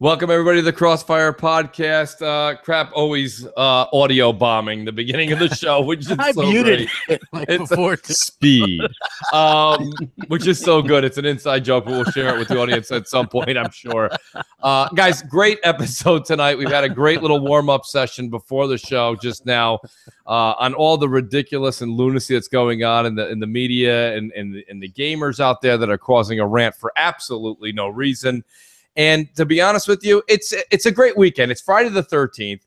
Welcome, everybody, to the CrossFire podcast. Crap, always audio bombing the beginning of the show, which is I so muted great. it like It's before. speed, which is so good. It's an inside joke, but we'll share it with the audience at some point, I'm sure. Guys, great episode tonight. We've had a great little warm-up session before the show just now on all the ridiculous and lunacy that's going on in the media and the gamers out there that are causing a rant for absolutely no reason. And to be honest with you, it's a great weekend. It's Friday the 13th.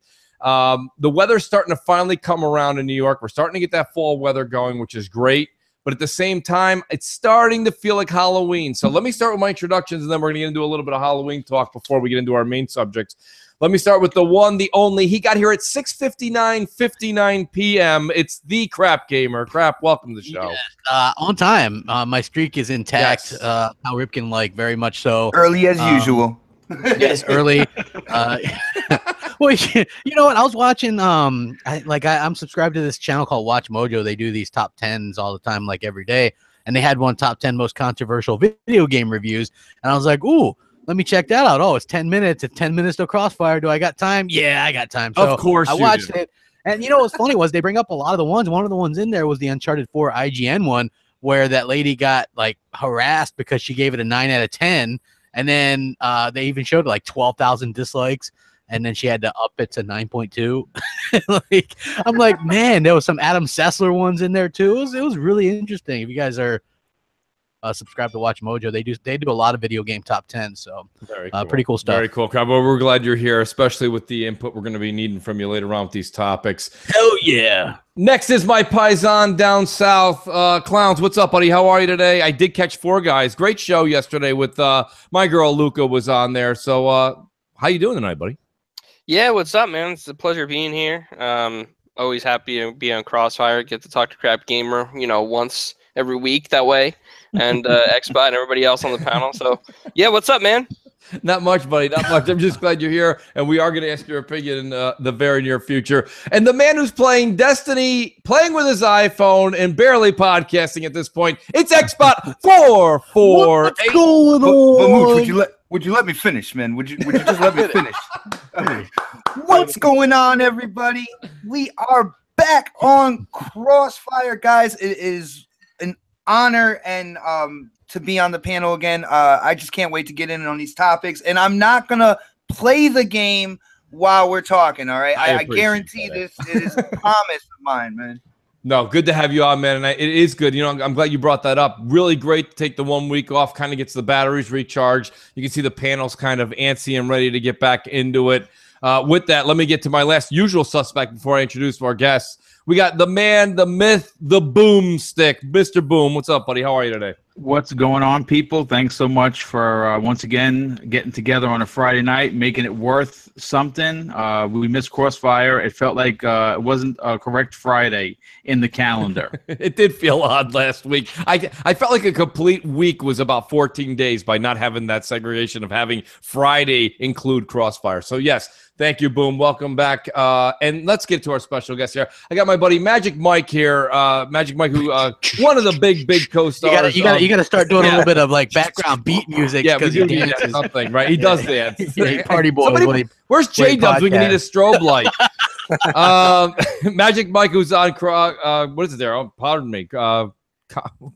The weather's starting to finally come around in New York. We're starting to get that fall weather going, which is great. But at the same time, it's starting to feel like Halloween. So let me start with my introductions, and then we're going to get into a little bit of Halloween talk before we get into our main subjects. Let me start with the one, the only. He got here at 6:59 p.m. It's the Crap Gamer. Crap, welcome to the show. On time. My streak is intact. Yes. How Ripken like, very much so. Early as usual. Yes, early. Well, you know what? I was watching. I'm subscribed to this channel called Watch Mojo. They do these top 10s all the time, like every day. And they had one top 10 most controversial video game reviews. And I was like, ooh, let me check that out. Oh, it's 10 minutes. It's 10 minutes to Crossfire. Do I got time? Yeah, I got time. So Of course I you watched do. it. And you know what's funny was they bring up a lot of the ones. One of the ones in there was the Uncharted 4 IGN one, where that lady got like harassed because she gave it a 9 out of 10. And then they even showed like 12,000 dislikes. And then she had to up it to 9.2. Like, I'm like, man, there was some Adam Sessler ones in there too. It was really interesting. If you guys are subscribed to Watch Mojo, they do a lot of video game top 10. So Very cool. pretty cool stuff. Very cool. Well, we're glad you're here, especially with the input we're going to be needing from you later on with these topics. Hell yeah. Next is my paisan down south. Clowns, what's up, buddy? How are you today? I did catch Four Guys. Great show yesterday with my girl Luca was on there. So how you doing tonight, buddy? Yeah, what's up, man? It's a pleasure being here. Always happy to be on Crossfire. Get to talk to Crap Gamer, once every week that way, and Xbot and everybody else on the panel. So, yeah, what's up, man? Not much, buddy. Not much. I'm just glad you're here, and we are going to ask your opinion in the very near future. And the man who's playing Destiny, playing with his iPhone, and barely podcasting at this point, it's Xbot 448. What's going on? Mooch, would you let me finish, man? Would you just let me finish? What's going on, everybody? We are back on Crossfire, guys. It is an honor and to be on the panel again. I just can't wait to get in on these topics, and I'm not gonna play the game while we're talking. All right, I guarantee this. It is a promise of mine, man. No, good to have you on, man. And it is good. I'm glad you brought that up. Really great to take the 1 week off, kind of gets the batteries recharged. You can see the panels kind of antsy and ready to get back into it. With that, let me get to my last usual suspect before I introduce our guests. We got the man, the myth, the boomstick, Mr. Boom. What's up, buddy? How are you today? What's going on, people? Thanks so much for once again getting together on a Friday night, making it worth something. We missed Crossfire. It felt like it wasn't a correct Friday in the calendar. It did feel odd last week. I felt like a complete week was about 14 days by not having that segregation of having Friday include Crossfire. So, yes, thank you, Boom. Welcome back. And let's get to our special guest here. I got my buddy Magic Mike here. Magic Mike, who one of the big co-stars. You got to start doing a little bit of like background beat music. Yeah, we do need dances. something, right? He does dance. Yeah, party boy. Where's J-Dubs? We can need a strobe light. Magic Mike, who's on what is it there? Oh, pardon me. God,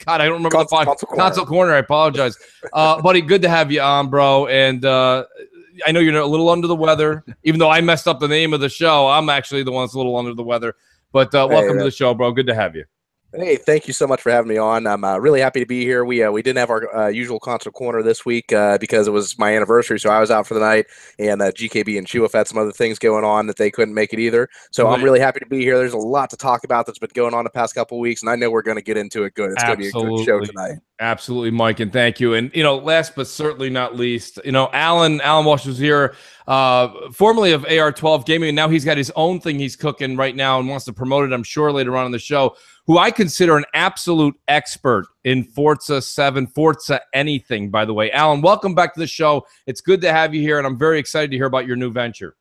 I don't remember Console Corner. I apologize. Buddy, good to have you on, bro. And I know you're a little under the weather, even though I messed up the name of the show. I'm actually the one that's a little under the weather. But welcome to the show, bro. Good to have you. Hey, thank you so much for having me on. I'm really happy to be here. We didn't have our usual Console Corner this week because it was my anniversary, so I was out for the night, and GKB and CupHead had some other things going on that they couldn't make it either. So I'm really happy to be here. There's a lot to talk about that's been going on the past couple of weeks, and I know we're going to get into it good. It's going to be a good show tonight. Absolutely, Mike, and thank you. And, last but certainly not least, Alan Walsh was here, formerly of AR12 Gaming, and now he's got his own thing he's cooking right now and wants to promote it, I'm sure, later on in the show, who I consider an absolute expert in Forza 7, Forza anything, by the way. Alan, welcome back to the show. It's good to have you here, and I'm very excited to hear about your new venture.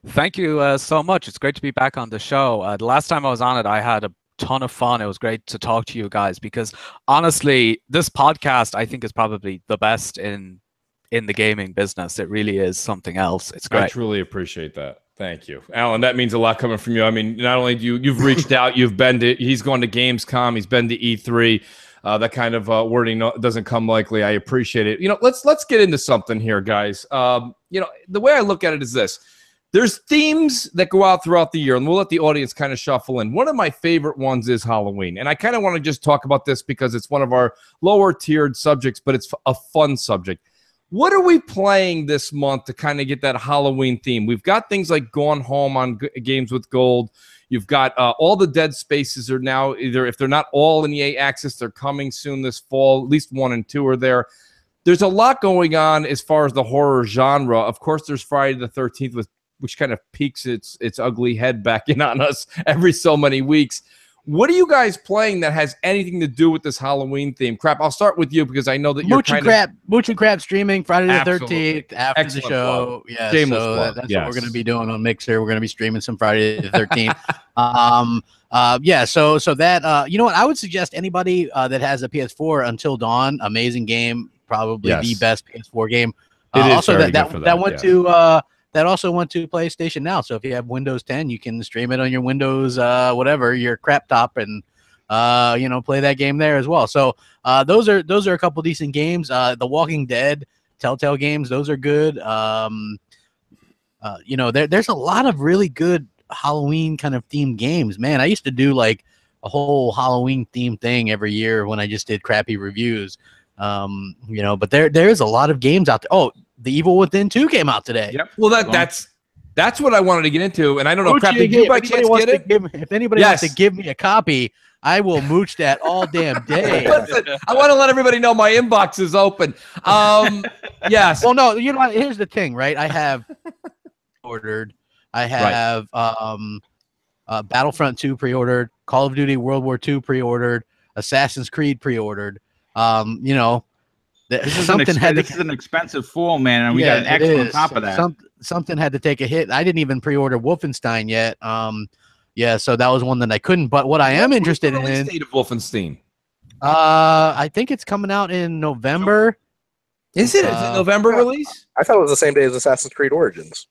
Thank you so much. It's great to be back on the show. The last time I was on it, I had a ton of fun. It was great to talk to you guys because honestly, this podcast I think is probably the best in in the gaming business. It really is something else. It's I great. truly appreciate that. Thank you, Alan. That means a lot coming from you. I mean, not only you've reached out, you've been to, he's gone to Gamescom, he's been to E3. That kind of wording doesn't come likely. I appreciate it. Let's get into something here, guys. The way I look at it is this. There's themes that go out throughout the year, and we'll let the audience kind of shuffle in. One of my favorite ones is Halloween, and I kind of want to just talk about this because it's one of our lower-tiered subjects, but it's a fun subject. What are we playing this month to kind of get that Halloween theme? We've got things like Gone Home on Games with Gold. You've got all the Dead Spaces are now either, if they're not all in EA Access, they're coming soon this fall. At least 1 and 2 are there. There's a lot going on as far as the horror genre. Of course, there's Friday the 13th, which kind of peeks its ugly head back in on us every so many weeks. What are you guys playing that has anything to do with this Halloween theme? Crap, I'll start with you because I know that you're Mooch and Crab streaming Friday the 13th after Excellent the show. plug. Yeah, Shameless so plug. that's Yes. what we're going to be doing on Mixer. We're going to be streaming some Friday the 13th. So that you know what, I would suggest anybody that has a PS4, Until Dawn, amazing game, probably the best PS4 game. It is also very that good for that that, went yeah. to that also went to PlayStation Now. So if you have Windows 10, you can stream it on your Windows whatever, your crap top, and play that game there as well. So those are a couple decent games. The Walking Dead Telltale games, those are good. There's a lot of really good Halloween kind of themed games. Man, I used to do like a whole Halloween themed thing every year when I just did crappy reviews. But there's a lot of games out there. Oh, The Evil Within 2 came out today. Yep. Well, that's what I wanted to get into, and I don't know. Crap, did you by chance get it? If anybody wants to give me a copy, I will mooch that all damn day. Listen, I want to let everybody know my inbox is open. Yes. Well, no, you know what? Here's the thing, right? I have ordered. I have Battlefront 2 pre-ordered, Call of Duty World War II pre-ordered, Assassin's Creed pre-ordered. This is an expensive fall, man, and we got an X on top of that. Something had to take a hit. I didn't even pre-order Wolfenstein yet. So that was one that I couldn't. But what I am interested in, State of Wolfenstein. I think it's coming out in November. Is it? Is it November release? I thought it was the same day as Assassin's Creed Origins.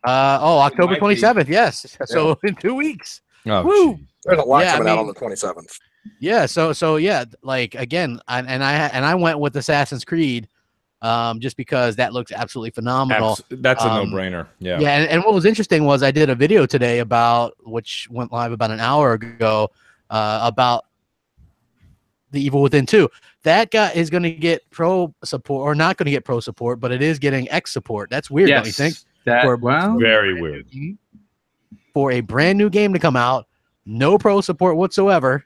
October 27th. Yes. So in 2 weeks. Oh, woo! geez. There's a lot coming out on the 27th. Yeah. So yeah, like again, I went with Assassin's Creed, just because that looks absolutely phenomenal. That's a no-brainer. Yeah. Yeah. And what was interesting was I did a video today which went live about an hour ago, about The Evil Within 2. That guy is going to get pro support, or not going to get pro support, but it is getting X support. That's weird, don't you think? Very weird. For a brand new game to come out, no pro support whatsoever,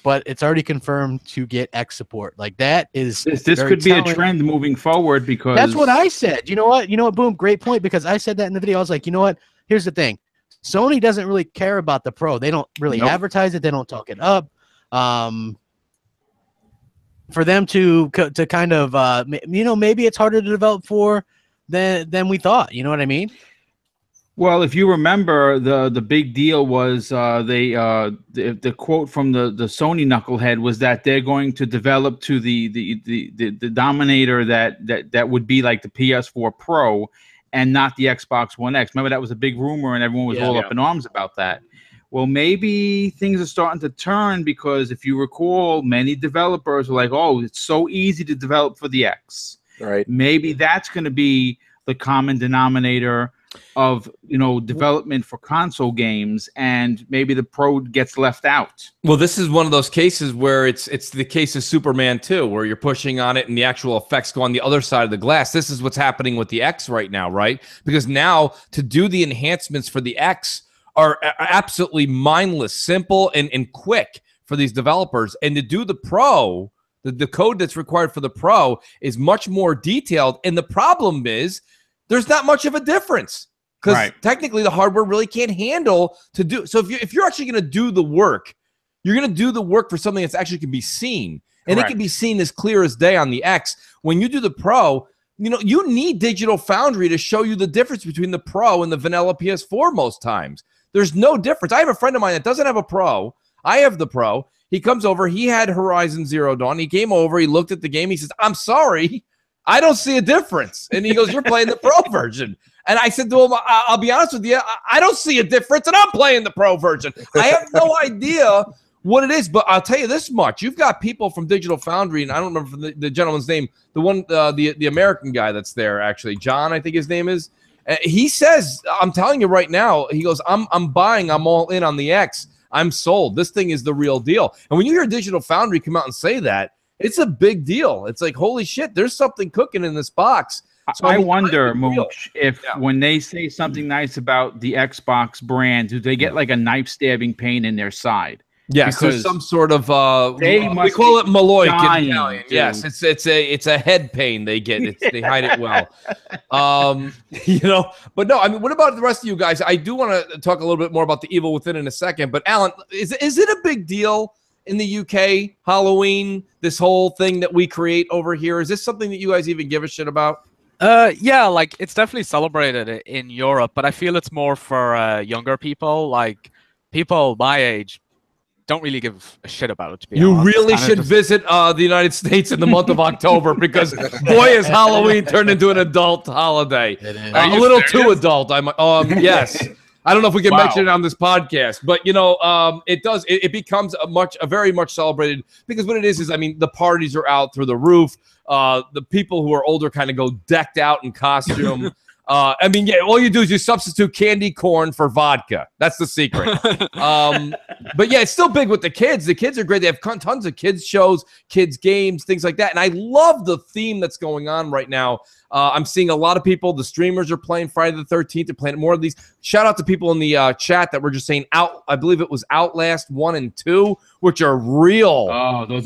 but it's already confirmed to get X support. Like that is this could be a trend moving forward, because that's what I said. You know what? Boom, great point, because I said that in the video. I was like, you know what? Here's the thing. Sony doesn't really care about the pro. They don't really advertise it. They don't talk it up. For them to kind of maybe it's harder to develop for than we thought. You know what I mean? Well, if you remember, the big deal was the quote from the Sony knucklehead was that they're going to develop to the Dominator that would be like the PS4 Pro and not the Xbox One X. Remember, that was a big rumor and everyone was all up in arms about that. Well, maybe things are starting to turn, because if you recall, many developers were like, oh, it's so easy to develop for the X. Right. Maybe that's going to be the common denominator of development for console games, and maybe the pro gets left out. Well, this is one of those cases where it's the case of Superman 2, where you're pushing on it and the actual effects go on the other side of the glass. This is what's happening with the X right now, right? Because now to do the enhancements for the X are absolutely mindless, simple, and quick for these developers. And to do the pro, the code that's required for the pro is much more detailed. And the problem is there's not much of a difference, because technically the hardware really can't handle to do. So if you're actually going to do the work, you're going to do the work for something that's actually can be seen. And it can be seen as clear as day on the X. When you do the pro, you need Digital Foundry to show you the difference between the pro and the vanilla PS4 most times. There's no difference. I have a friend of mine that doesn't have a pro. I have the pro. He comes over. He had Horizon Zero Dawn. He came over. He looked at the game. He says, I'm sorry. I don't see a difference. And he goes, you're playing the pro version. And I said to him, I'll be honest with you, I don't see a difference, and I'm playing the pro version. I have no idea what it is, but I'll tell you this much. You've got people from Digital Foundry, and I don't remember the gentleman's name, the American guy that's there, actually. John, I think his name is. He says, I'm telling you right now, he goes, I'm buying, I'm all in on the X. I'm sold. This thing is the real deal. And when you hear Digital Foundry come out and say that, it's a big deal. It's like, holy shit, there's something cooking in this box. So, I wonder, Mooch, if when they say something nice about the Xbox brand, do they get like a knife stabbing pain in their side? Yes, there's some sort of we call it Maloik in Italian. Dude. Yes, it's a head pain they get. They hide it well. But no, I mean, what about the rest of you guys? I do want to talk a little bit more about the Evil Within in a second. But Alan, is it a big deal in the UK, Halloween, this whole thing that we create over here? Is this something that you guys even give a shit about? Yeah, like it's definitely celebrated in Europe, but I feel it's more for younger people. Like people my age don't really give a shit about it, to be honest. You really should visit the United States in the month of October, because boy, is Halloween turned into an adult holiday. A little too adult. Yes. I don't know if we can mention it on this podcast, but it does. It becomes a very much celebrated, because what it is, I mean, the parties are out through the roof. The people who are older kind of go decked out in costume. I mean, yeah, all you do is you substitute candy corn for vodka. That's the secret. But yeah, it's still big with the kids. The kids are great. They have tons of kids shows, kids games, things like that. And I love the theme that's going on right now. I'm seeing a lot of people. The streamers are playing Friday the 13th. They're playing more of these. Shout out to people in the chat that were just saying I believe it was Outlast 1 and 2, which are real. Oh, those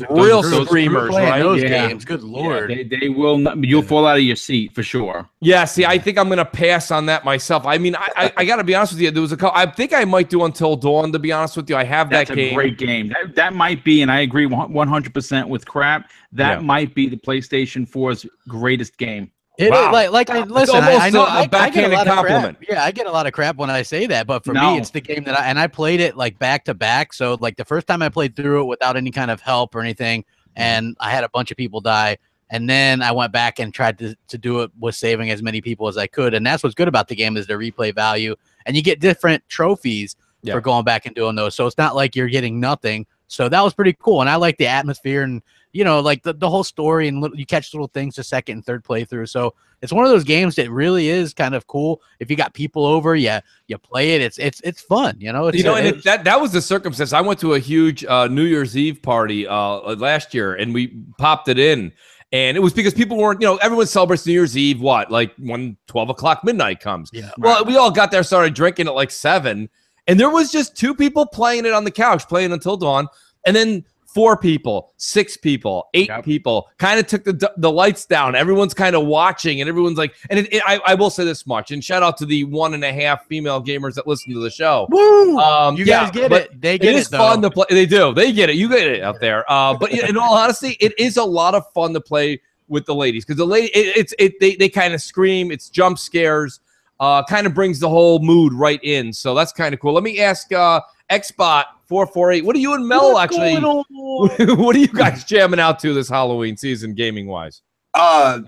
streamers, right? Those games. Good lord. Yeah, they will not. You'll fall out of your seat for sure. Yeah. See, I think I'm gonna pass on that myself. I mean, I got to be honest with you. There was a couple. I think I might do Until Dawn. To be honest with you, I have that game. That's a great game. That might be, and I agree 100% with Crap. That might be the PlayStation 4's greatest game. It is, like I listen. I know a backhanded compliment. Yeah, I get a lot of crap when I say that, but for me, it's the game that I played it like back to back. So like the first time I played through it without any kind of help or anything, and I had a bunch of people die, and then I went back and tried to do it with saving as many people as I could, and that's what's good about the game is the replay value, and you get different trophies for going back and doing those. So it's not like you're getting nothing. So that was pretty cool, and I like the atmosphere and like the whole story, and you catch little things the second and third playthrough. So it's one of those games that really is kind of cool. If you got people over, you play it. It's fun, that was the circumstance. I went to a huge New Year's Eve party last year, and we popped it in. And it was because people weren't, everyone celebrates New Year's Eve, like when 12 o'clock midnight comes. Yeah. Well, we all got there, started drinking at like 7. And there was just 2 people playing it on the couch, playing Until Dawn. And then 4 people, 6 people, 8 people kind of took the lights down. Everyone's kind of watching, and everyone's like, and I will say this much, and shout out to the 1.5 female gamers that listen to the show. Woo! You guys get it. They get it. It is fun to play. They do. They get it. You get it out there. But in all honesty, it is a lot of fun to play with the ladies, because they kind of scream. It's jump scares. Kind of brings the whole mood right in. So that's kind of cool. Let me ask Xbot 448. What are you and Mel actually? What are you guys jamming out to this Halloween season, gaming wise? I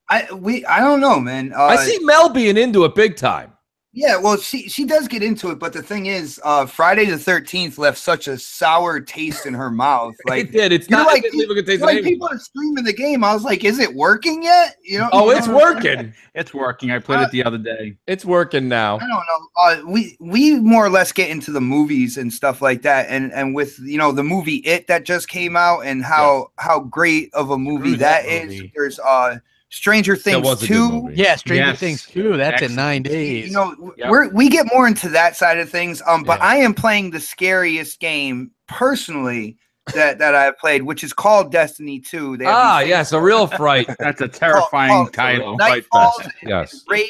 don't know, man. I see Mel being into it big time. Yeah, well, she does get into it, but the thing is, Friday the 13th left such a sour taste in her mouth. Like it did. It's not like people are streaming the game. I was like, is it working yet? Oh, it's working. It's working. I played it the other day. It's working now. I don't know. We more or less get into the movies and stuff like that, and with the movie It that just came out, and how great of a movie that is. There's Stranger Things 2. Yeah, Stranger Things 2. That's in 9 days. We get more into that side of things. But I am playing the scariest game personally that I've played, which is called Destiny 2. Yes, a real fright. That's a terrifying title. Nightfalls, yes. Raids.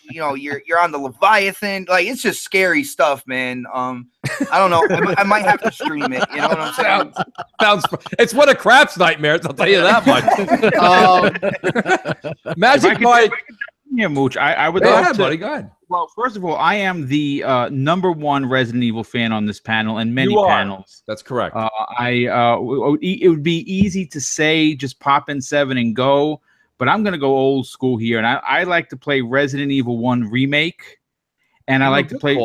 You're on the Leviathan. Like, it's just scary stuff, man. I don't know. I might have to stream it. You know what I'm saying? Sounds. It's one of Crap's nightmares. I'll tell you that much. Magic Mike. Yeah, Mooch. I would love to. Buddy, go ahead. Well, first of all, I am the #1 Resident Evil fan on this panel and many panels. That's correct. It would be easy to say just pop in 7 and go, but I'm going to go old school here, and I like to play Resident Evil 1 Remake, and I like to play.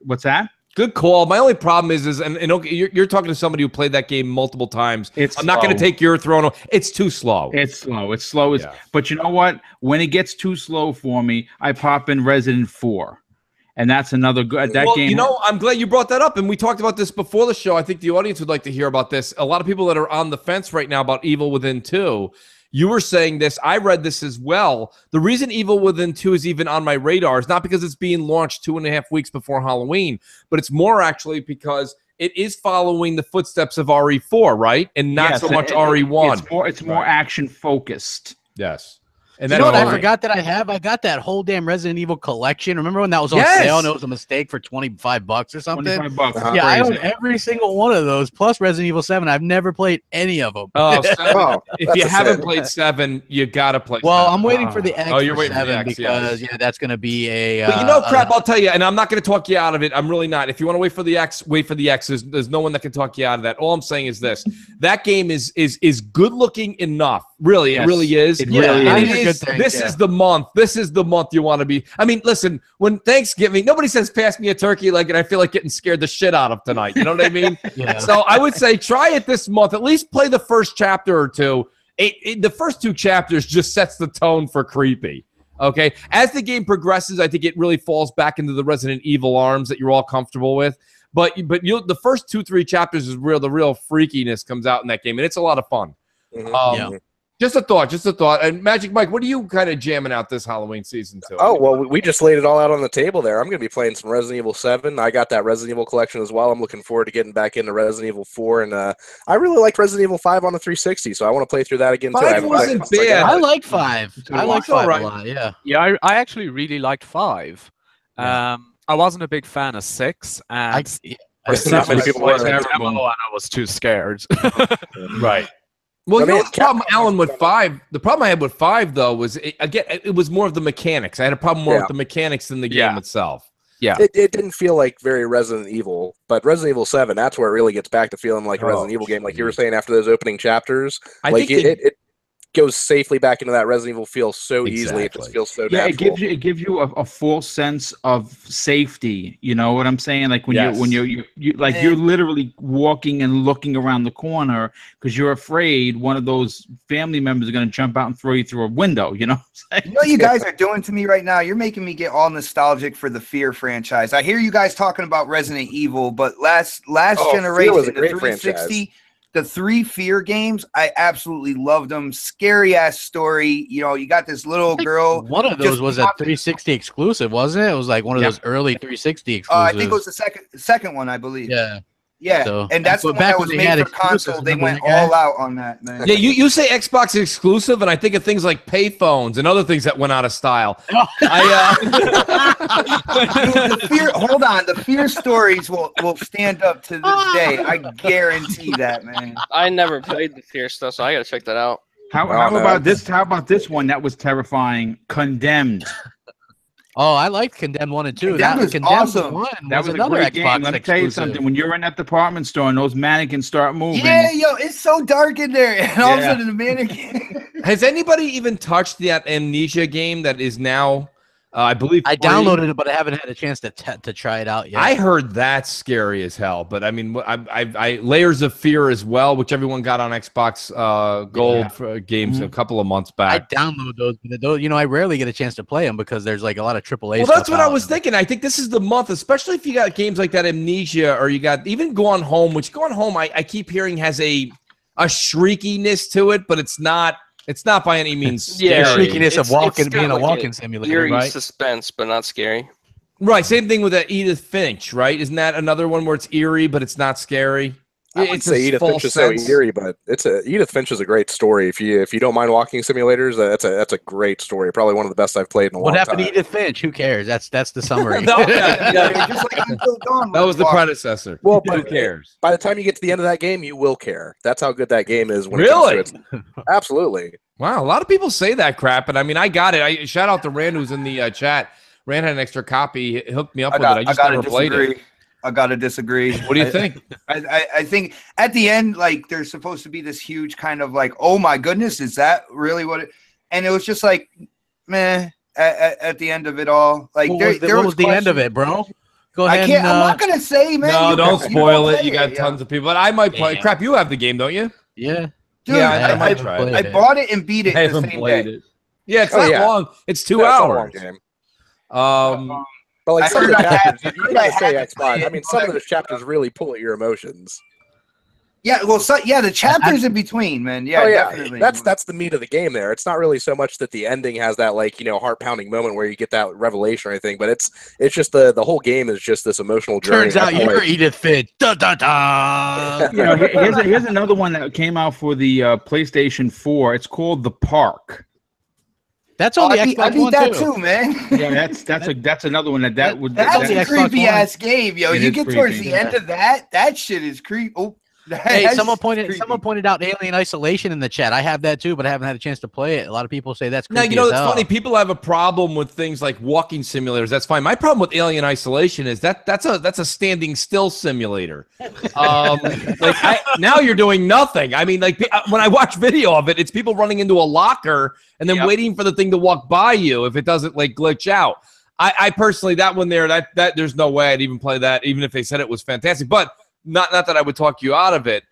What's that? Good call. My only problem is and okay, you're talking to somebody who played that game multiple times. I'm not going to take your throne. It's too slow. It's slow. But you know what? When it gets too slow for me, I pop in Resident 4. And that's another good game. You know, I'm glad you brought that up. And we talked about this before the show. I think the audience would like to hear about this. A lot of people that are on the fence right now about Evil Within 2. You were saying this. I read this as well. The reason Evil Within 2 is even on my radar is not because it's being launched 2.5 weeks before Halloween, but it's more actually because it is following the footsteps of RE4, right? And not so much RE1. It's more action focused. Yes. And you know what I forgot that I have? I got that whole damn Resident Evil collection. Remember when that was on sale and it was a mistake for $25 or something? $25. Yeah, I own every single one of those, plus Resident Evil 7. I've never played any of them. If you haven't played 7, you got to play 7. Well, I'm waiting for the X you're waiting 7 for the X, because that's going to be a... But you know, crap, I'll tell you, and I'm not going to talk you out of it. I'm really not. If you want to wait for the X, wait for the X. There's no one that can talk you out of that. All I'm saying is this. That game is good looking enough. Really, it really is. It really is. This is the month. This is the month you want to be. I mean, listen, when Thanksgiving, nobody says pass me a turkey leg, and I feel like getting scared the shit out of tonight. You know what I mean? So I would say try it this month. At least play the first chapter or two. The first 2 chapters just sets the tone for creepy. Okay? As the game progresses, I think it really falls back into the Resident Evil arms that you're all comfortable with. But the first 2-3 chapters is where the real freakiness comes out in that game, and it's a lot of fun. Just a thought. And Magic Mike, what are you kind of jamming out this Halloween season to? Oh, well, we just laid it all out on the table there. I'm going to be playing some Resident Evil 7. I got that Resident Evil collection as well. I'm looking forward to getting back into Resident Evil 4. And I really liked Resident Evil 5 on the 360, so I want to play through that again, too. 5 wasn't bad. I like 5. I like 5 a lot, yeah. Yeah, I actually really liked 5 I wasn't a big fan of 6. And not many people were. And I was too scared. Right. Well, the problem, Alan, with 5, the problem I had with 5, though, was, it was more of the mechanics. I had a problem more with the mechanics than the game itself. Yeah. It didn't feel like very Resident Evil, but Resident Evil 7, that's where it really gets back to feeling like a Resident Evil game. Like you were saying after those opening chapters, it goes safely back into that Resident Evil feel so easily. It just feels so natural. It gives you a full sense of safety. You know what I'm saying? Like when you're literally walking and looking around the corner because you're afraid one of those family members are going to jump out and throw you through a window. You know what I'm saying? You know what you guys are doing to me right now? You're making me get all nostalgic for the Fear franchise. I hear you guys talking about Resident Evil, but last generation, was a great the 360. franchise. The 3 Fear games, I absolutely loved them. Scary ass story. You know, you got this little girl. One of those was a 360 exclusive, wasn't it? It was like one of those early 360 exclusives. I think it was the second one, I believe. Yeah. So, and that's the one that was made for console. They went all out on that, man. Yeah, you say Xbox exclusive, and I think of things like payphones and other things that went out of style. The Fear stories will stand up to this day. I guarantee that, man. I never played the Fear stuff, so I gotta check that out. How about this? How about this one that was terrifying? Condemned. Oh, I liked Condemned 1 and 2. That was awesome. 1 that was another a great Xbox game. Let me tell you something. When you're in that department store and those mannequins start moving. Yeah, it's so dark in there. And all of a sudden the mannequin. Has anybody even touched that Amnesia game that is now, I believe, I downloaded it, but I haven't had a chance to try it out yet. I heard that's scary as hell, but I mean, I Layers of Fear as well, which everyone got on Xbox Gold for games a couple of months back. I download those, but I rarely get a chance to play them because there's like a lot of AAA. Well, that's what I was thinking. I think this is the month, especially if you got games like that Amnesia, or you got even Gone Home, which Gone Home I keep hearing has a shriekiness to it, but it's not. It's not by any means scary. The shriekiness of being a walking simulator, eerie right? suspense, but not scary. Right. Same thing with that Edith Finch, right? Isn't that another one where it's eerie, but it's not scary? I would say Edith Finch is so eerie, but Edith Finch is a great story. If you don't mind walking simulators, that's a great story. Probably one of the best I've played in a long time. What happened to Edith Finch? Who cares? That's the summary. Just like Until Dawn. That was the predecessor. Well, who cares? By the time you get to the end of that game, you will care. That's how good that game is. Really? Absolutely. Wow, a lot of people say that crap, and I mean, I got it. I shout out to Rand who's in the chat. Rand had an extra copy. He hooked me up with it. I just never played it. I gotta disagree. What do you think? I think at the end, like, there's supposed to be this huge kind of like, oh my goodness, is that really what it? and it was just like, meh. At the end of it all, like What there was the end of it, bro? Go I ahead. can't. I'm not gonna say, man. No, don't spoil it. play You got tons of people, but I might play. Yeah. Crap, you have the game, don't you? Yeah. Dude, Yeah, I might try it. I bought it and beat it I the haven't same played day. it. Yeah, it's Oh, not yeah. long. It's 2 Yeah, it's not a long hours. game. Um, But like I some of the heard I had- chapters, if you're gonna I say had to play Xbox, it. I mean, some of those chapters really pull at your emotions. Yeah, well, the chapters in between, man. Yeah, Oh yeah, definitely. that's the meat of the game. There, it's not really so much that the ending has that like heart pounding moment where you get that revelation or anything, but it's just the whole game is just this emotional journey. Turns out I feel you're like- Edith Finch. Da da da. Here's another one that came out for the PlayStation 4. It's called The Park. That's on the I Xbox beat One that too. too, man. Yeah, that's another one that would. That's on the a Xbox creepy One. ass game, yo. It You is get towards creepy, the end of that shit is creepy. Oh, Hey, that's someone creepy. pointed out Alien Isolation in the chat. I have that too, but I haven't had a chance to play it. A lot of people say that's now, creepy. you know, as it's hell. funny. People have a problem with things like walking simulators. That's fine. My problem with Alien Isolation is that's a standing still simulator. Now you're doing nothing. I mean, like when I watch video of it, it's people running into a locker and then waiting for the thing to walk by you if it doesn't like glitch out. I personally, that one there, that there's no way I'd even play that, even if they said it was fantastic. But not that I would talk you out of it.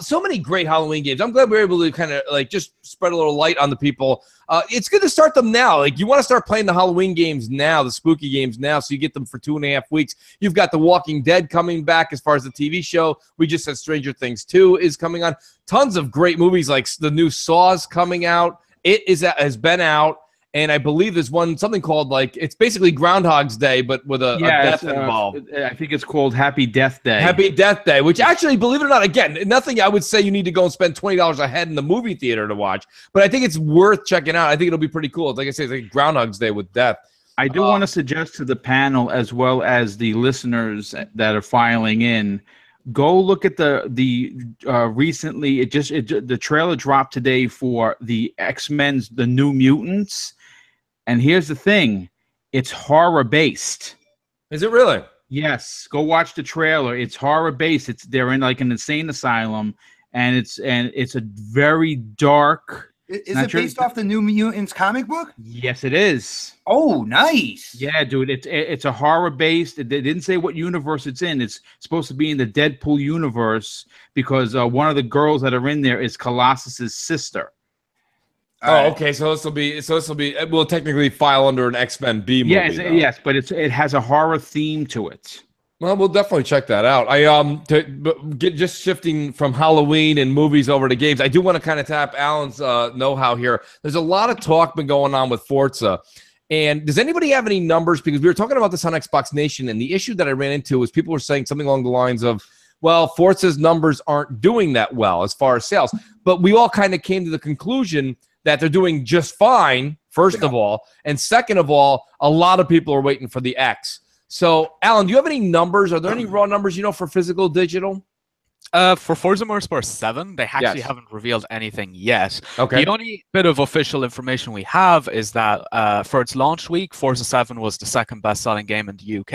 So many great Halloween games. I'm glad we were able to kind of like just spread a little light on the people. It's good to start them now. Like you want to start playing the Halloween games now, the spooky games now, so you get them for 2.5 weeks. You've got The Walking Dead coming back as far as the TV show. We just said Stranger Things 2 is coming on. Tons of great movies like the new Saw's coming out. It has been out. And I believe there's something called like it's basically Groundhog's Day, but with a death involved. I think it's called Happy Death Day. Happy Death Day, which actually, believe it or not, again, nothing I would say you need to go and spend $20 a head in the movie theater to watch, but I think it's worth checking out. I think it'll be pretty cool. Like I say, it's like Groundhog's Day with death. I do want to suggest to the panel as well as the listeners that are filing in, go look at the recently the trailer dropped today for the X-Men's The New Mutants. And here's the thing, it's horror based. Is it really? Yes, go watch the trailer. It's horror based. They're in like an insane asylum, and it's a very dark. Is it based off the New Mutants comic book? Yes, it is. Oh, nice. Yeah, dude, it's a horror based. They didn't say what universe it's in. It's supposed to be in the Deadpool universe because one of the girls that are in there is Colossus's sister. Okay. So this will be. It will technically file under an X-Men B movie. Yes, but it has a horror theme to it. Well, we'll definitely check that out. Just shifting from Halloween and movies over to games, I do want to kind of tap Alan's know-how here. There's a lot of talk been going on with Forza. And does anybody have any numbers? Because we were talking about this on Xbox Nation, and the issue that I ran into was people were saying something along the lines of, well, Forza's numbers aren't doing that well as far as sales. But we all kind of came to the conclusion that they're doing just fine, first of all. And second of all, a lot of people are waiting for the X. So, Alan, do you have any numbers? Are there any raw numbers, for physical digital? For Forza Motorsport 7, they actually Yes. haven't revealed anything yet. Okay. The only bit of official information we have is that for its launch week, Forza 7 was the second best-selling game in the UK,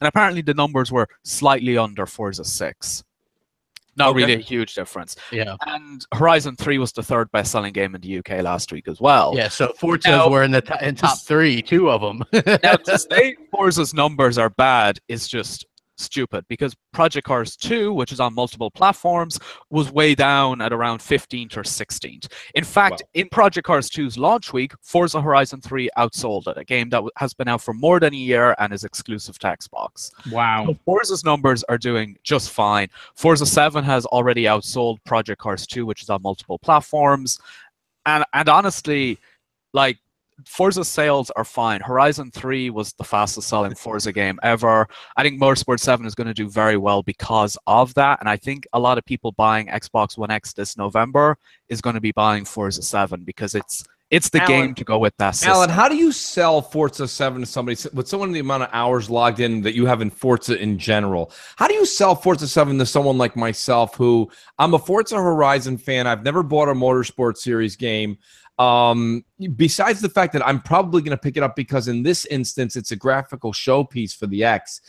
and apparently the numbers were slightly under Forza 6. Not really a huge difference. Yeah. And Horizon 3 was the third best-selling game in the UK last week as well. Yeah, so Forzas were in the top three, two of them. Now, to say Forza's numbers are bad is just stupid because Project Cars 2, which is on multiple platforms, was way down at around 15th or 16th. In fact, in Project Cars 2's launch week, Forza Horizon 3 outsold it, a game that has been out for more than a year and is exclusive to Xbox. Wow. So Forza's numbers are doing just fine. Forza 7 has already outsold Project Cars 2, which is on multiple platforms. And honestly, like, Forza sales are fine. Horizon 3 was the fastest selling Forza game ever. I think Motorsport 7 is going to do very well because of that. And I think a lot of people buying Xbox One X this November is going to be buying Forza 7 because it's the game to go with that system. Alan, how do you sell Forza 7 to somebody with someone the amount of hours logged in that you have in Forza in general? How do you sell Forza 7 to someone like myself who I'm a Forza Horizon fan? I've never bought a Motorsport Series game. Besides the fact that I'm probably going to pick it up because in this instance, it's a graphical showpiece for the X.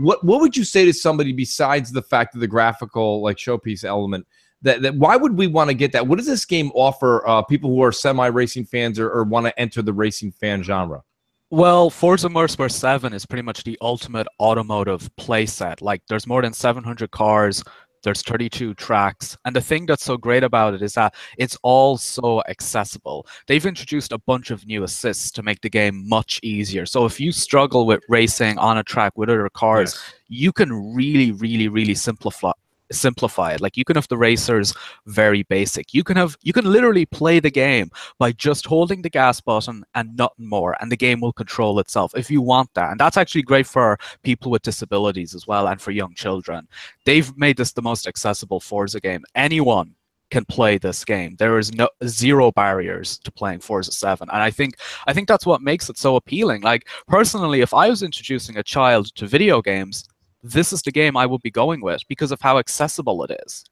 What would you say to somebody besides the fact of the graphical like showpiece element that why would we want to get that? What does this game offer people who are semi-racing fans or want to enter the racing fan genre? Well, Forza Motorsport 7 is pretty much the ultimate automotive playset. Like, there's more than 700 cars, there's 32 tracks, and the thing that's so great about it is that it's all so accessible. They've introduced a bunch of new assists to make the game much easier. So if you struggle with racing on a track with other cars, you can really, really, really simplify it. Like, you can have the racers very basic. You can literally play the game by just holding the gas button and nothing more, and the game will control itself if you want that. And that's actually great for people with disabilities as well, and for young children. They've made this the most accessible Forza game. Anyone can play this game. There is zero barriers to playing Forza 7, and I think that's what makes it so appealing. Like, personally, if I was introducing a child to video games, this is the game I would be going with because of how accessible it is.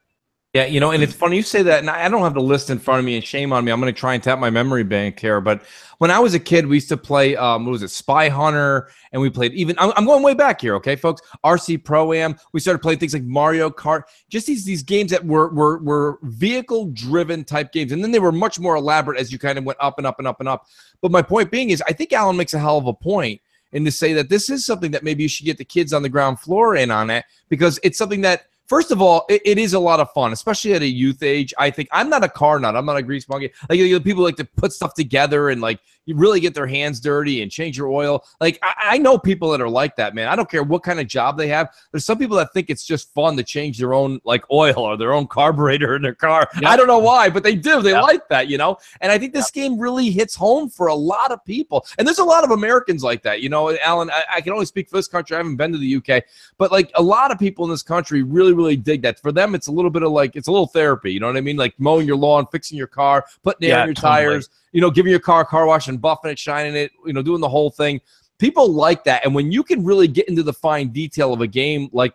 Yeah, you know, and it's funny you say that, and I don't have the list in front of me, and shame on me. I'm going to try and tap my memory bank here. But when I was a kid, we used to play, what was it, Spy Hunter, and we played even, I'm going way back here, okay, folks? RC Pro-Am. We started playing things like Mario Kart, just these games that were vehicle-driven type games, and then they were much more elaborate as you kind of went up and up and up and up. But my point being is, I think Alan makes a hell of a point, and to say that this is something that maybe you should get the kids on the ground floor in on it, because it's something that, first of all, it is a lot of fun, especially at a youth age. I think I'm not a car nut. I'm not a grease monkey. Like, people like to put stuff together and like you really get their hands dirty and change your oil. Like, I know people that are like that, man. I don't care what kind of job they have. There's some people that think it's just fun to change their own like oil or their own carburetor in their car. Yep. I don't know why, but they do. They like that, you know? And I think this game really hits home for a lot of people. And there's a lot of Americans like that. You know, Alan, I can only speak for this country. I haven't been to the UK. But like a lot of people in this country really dig that. For them, it's a little bit of like, it's a little therapy. You know what I mean? Like mowing your lawn, fixing your car, putting air in your tires, you know, giving your car a car wash and buffing it, shining it, you know, doing the whole thing. People like that. And when you can really get into the fine detail of a game like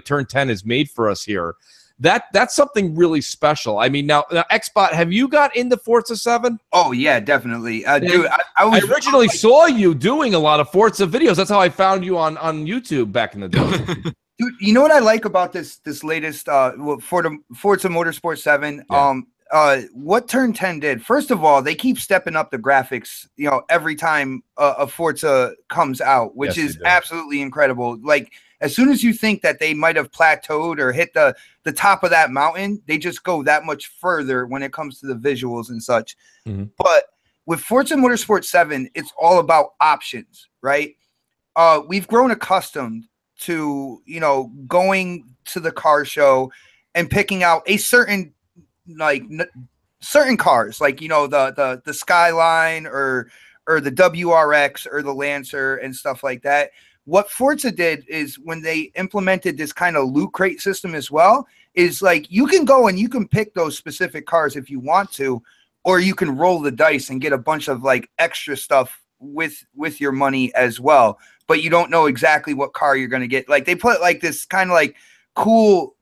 Turn 10 is made for us here, that's something really special. I mean, now Xbot, have you got into Forza 7? Oh yeah, definitely. Dude, I originally saw you doing a lot of Forza videos. That's how I found you on YouTube back in the day. Dude, you know what I like about this latest Forza Motorsport 7? Yeah. What Turn 10 did, first of all, they keep stepping up the graphics, you know, every time a Forza comes out, which is absolutely incredible. Like, as soon as you think that they might have plateaued or hit the top of that mountain, they just go that much further when it comes to the visuals and such. Mm-hmm. But with Forza Motorsport 7, it's all about options, right? We've grown accustomed to, you know, going to the car show and picking out a certain cars, like, you know, the Skyline or the WRX or the Lancer and stuff like that. What Forza did is when they implemented this kind of loot crate system as well, is like you can go and you can pick those specific cars if you want to, or you can roll the dice and get a bunch of like extra stuff with your money as well. But you don't know exactly what car you're going to get. Like, they put like this kind of like cool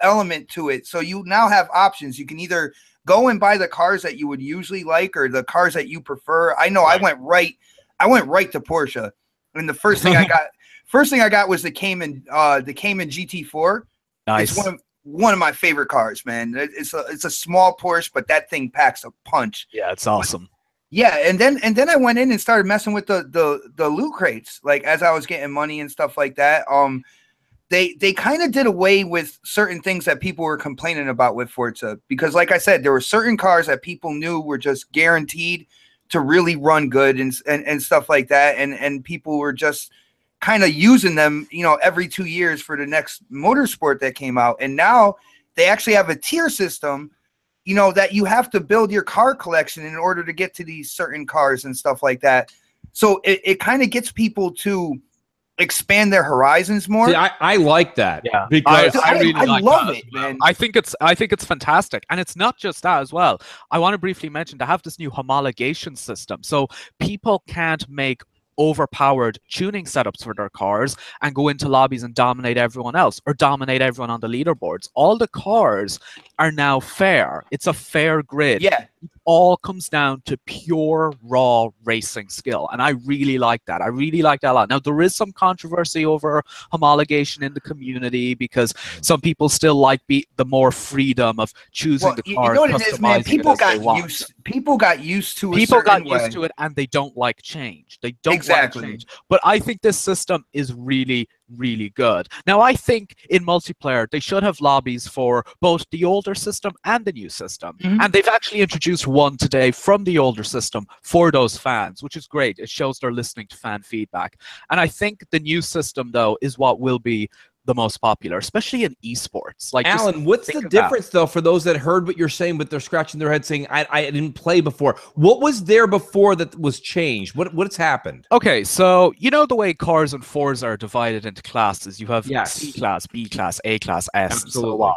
element to it. So you now have options. You can either go and buy the cars that you would usually like or the cars that you prefer. I know I went right to Porsche. And the first thing I got was the Cayman GT4. Nice. It's one of my favorite cars, man. It's a small Porsche, but that thing packs a punch. Yeah, it's awesome. Yeah, and then I went in and started messing with the loot crates, like as I was getting money and stuff like that. They kind of did away with certain things that people were complaining about with Forza, because like I said, there were certain cars that people knew were just guaranteed to really run good and stuff like that, and people were just kind of using them, you know, every 2 years for the next motorsport that came out. And now they actually have a tier system, you know, that you have to build your car collection in order to get to these certain cars and stuff like that. So it kind of gets people to expand their horizons more. See, I like that. Yeah, because I really love it, man. I think it's fantastic, and it's not just that as well. I want to briefly mention they have this new homologation system, so people can't make overpowered tuning setups for their cars and go into lobbies and dominate everyone else or dominate everyone on the leaderboards. All the cars are now fair. It's a fair grid. Yeah. It all comes down to pure raw racing skill, and I really like that. I really like that a lot. Now, there is some controversy over homologation in the community because some people still like the more freedom of choosing the cars. You know what it is, man? People got used to it. People got used to it, and they don't like change. They don't like change. But I think this system is really, really good. Now, I think in multiplayer they should have lobbies for both the older system and the new system, and they've actually introduced one today from the older system for those fans, which is great. It shows they're listening to fan feedback. And I think the new system, though, is what will be the most popular, especially in esports. Like, Alan, what's the difference though for those that heard what you're saying, but they're scratching their head saying, I didn't play before? What was there before that was changed? What's happened? Okay, so you know the way cars and Forza are divided into classes. You have C class, B class, A class, S, and so on.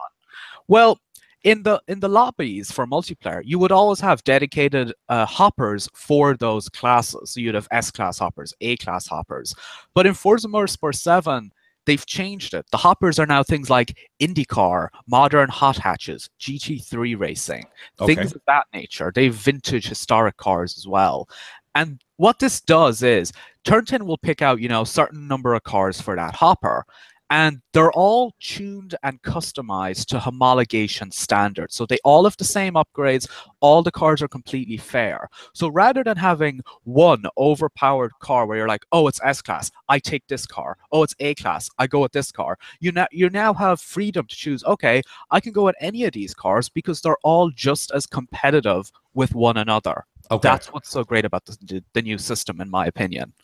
Well, in the lobbies for multiplayer, you would always have dedicated hoppers for those classes. So you'd have S class hoppers, A class hoppers. But in Forza Motorsport 7, they've changed it. The hoppers are now things like IndyCar, modern hot hatches, GT3 racing, things of that nature. They've vintage historic cars as well. And what this does is Turn 10 will pick out, a certain number of cars for that hopper. And they're all tuned and customized to homologation standards. So they all have the same upgrades. All the cars are completely fair. So rather than having one overpowered car where you're like, oh, it's S-Class, I take this car. Oh, it's A-Class, I go with this car. You now have freedom to choose, okay, I can go with any of these cars because they're all just as competitive with one another. Okay. That's what's so great about the new system, in my opinion.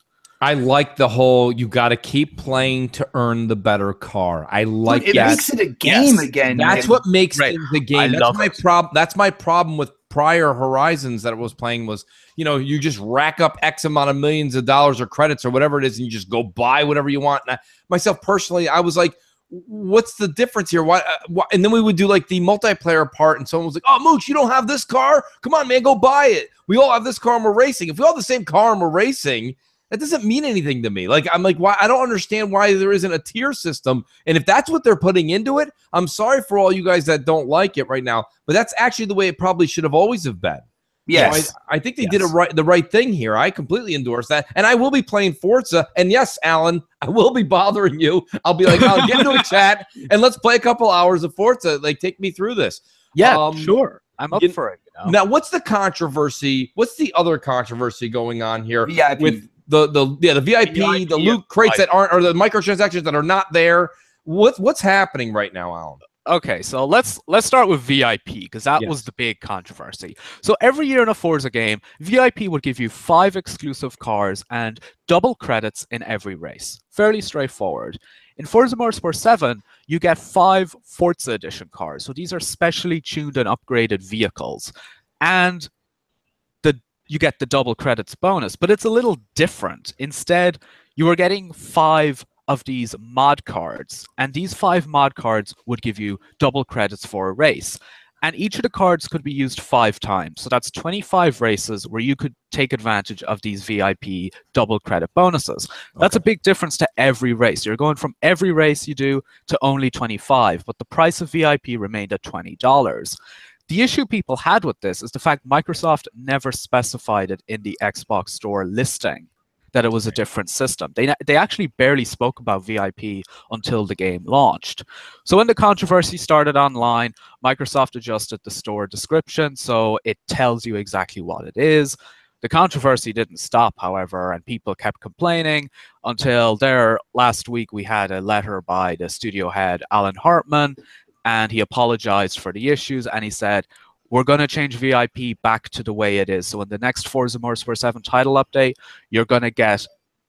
I like the whole you got to keep playing to earn the better car. I like it that. It makes it a game again. That's what makes things a game. That's my problem. That's my problem with prior Horizons that I was playing was, you just rack up X amount of millions of dollars or credits or whatever it is, and you just go buy whatever you want. And myself personally, I was like, what's the difference here? Why? And then we would do like the multiplayer part, and someone was like, oh, Mooch, you don't have this car? Come on, man, go buy it. We all have this car and we're racing. If we all have the same car and we're racing, that doesn't mean anything to me. Like, I'm like, why? I don't understand why there isn't a tier system. And if that's what they're putting into it, I'm sorry for all you guys that don't like it right now, but that's actually the way it probably should have always have been. Yes. I think they did the right thing here. I completely endorse that. And I will be playing Forza. And yes, Alan, I will be bothering you. I'll be like, I'll get into a chat and let's play a couple hours of Forza. Like, take me through this. Yeah, sure. I'm up for it. Now, what's the controversy? What's the other controversy going on here VIP. With the VIP, the loot crates that aren't, or the microtransactions that are not there? What's happening right now, Alan? Okay, so let's start with VIP because that was the big controversy. So every year in a Forza game, VIP would give you 5 exclusive cars and double credits in every race. Fairly straightforward. In Forza Motorsport 7, you get 5 Forza Edition cars. So these are specially tuned and upgraded vehicles. And you get the double credits bonus, but it's a little different. Instead, you are getting 5 of these mod cards, and these 5 mod cards would give you double credits for a race. And each of the cards could be used 5 times. So that's 25 races where you could take advantage of these VIP double credit bonuses. That's a big difference to every race. You're going from every race you do to only 25, but the price of VIP remained at $20. The issue people had with this is the fact Microsoft never specified it in the Xbox Store listing that it was a different system. They actually barely spoke about VIP until the game launched. So when the controversy started online, Microsoft adjusted the store description so it tells you exactly what it is. The controversy didn't stop, however, and people kept complaining until last week we had a letter by the studio head, Alan Hartman, and he apologized for the issues, and he said, we're going to change VIP back to the way it is. So in the next Forza Motorsport 7 title update, you're going to get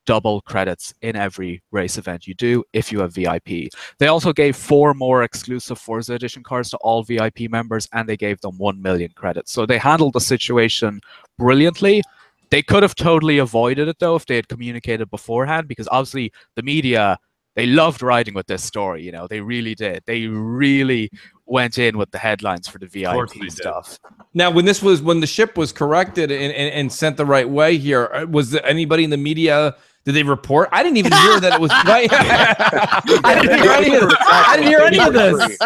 double credits in every race event you do if you have VIP. They also gave 4 more exclusive Forza Edition cars to all VIP members, and they gave them 1 million credits. So they handled the situation brilliantly. They could have totally avoided it, though, if they had communicated beforehand, because obviously the media, they loved riding with this story, they really did. They really went in with the headlines for the VIP stuff. Now, when the ship was corrected and sent the right way here, was there anybody in the media Did they report? I didn't even hear that it was. I didn't hear any of this.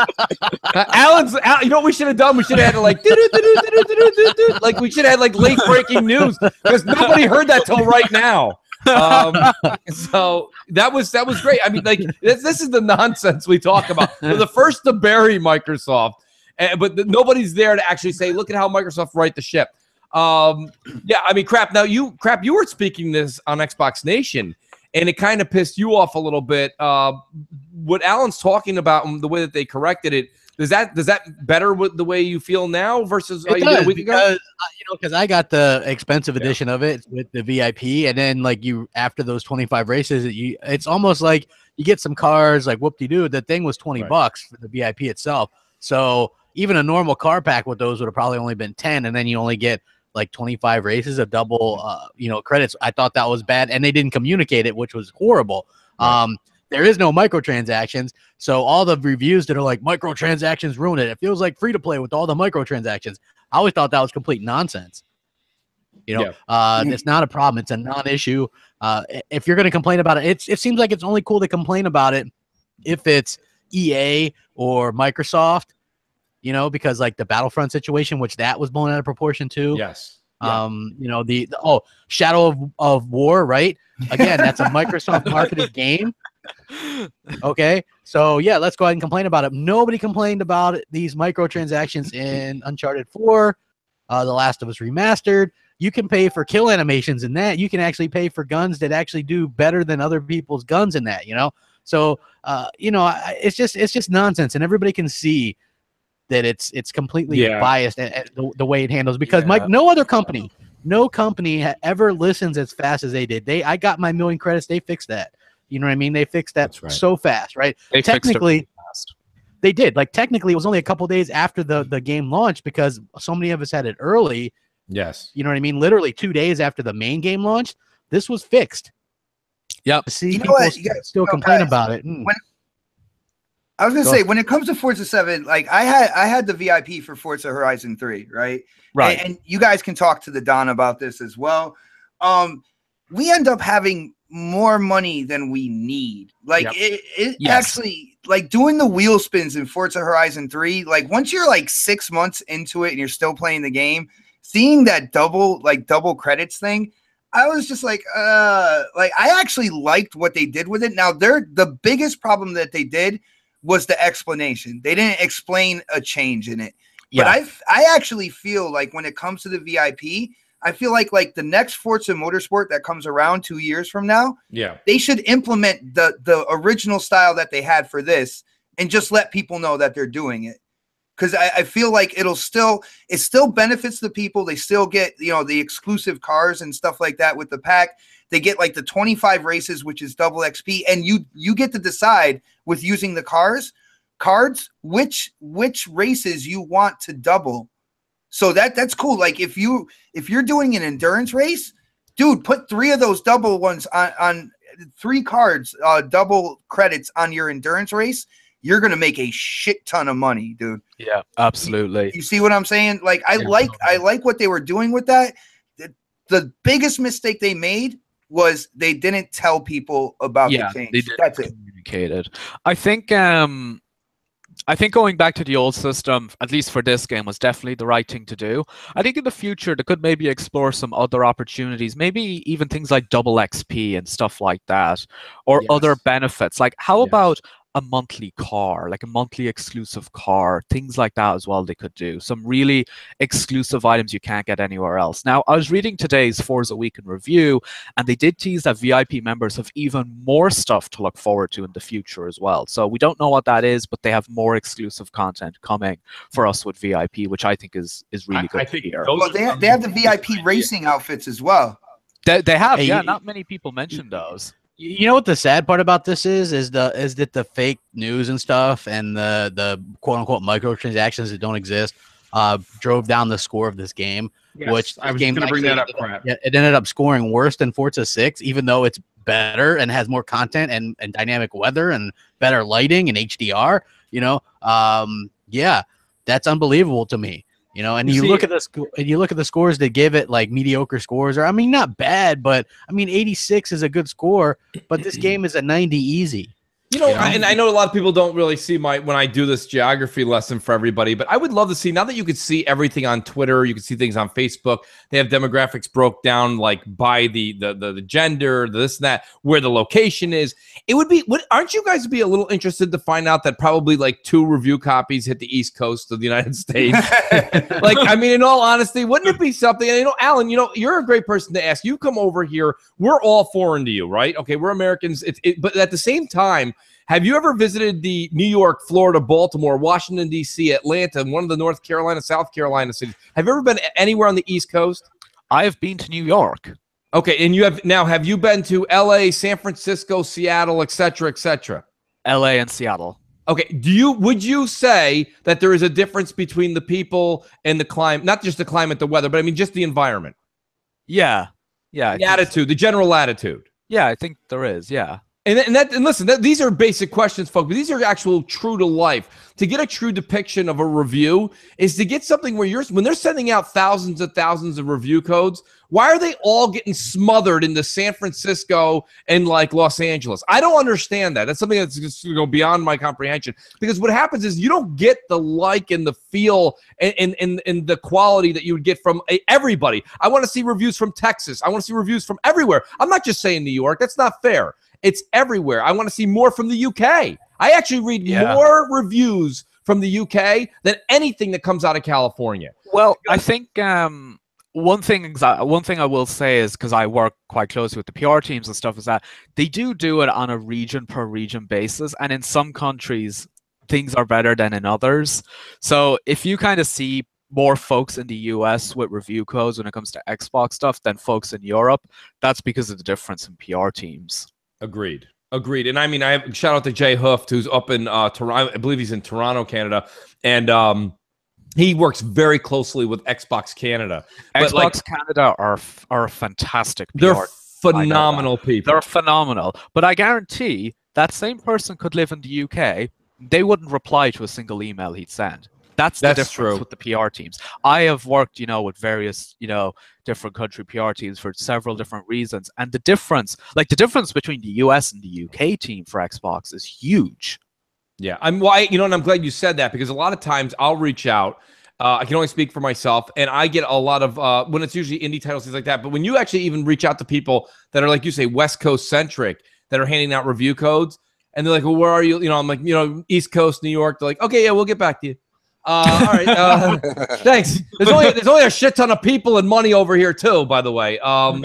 Alan's. You know what we should have done? We should have had like like we should have had like late breaking news because nobody heard that till right now. So that was great. I mean, like this is the nonsense we talk about. We're the first to bury Microsoft, but nobody's there to actually say, look at how Microsoft right the ship. Yeah, I mean, crap. Now you were speaking this on Xbox Nation, and it kind of pissed you off a little bit. What Alan's talking about and the way that they corrected it, does that better with the way you feel now versus it you does, did a week ago? Because I got the expensive edition of it with the VIP, and then like after those 25 races, it's almost like you get some cars like whoop-de-doo. The thing was $20 for the VIP itself, so even a normal car pack with those would have probably only been 10, and then you only get like 25 races of double credits. I thought that was bad, and they didn't communicate it, which was horrible. There is no microtransactions, so all the reviews that are like microtransactions ruin it. It feels like free to play with all the microtransactions. I always thought that was complete nonsense. It's not a problem. It's a non-issue. If you're going to complain about it, it seems like it's only cool to complain about it if it's EA or Microsoft. Because like the Battlefront situation, which that was blown out of proportion too. Yes. The Shadow of War, right? Again, that's a Microsoft marketed game. Okay, so yeah, let's go ahead and complain about it. Nobody complained about these microtransactions in Uncharted 4, The Last of Us Remastered. You can pay for kill animations in that. You can actually pay for guns that actually do better than other people's guns in that. So it's just nonsense, and everybody can see that it's completely biased at the way it handles, because no company ever listens as fast as they did. I got my 1 million credits. They fixed that. You know what I mean? They fixed that so fast, right? Technically, they did. Like technically, it was only a couple days after the game launched because so many of us had it early. Yes. You know what I mean? Literally 2 days after the main game launched, this was fixed. Yep. See, people still complain about it. I was gonna say, when it comes to Forza 7, like I had the VIP for Forza Horizon 3, right? Right. And you guys can talk to the Don about this as well. We end up having more money than we need. Like it actually, like doing the wheel spins in Forza Horizon 3, like once you're like 6 months into it and you're still playing the game, seeing that double credits thing, I was just like I actually liked what they did with it. Now the biggest problem that they did was the explanation. They didn't explain a change in it. Yeah. But I actually feel like when it comes to the VIP, I feel like the next Forza Motorsport that comes around 2 years from now, they should implement the original style that they had for this and just let people know that they're doing it. Because I feel like it still benefits the people. They still get, the exclusive cars and stuff like that with the pack. They get like the 25 races, which is double XP, and you get to decide with using the cards which races you want to double. So that's cool. Like if you're doing an endurance race, dude, put 3 of those double ones on 3 cards, double credits on your endurance race. You're gonna make a shit ton of money, dude. Yeah, absolutely. You see what I'm saying? Like I like what they were doing with that. The biggest mistake they made was they didn't tell people about the change. That's it. Communicated. I think going back to the old system, at least for this game, was definitely the right thing to do. I think in the future, they could maybe explore some other opportunities, maybe even things like double XP and stuff like that, or other benefits. Like how about a monthly car, like a monthly exclusive car, things like that as well. They could do some really exclusive items you can't get anywhere else. Now, I was reading today's Forza Week in Review, and they did tease that VIP members have even more stuff to look forward to in the future as well. So we don't know what that is, but they have more exclusive content coming for us with VIP, which I think is really good to hear. Well, they have the VIP racing outfits as well. They have, not many people mentioned those. You know what the sad part about this is that the fake news and stuff and the quote unquote microtransactions that don't exist drove down the score of this game. Yes, which I was going to bring that up. It ended up scoring worse than Forza 6, even though it's better and has more content and dynamic weather and better lighting and HDR. That's unbelievable to me. You know, and you look at the scores they give it, like mediocre scores, or I mean, not bad, but I mean, 86 is a good score, but this game is a 90 easy. You know, and I know a lot of people don't really see when I do this geography lesson for everybody, but I would love to see, now that you could see everything on Twitter, you can see things on Facebook, they have demographics broke down like by the gender, this and that, where the location is. It would be, aren't you guys be a little interested to find out that probably like 2 review copies hit the East Coast of the United States? Like, I mean, in all honesty, wouldn't it be something? And, you know, Alan, you know, you're a great person to ask. You come over here, we're all foreign to you, right? Okay, we're Americans, but at the same time, have you ever visited the New York, Florida, Baltimore, Washington, D.C., Atlanta, and one of the North Carolina, South Carolina cities? Have you ever been anywhere on the East Coast? I have been to New York. Okay, and have you been to L.A., San Francisco, Seattle, et cetera, et cetera? L.A. and Seattle. Okay, would you say that there is a difference between the people and the climate, not just the climate, the weather, but I mean just the environment? Yeah. The attitude, the general attitude. Yeah, I think there is, yeah. And listen, these are basic questions, folks, but these are actual true to life. To get a true depiction of a review is to get something where when they're sending out thousands of review codes, why are they all getting smothered into San Francisco and like Los Angeles? I don't understand that. That's something that's just beyond my comprehension, because what happens is you don't get the like and the feel and the quality that you would get from everybody. I want to see reviews from Texas. I want to see reviews from everywhere. I'm not just saying New York. That's not fair. It's everywhere. I want to see more from the UK. I actually read more reviews from the UK than anything that comes out of California. Well, I think one thing I will say is, because I work quite closely with the PR teams and stuff, is that they do it on a region per region basis, and in some countries things are better than in others. So if you kind of see more folks in the US with review codes when it comes to Xbox stuff than folks in Europe, that's because of the difference in PR teams. Agreed. And I mean, I have shout out to Jay Hooft, who's up in Toronto. I believe he's in Toronto, Canada, and he works very closely with Xbox Canada. Xbox Canada are fantastic. They're phenomenal people. They're phenomenal. But I guarantee that same person could live in the UK. They wouldn't reply to a single email he'd send. That's the difference true. With the PR teams. I have worked, with various, different country PR teams for several different reasons. And the difference between the US and the UK team for Xbox is huge. Yeah. And I'm glad you said that, because a lot of times I'll reach out. I can only speak for myself, and I get a lot of, when it's usually indie titles, things like that. But when you actually even reach out to people that are, like you say, West Coast centric, that are handing out review codes, and they're like, well, where are you? I'm like, East Coast, New York. They're like, okay, yeah, we'll get back to you. All right. Thanks. There's only a shit ton of people and money over here too, by the way. But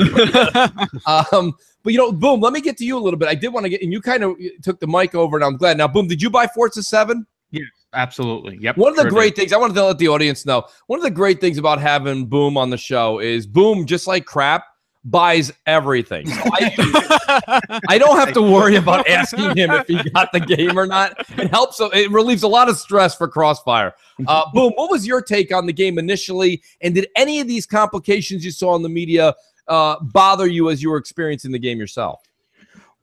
Boom, let me get to you a little bit. I did want to get, and you kind of took the mic over, and I'm glad. Now, Boom, did you buy Forza 7? Yeah, absolutely. Yep. One of the great things, I wanted to let the audience know, one of the great things about having Boom on the show is Boom, just like crap, buys everything. So I don't have to worry about asking him if he got the game or not. It relieves a lot of stress for CrossFire. Boom, what was your take on the game initially? And did any of these complications you saw in the media bother you as you were experiencing the game yourself?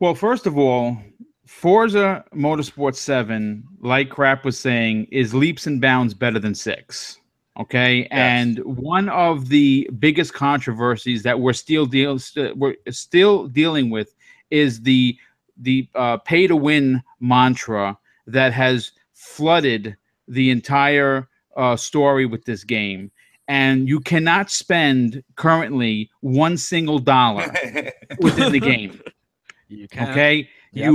Well, first of all, Forza Motorsport 7, like Crap was saying, is leaps and bounds better than 6. Okay, yes. And one of the biggest controversies that we're still dealing with is the pay to win mantra that has flooded the entire story with this game. And you cannot spend currently $1 single within the game. You can. Okay. Yep.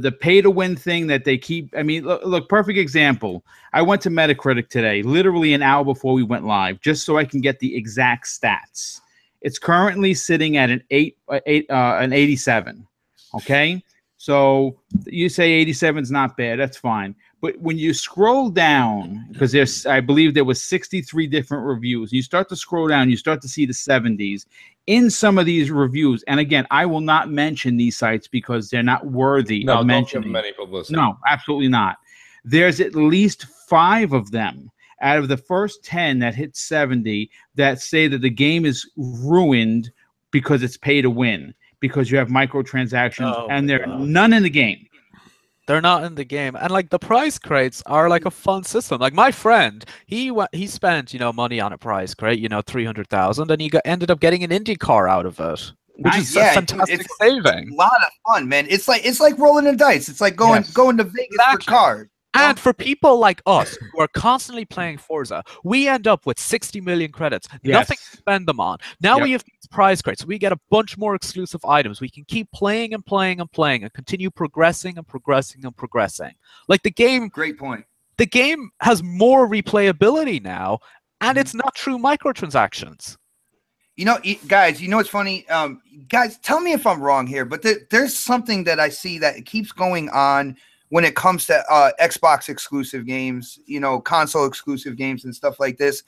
The pay to win thing that they keep. I mean, look, perfect example. I went to Metacritic today, literally an hour before we went live, just so I can get the exact stats. It's currently sitting at an 87. Okay, so you say 87 is not bad. That's fine. But when you scroll down, because I believe there was 63 different reviews, you start to scroll down, you start to see the 70s in some of these reviews. And again, I will not mention these sites because they're not worthy of mentioning. Don't give them any publicity. No, absolutely not. There's at least 5 of them out of the first 10 that hit 70 that say that the game is ruined because it's pay to win, because you have microtransactions, and there are none in the game. They're not in the game, and like the prize crates are like a fun system. Like my friend, he spent money on a prize crate, 300,000, and he ended up getting an Indy car out of it, which is a fantastic saving. A lot of fun, man. It's like rolling the dice. It's like going to Vegas for cars. And for people like us who are constantly playing Forza, we end up with 60 million credits, nothing to spend them on. Now we have these prize crates. We get a bunch more exclusive items. We can keep playing and playing and playing and continue progressing and progressing and progressing. Like the game. Great point. The game has more replayability now, and it's not true microtransactions. Guys, what's funny? Guys, tell me if I'm wrong here, but there's something that I see that keeps going on when it comes to Xbox exclusive games, console exclusive games and stuff like this.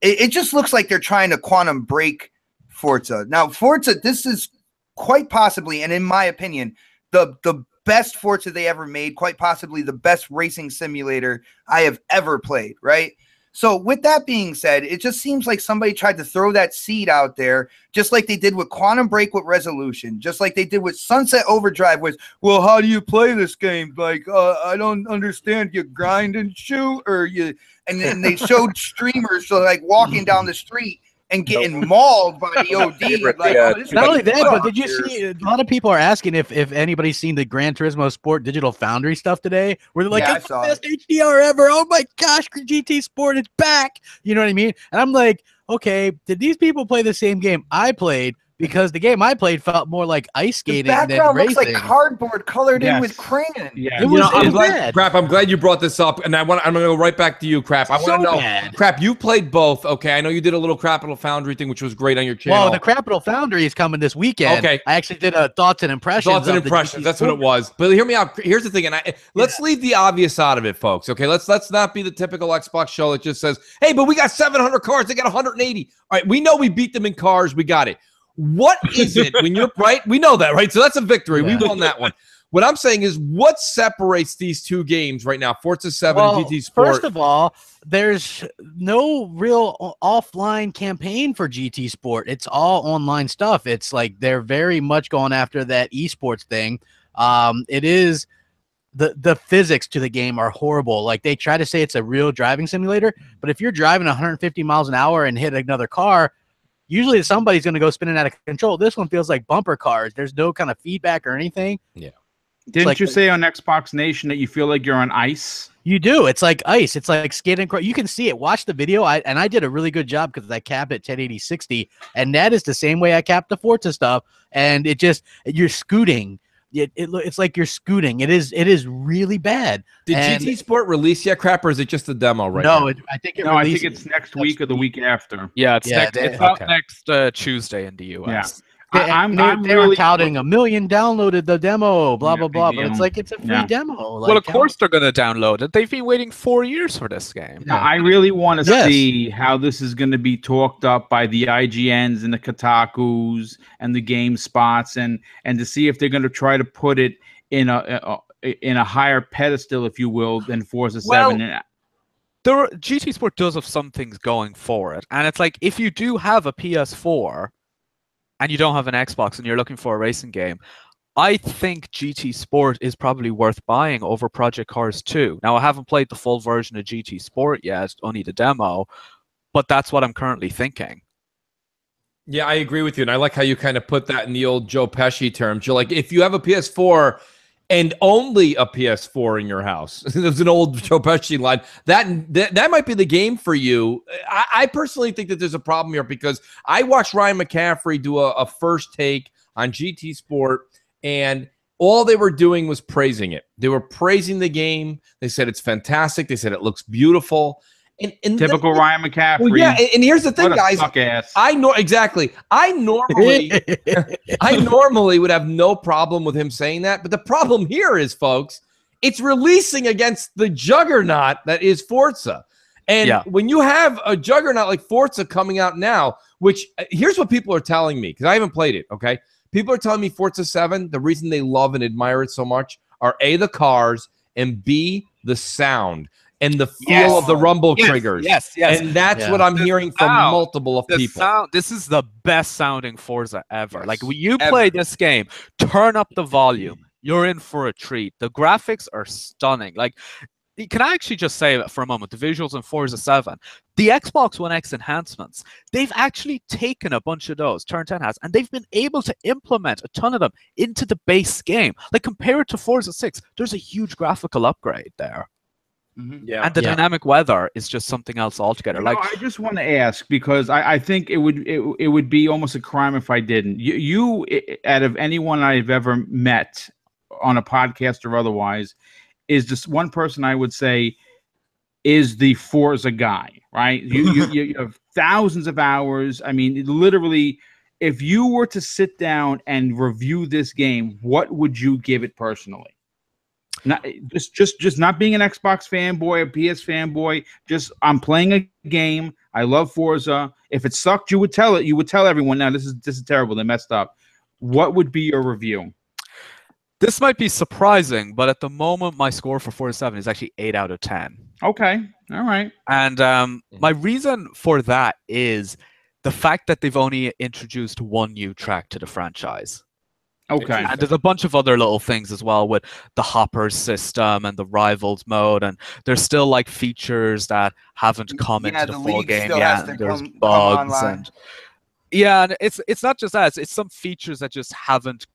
It just looks like they're trying to quantum break Forza. Now, Forza, this is quite possibly, and in my opinion, the best Forza they ever made, quite possibly the best racing simulator I have ever played, right? So with that being said, it just seems like somebody tried to throw that seed out there, just like they did with Quantum Break with Resolution, just like they did with Sunset Overdrive with, well, how do you play this game? Like, I don't understand. You grind and shoot, and then they showed streamers like walking down the street and getting mauled by the OD. Not only that, but did you see? A lot of people are asking if anybody's seen the Gran Turismo Sport Digital Foundry stuff today, where they're like, "It's the best HDR ever! Oh my gosh, GT Sport is back!" You know what I mean? And I'm like, okay, did these people play the same game I played? Because the game I played felt more like ice skating than racing. The background looks like cardboard colored in with crayon. Yeah. It was bad. Crap, I'm glad you brought this up, and I'm going to go right back to you, Crap. I want to know, bad. Crap, you played both. Okay, I know you did a little Capital Foundry thing, which was great on your channel. Well, the Capital Foundry is coming this weekend. Okay. I actually did a thoughts and impressions. Thoughts and impressions, that's what it was. But hear me out. Here's the thing, and let's leave the obvious out of it, folks. Okay, let's not be the typical Xbox show that just says, hey, but we got 700 cars, they got 180. All right, we know we beat them in cars, we got it. What is it when you're right? We know that, right? So that's a victory. We won that one. What I'm saying is, what separates these two games right now, Forza 7 and GT Sport? First of all, there's no real offline campaign for GT Sport. It's all online stuff. It's like they're very much going after that esports thing. It is the physics to the game are horrible. Like they try to say it's a real driving simulator, but if you're driving 150 miles an hour and hit another car, usually somebody's going to go spinning out of control. This one feels like bumper cars. There's no kind of feedback or anything. Yeah. Didn't you say on Xbox Nation that you feel like you're on ice? You do. It's like ice. It's like skating. You can see it. Watch the video. I did a really good job because I capped it 1080-60, and that is the same way I capped the Forza stuff. And it just you're scooting. It's like you're scooting. It is really bad. Did GT Sport release yet, Crap, or is it just a demo right now? I think I think it's next week or the week after. Yeah, it's out next Tuesday in the US. Yeah. They were touting 1 million downloaded the demo, blah blah blah. But it's like it's a free demo. Like, well, of course they're going to download it. They've been waiting 4 years for this game. Now, I really want to see how this is going to be talked up by the IGNs and the Kotakus and the GameSpots, and to see if they're going to try to put it in a higher pedestal, if you will, than Forza 7. GT Sport does have some things going for it, and it's like if you do have a PS4 and you don't have an Xbox and you're looking for a racing game, I think GT Sport is probably worth buying over Project Cars 2. Now, I haven't played the full version of GT Sport yet, only the demo, but that's what I'm currently thinking. Yeah, I agree with you, and I like how you kind of put that in the old Joe Pesci terms. You're like, if you have a PS4 and only a PS4 in your house, there's an old Joe Pesci line, that might be the game for you. I personally think that there's a problem here because I watched Ryan McCaffrey do a first take on GT Sport, and all they were doing was praising it. They were praising the game. They said it's fantastic. They said it looks beautiful. And typical Ryan McCaffrey. Well, yeah, and here's the thing, guys. I normally would have no problem with him saying that, but the problem here is, folks, it's releasing against the juggernaut that is Forza. And when you have a juggernaut like Forza coming out now, which here's what people are telling me, because I haven't played it, okay? People are telling me Forza 7, the reason they love and admire it so much are A, the cars, and B, the sound and the feel of the rumble triggers. Yes. And that's what I'm hearing from multiple of people. This is the best sounding Forza ever. Like when you play this game, turn up the volume. you're in for a treat. The graphics are stunning. Like, can I actually just say for a moment, the visuals in Forza 7, the Xbox One X enhancements, they've actually taken a bunch of those, Turn 10 has, and they've been able to implement a ton of them into the base game. Like, compared to Forza 6, there's a huge graphical upgrade there. Yeah. And the dynamic weather is just something else altogether. Like, I just want to ask, because I think it would be almost a crime if I didn't. You out of anyone I've ever met on a podcast or otherwise, is just one person I would say is the Forza guy, right? You have thousands of hours. I mean, literally, if you were to sit down and review this game, what would you give it personally? Not just not being an Xbox fanboy, a PS fanboy. Just, I'm playing a game. I love Forza. If it sucked, you would tell it. You would tell everyone, now this is terrible. They messed up. What would be your review? this might be surprising, but at the moment, my score for Forza 7 is actually 8 out of 10. Okay. All right. And my reason for that is the fact that they've only introduced one new track to the franchise. Okay. And there's a bunch of other little things as well with the hoppers system and the rivals mode, and there's still like features that haven't come into the full game yet. And there's bugs and and it's not just that; it's some features that just haven't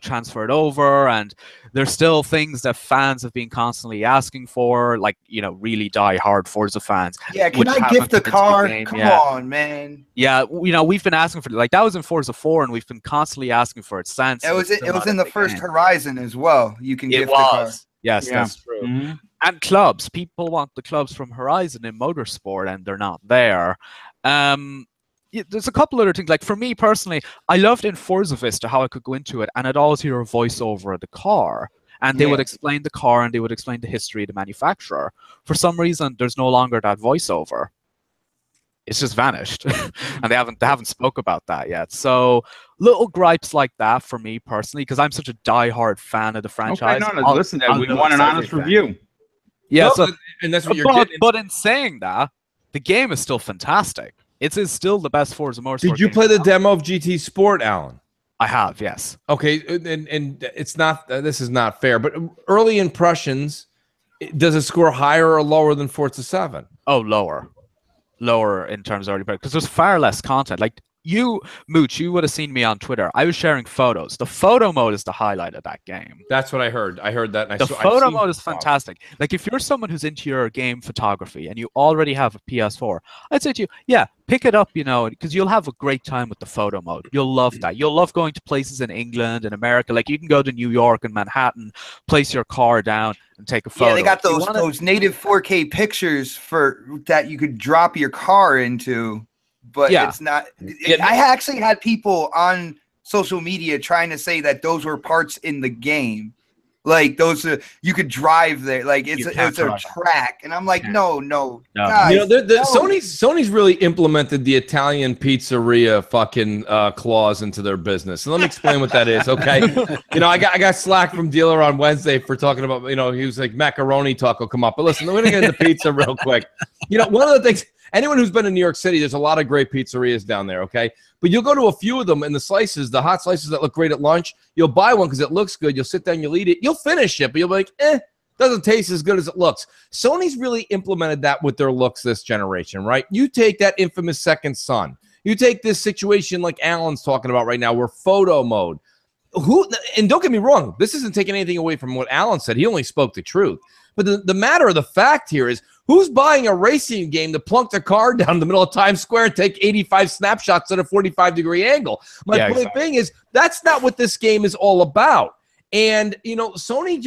transferred over, and there's still things that fans have been constantly asking for, like really die-hard Forza fans. Yeah, can I gift the car? Come on, man. Yeah, we've been asking for it. Like that was in Forza 4, and we've been constantly asking for it since. It was in the first Horizon as well. You can gift the car. Yes, that's true. Mm-hmm. And clubs, people want the clubs from Horizon in motorsport, and they're not there. There's a couple other things. Like for me personally, I loved in Forza Vista how I could go into it and I'd always hear a voiceover of the car, and they would explain the car and they would explain the history of the manufacturer. For some reason, there's no longer that voiceover. It's just vanished, and they haven't spoke about that yet. So little gripes like that for me personally, because I'm such a diehard fan of the franchise. Okay, no, listen, we want an honest review. Yeah, well, and that's what you're getting. But in saying that, the game is still fantastic. It is still the best Forza Motorsport. Did you play the demo of GT Sport, Alan? I have, yes. Okay, and it's not. This is not fair, but early impressions, does it score higher or lower than Forza 7? Oh, lower in terms of early impressions, because there's far less content. Like you, Mooch, you would have seen me on Twitter. I was sharing photos. The photo mode is the highlight of that game. That's what I heard. I heard that. And the photo mode is fantastic. Like if you're someone who's into your game photography and you already have a PS4, I'd say to you, yeah, pick it up, because you'll have a great time with the photo mode. You'll love that. You'll love going to places in England and America. Like you can go to New York and Manhattan, place your car down and take a photo. Yeah, they got those native 4K pictures that you could drop your car into. But it's not. I actually had people on social media trying to say that those were parts in the game, like those you could drive there, like it's a track, and I'm like, no. Guys, Sony's really implemented the Italian pizzeria fucking clause into their business. And let me explain what that is, okay? I got slack from dealer on Wednesday for talking about he was like macaroni talk will come up, but listen, we're gonna get into pizza real quick. One of the things. Anyone who's been in New York City, there's a lot of great pizzerias down there, okay? But you'll go to a few of them, and the slices, the hot slices that look great at lunch, you'll buy one because it looks good. You'll sit down, you'll eat it. You'll finish it, but you'll be like, doesn't taste as good as it looks. Sony's really implemented that with their looks this generation, right? You take that infamous Second Son. You take this situation like Alan's talking about right now, where photo mode. And don't get me wrong, this isn't taking anything away from what Alan said. He only spoke the truth. But the matter of the fact here is, who's buying a racing game to plunk their car down in the middle of Times Square and take 85 snapshots at a 45-degree angle? My point being is, that's not what this game is all about. And, Sony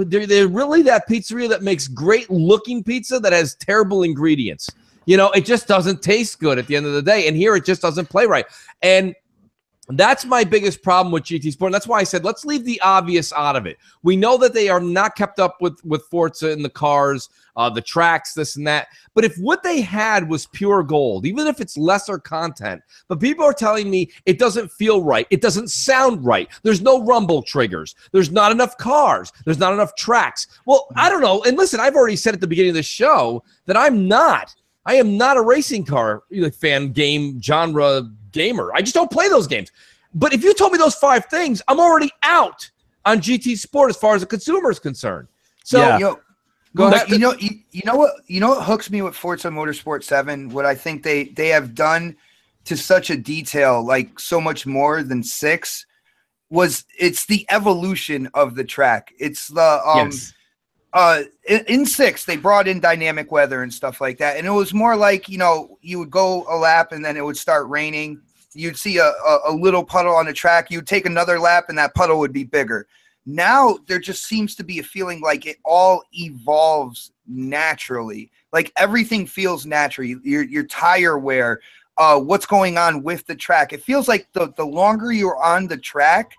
they're really that pizzeria that makes great-looking pizza that has terrible ingredients. It just doesn't taste good at the end of the day. And here it just doesn't play right. And that's my biggest problem with GT Sport. And that's why I said, let's leave the obvious out of it. We know that they are not kept up with Forza in the cars, the tracks, this and that. But if what they had was pure gold, even if it's lesser content, but people are telling me it doesn't feel right. It doesn't sound right. There's no rumble triggers. There's not enough cars. There's not enough tracks. Well, I don't know. And listen, I've already said at the beginning of the show that I am not a racing car fan, game genre gamer. I just don't play those games. But if you told me those 5 things, I'm already out. on GT Sport as far as the consumer is concerned. So Yeah. go ahead. You know what hooks me with Forza Motorsport 7? What I think they have done to such a detail, like so much more than 6, it's the evolution of the track. It's the Yes. in 6 they brought in dynamic weather and stuff like that, and it was more like, you would go a lap and then it would start raining. You'd see a little puddle on the track. You'd take another lap and that puddle would be bigger. Now there just seems to be a feeling like it all evolves naturally. Like everything feels natural. Your tire wear, what's going on with the track. It feels like the longer you're on the track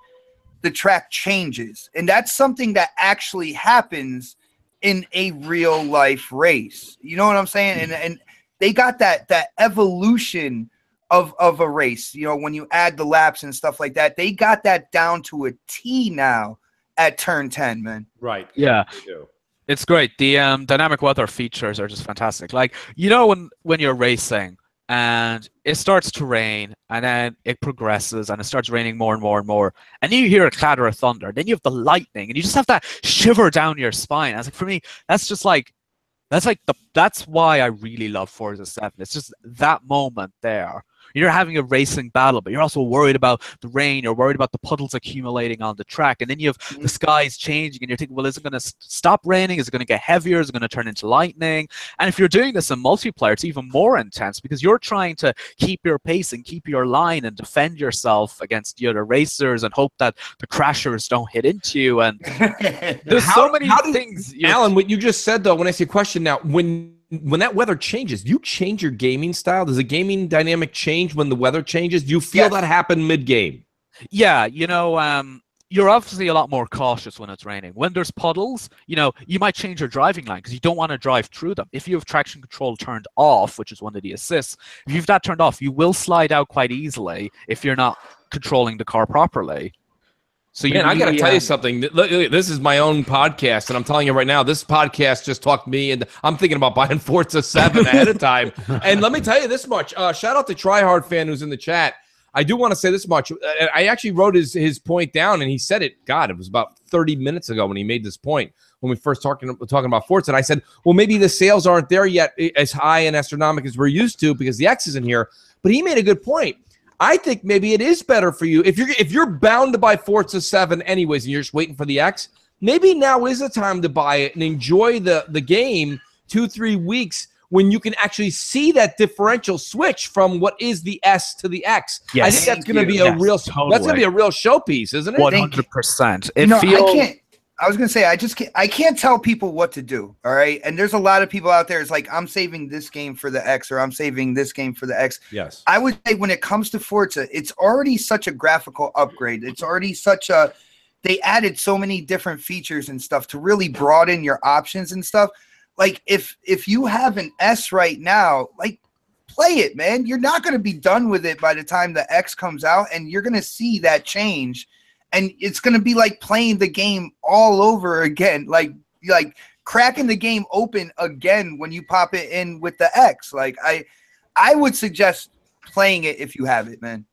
changes. And that's something that actually happens in a real life race. You know what I'm saying? And they got that evolution of a race. When you add the laps and stuff like that, they got that down to a T now at turn 10, man. Right. Yeah. They do. It's great. The dynamic weather features are just fantastic. Like, when you're racing and it starts to rain and then it progresses and it starts raining more and more and more, and you hear a clatter of thunder, then you have the lightning and you just have that shiver down your spine. I was like, for me, that's why I really love Forza 7. It's just that moment there. You're having a racing battle, but you're also worried about the rain. You're worried about the puddles accumulating on the track. And then you have the skies changing, and you're thinking, well, is it going to stop raining? Is it going to get heavier? Is it going to turn into lightning? And if you're doing this in multiplayer, it's even more intense because you're trying to keep your pace and keep your line and defend yourself against the other racers and hope that the crashers don't hit into you. And there's so many things. Alan, what you just said, though, when I ask you a question now, when that weather changes, do you change your gaming style? Does the gaming dynamic change when the weather changes? Do you feel that happen mid-game? Yeah, you're obviously a lot more cautious when it's raining. When there's puddles, you might change your driving line because you don't want to drive through them. If you have traction control turned off, which is one of the assists, if you've that turned off, you will slide out quite easily if you're not controlling the car properly. So I got to tell you something. Look, this is my own podcast, and I'm telling you right now, this podcast just talked me, and I'm thinking about buying Forza 7 ahead of time. And let me tell you this much. Shout out to Tryhard Fan who's in the chat. I do want to say this much. I actually wrote his point down, and he said it. God, it was about 30 minutes ago when he made this point when we first talking about Forza. And I said, well, maybe the sales aren't there yet as high and astronomical as we're used to because the X isn't here. But he made a good point. I think maybe it is better for you if you're bound to buy Forza 7 anyways and you're just waiting for the X. Maybe now is the time to buy it and enjoy the game 2-3 weeks when you can actually see that differential switch from what is the S to the X. Yes. I think that's going to be a real that's going to be a real showpiece, isn't it? 100%. It feels. I was gonna say I can't tell people what to do. All right, and there's a lot of people out there. It's like I'm saving this game for the X, or I'm saving this game for the X. Yes, I would say when it comes to Forza, it's already such a graphical upgrade. It's already they added so many different features and stuff to really broaden your options and stuff. Like if you have an S right now, like play it, man. You're not gonna be done with it by the time the X comes out, and you're gonna see that change. And it's going to be like playing the game all over again, like cracking the game open again when you pop it in with the X. Like I would suggest playing it if you have it, man.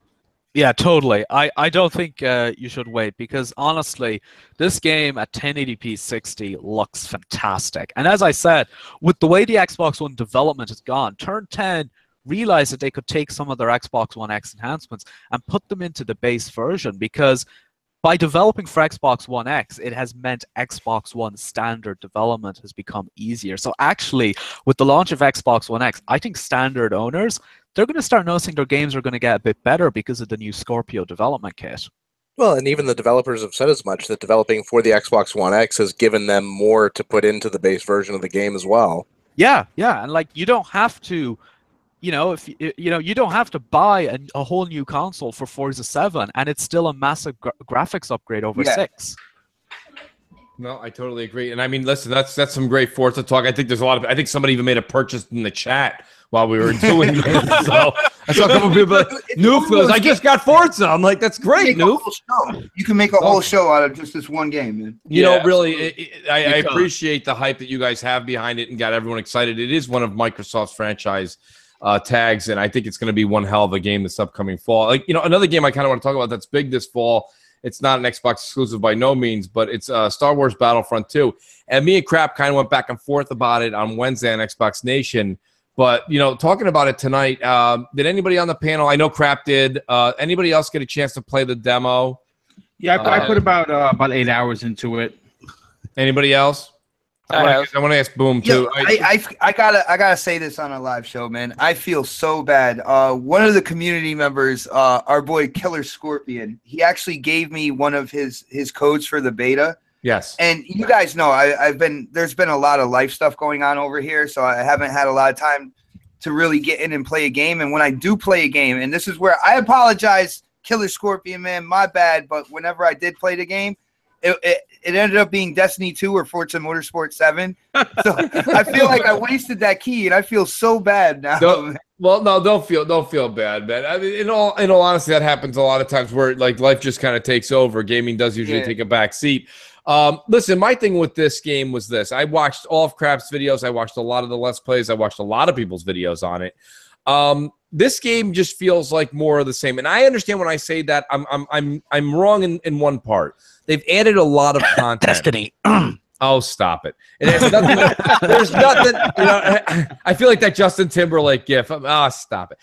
Yeah, totally. I don't think you should wait because honestly, this game at 1080p 60 looks fantastic. And as I said, with the way the Xbox One development has gone, Turn 10 realized that they could take some of their Xbox One X enhancements and put them into the base version because by developing for Xbox One X, it has meant Xbox One standard development has become easier. So actually, with the launch of Xbox One X, I think standard owners, they're going to start noticing their games are going to get a bit better because of the new Scorpio development kit. Well, and even the developers have said as much that developing for the Xbox One X has given them more to put into the base version of the game as well. Yeah, and like you don't have to. You don't have to buy a whole new console for Forza 7, and it's still a massive graphics upgrade over 6. No, I totally agree. And I mean, listen, that's some great Forza talk. I think there's a lot of. I think somebody even made a purchase in the chat while we were doing this. So I saw a couple of people like, Noof goes, I just got Forza. I'm like, that's great, Noof. You can make a whole show out of just this one game, man. You know, really, I appreciate the hype that you guys have behind it and got everyone excited. It is one of Microsoft's franchise tags, and I think it's going to be one hell of a game this upcoming fall. Like, another game I kind of want to talk about that's big this fall It's not an Xbox exclusive by no means, but it's Star Wars Battlefront 2. And me and Crap kind of went back and forth about it on Wednesday on Xbox Nation. But, you know, talking about it tonight, did anybody on the panel, I know Crap did, anybody else get a chance to play the demo? Yeah, I put about 8 hours into it. Anybody else? I want to ask Boom, too. I gotta say this on a live show, man. I feel so bad. One of the community members, our boy Killer Scorpion, he actually gave me one of his codes for the beta. Yes. And you guys know there's been a lot of life stuff going on over here, so I haven't had a lot of time to really get in and play a game. And when I do play a game, and this is where I apologize, Killer Scorpion, man, my bad, but whenever I did play the game, it ended up being Destiny 2 or Forza Motorsport 7. So I feel like I wasted that key, and I feel so bad now. Don't feel bad, man. I mean, in all honesty, that happens a lot of times where like life just kind of takes over. Gaming does usually take a back seat. Listen, my thing with this game was this. I watched all of Crap's videos. I watched a lot of the Let's Plays. I watched a lot of people's videos on it. This game just feels like more of the same. And I understand when I say that I'm wrong in one part. They've added a lot of content. Destiny. Oh, stop it. It has nothing, there's nothing, you know, I feel like that Justin Timberlake gif. Oh, stop it.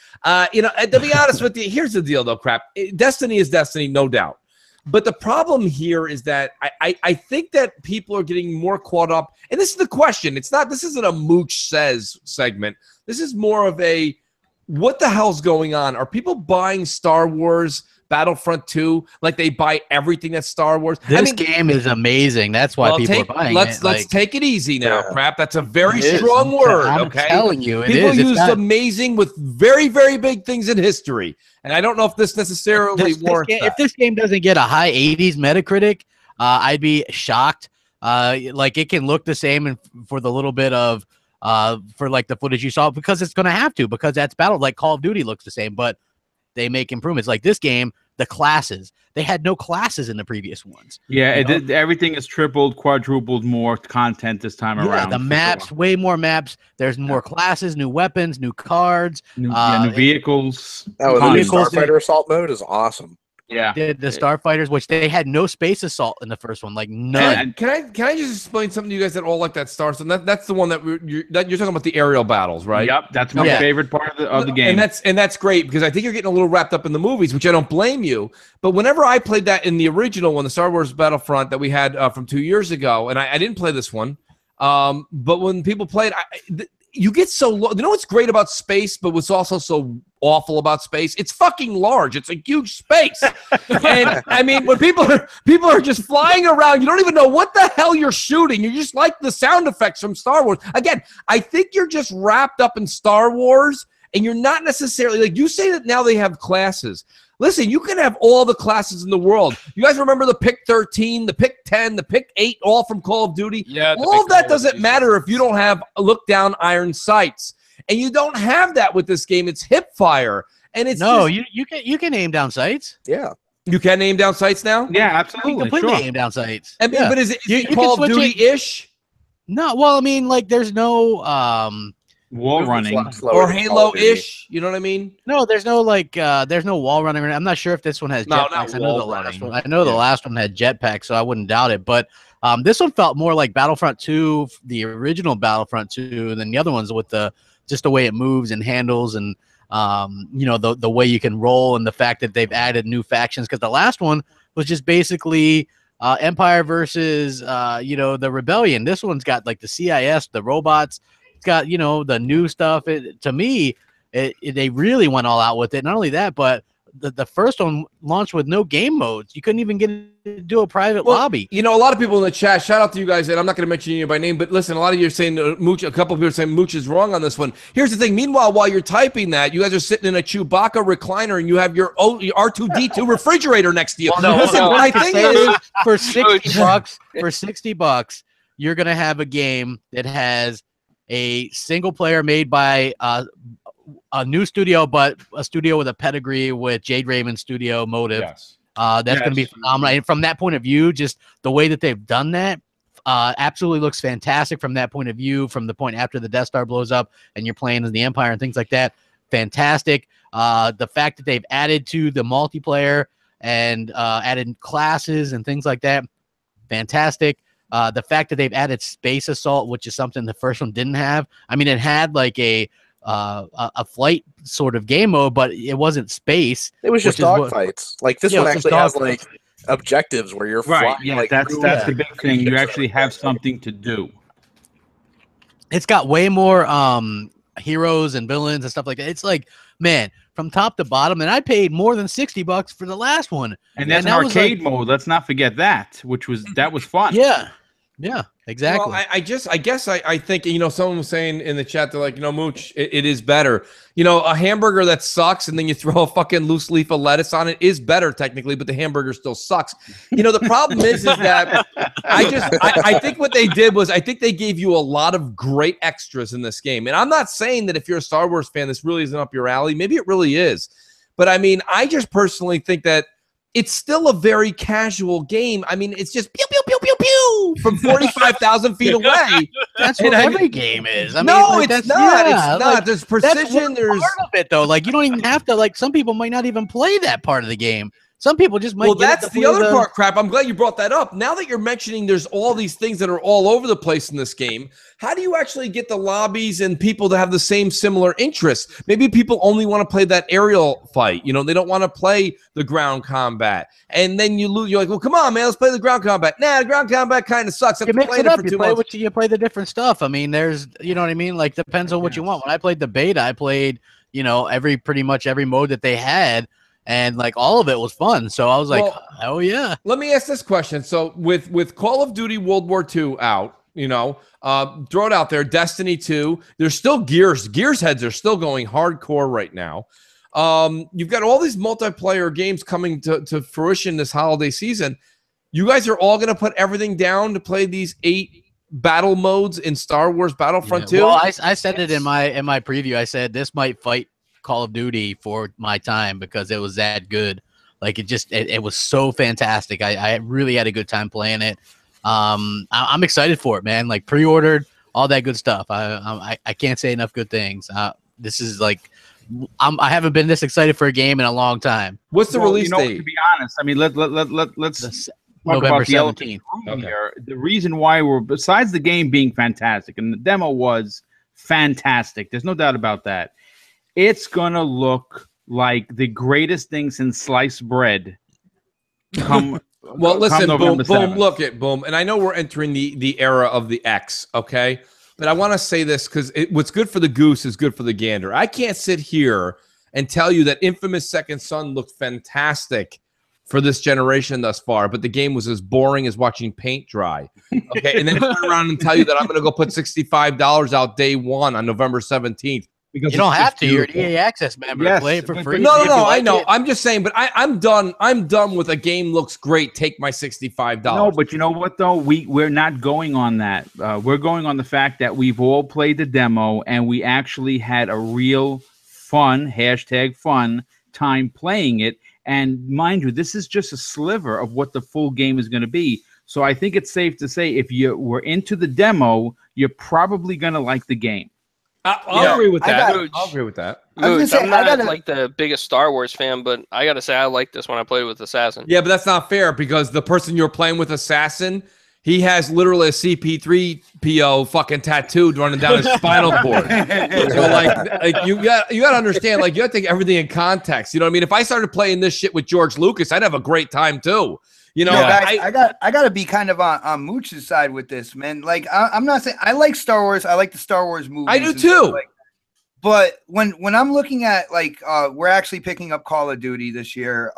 You know, to be honest with you, here's the deal though, Crap. Destiny is Destiny, no doubt. But the problem here is that I think that people are getting more caught up. And this is the question. This isn't a Mooch Says segment. This is more of a, what the hell's going on? Are people buying Star Wars Battlefront 2 like they buy everything that's Star Wars? This game is amazing. That's why people are buying it. Let's take it easy now, Crap. That's a very strong word, okay? I'm telling you, people use amazing with very, very big things in history. And I don't know if this necessarily warrants that. If this game doesn't get a high 80s Metacritic, I'd be shocked. Like it can look the same and for the little bit of for like the footage you saw, because it's going to have to, because that's battle. Like Call of Duty looks the same, but they make improvements. Like this game, the classes, they had no classes in the previous ones. Yeah, everything is tripled, quadrupled more content this time around. The maps, way more maps. There's more classes, new weapons, new cards, new vehicles. Oh, the new Starfighter Assault mode is awesome. Yeah, the Starfighters, which they had no space assault in the first one, like none. And can I just explain something to you guys that all like that Star? So that's the one that you're talking about, the aerial battles, right? Yep, that's my favorite part of the game. And that's great, because I think you're getting a little wrapped up in the movies, which I don't blame you. But whenever I played that in the original one, the Star Wars Battlefront that we had from 2 years ago, and I didn't play this one, but when people played, you get so low. You know what's great about space, but what's also so awful about space? It's fucking large. It's a huge space. And I mean, when people are just flying around, you don't even know what the hell you're shooting. You're just like the sound effects from Star Wars. Again, I think you're just wrapped up in Star Wars, and you're not necessarily, like you say that now they have classes. Listen, you can have all the classes in the world. You guys remember the Pick 13, the Pick 10, the Pick 8, all from Call of Duty? Yeah. All of that doesn't matter if you don't have look-down iron sights. And you don't have that with this game. It's hip fire. And it's you can aim down sights. Yeah. You can aim down sights now? Yeah, absolutely. You completely aim down sights. I mean, but is it Call of Duty-ish? No, well, I mean, like there's no wall running or Halo-ish, you know what I mean? No, there's no there's no wall running. I'm not sure if this one has jetpacks. I know the last one had jetpacks, so I wouldn't doubt it. But this one felt more like Battlefront 2, the original Battlefront 2, than the other ones with just the way it moves and handles, and you know, the way you can roll, and the fact that they've added new factions, because the last one was just basically Empire versus you know, the Rebellion. This one's got like the CIS, the robots. It's got, you know, the new stuff. To me, they really went all out with it. Not only that, but the first one launched with no game modes. You couldn't even get to do a private lobby. You know, a lot of people in the chat, shout out to you guys, and I'm not going to mention you by name, but listen, a lot of you are saying Mooch, a couple of people are saying Mooch is wrong on this one. Here's the thing. Meanwhile, while you're typing that, you guys are sitting in a Chewbacca recliner, and you have your R2-D2 refrigerator next to you. Well, listen, I think is for $60, you're going to have a game that has a single player made by a new studio, but a studio with a pedigree with Jade Raymond Studio Motive. Yes. That's going to be phenomenal. And from that point of view, just the way that they've done that absolutely looks fantastic from that point of view, from the point after the Death Star blows up and you're playing as the Empire and things like that. Fantastic. The fact that they've added to the multiplayer and added classes and things like that. Fantastic. The fact that they've added space assault, which is something the first one didn't have. I mean, it had like a flight sort of game mode, but it wasn't space. It was just dogfights. Like this one actually has like objectives where you're flying. Yeah, like, that's the big thing. You actually have something to do. It's got way more heroes and villains and stuff like that. It's like, man, from top to bottom, and I paid more than $60 for the last one. And that's an arcade mode. Let's not forget that, that was fun. Yeah, exactly. Well, I guess I think, you know, someone was saying in the chat, they're like, you know, Mooch, it is better. You know, a hamburger that sucks and then you throw a fucking loose leaf of lettuce on it is better technically, but the hamburger still sucks. You know, the problem is that I think what they did was I think they gave you a lot of great extras in this game. And I'm not saying that if you're a Star Wars fan, this really isn't up your alley. Maybe it really is. But I mean, I just personally think that it's still a very casual game. I mean, it's just pew, pew, pew, pew, pew from 45,000 feet away. That's what every game is. I mean, no, like, it's not. Yeah, it's not. like, There's precision. There's part of it, though. Like, you don't even have to, like, some people might not even play that part of the game. Some people just might. Well, that's the other part, crap. I'm glad you brought that up. Now that you're mentioning there's all these things that are all over the place in this game, how do you actually get the lobbies and people to have the same similar interests? Maybe people only want to play that aerial fight. You know, they don't want to play the ground combat. And then you lose. You're like, well, come on, man, let's play the ground combat. Nah, the ground combat kind of sucks. You mix it up. You play the different stuff. I mean, there's, you know what I mean? Like, depends on what you want. When I played the beta, I played, you know, pretty much every mode that they had. And like all of it was fun. So I was like, oh yeah. Let me ask this question. So with Call of Duty World War II out, you know, throw it out there, Destiny 2, there's still Gears heads are still going hardcore right now. You've got all these multiplayer games coming to fruition this holiday season. You guys are all going to put everything down to play these 8 battle modes in Star Wars Battlefront 2? Well, I said it in my preview. I said this might fight Call of Duty for my time because it was that good. Like it was so fantastic. I really had a good time playing it. I'm excited for it, man. Like pre-ordered, all that good stuff. I can't say enough good things. This is like I haven't been this excited for a game in a long time. What's the release date? To be honest, I mean let's talk November about the 17th. Here. The reason why besides the game being fantastic, and the demo was fantastic. There's no doubt about that. It's going to look like the greatest thing since sliced bread. Well, listen, boom, 7th. look at boom. And I know we're entering the era of the X, okay? But I want to say this because what's good for the goose is good for the gander. I can't sit here and tell you that Infamous Second Son looked fantastic for this generation thus far, but the game was as boring as watching paint dry. Okay, and then turn around and tell you that I'm going to go put $65 out day one on November 17th. You don't have to. You're an EA Access member. Yes, play it for free. No, I know. I'm just saying, but I'm done. I'm done with a game looks great. Take my $65. No, but you know what though? We're not going on that. We're going on the fact that we've all played the demo and we actually had a real fun #fun time playing it. And mind you, this is just a sliver of what the full game is going to be. So I think it's safe to say if you were into the demo, you're probably going to like the game. I'll agree with that. I'll agree with that. I'm not like the biggest Star Wars fan, but I gotta say I like this when I played with Assassin. Yeah, but that's not fair because the person you're playing with, Assassin, he has literally a CP3PO fucking tattooed running down his spinal cord. So like you got to understand, like you got to take everything in context. You know what I mean? If I started playing this shit with George Lucas, I'd have a great time too. You know, guys, I got to be kind of on Mooch's side with this, man. Like, I'm not saying I like Star Wars. I like the Star Wars movies. I do too. But when I'm looking at like we're actually picking up Call of Duty this year.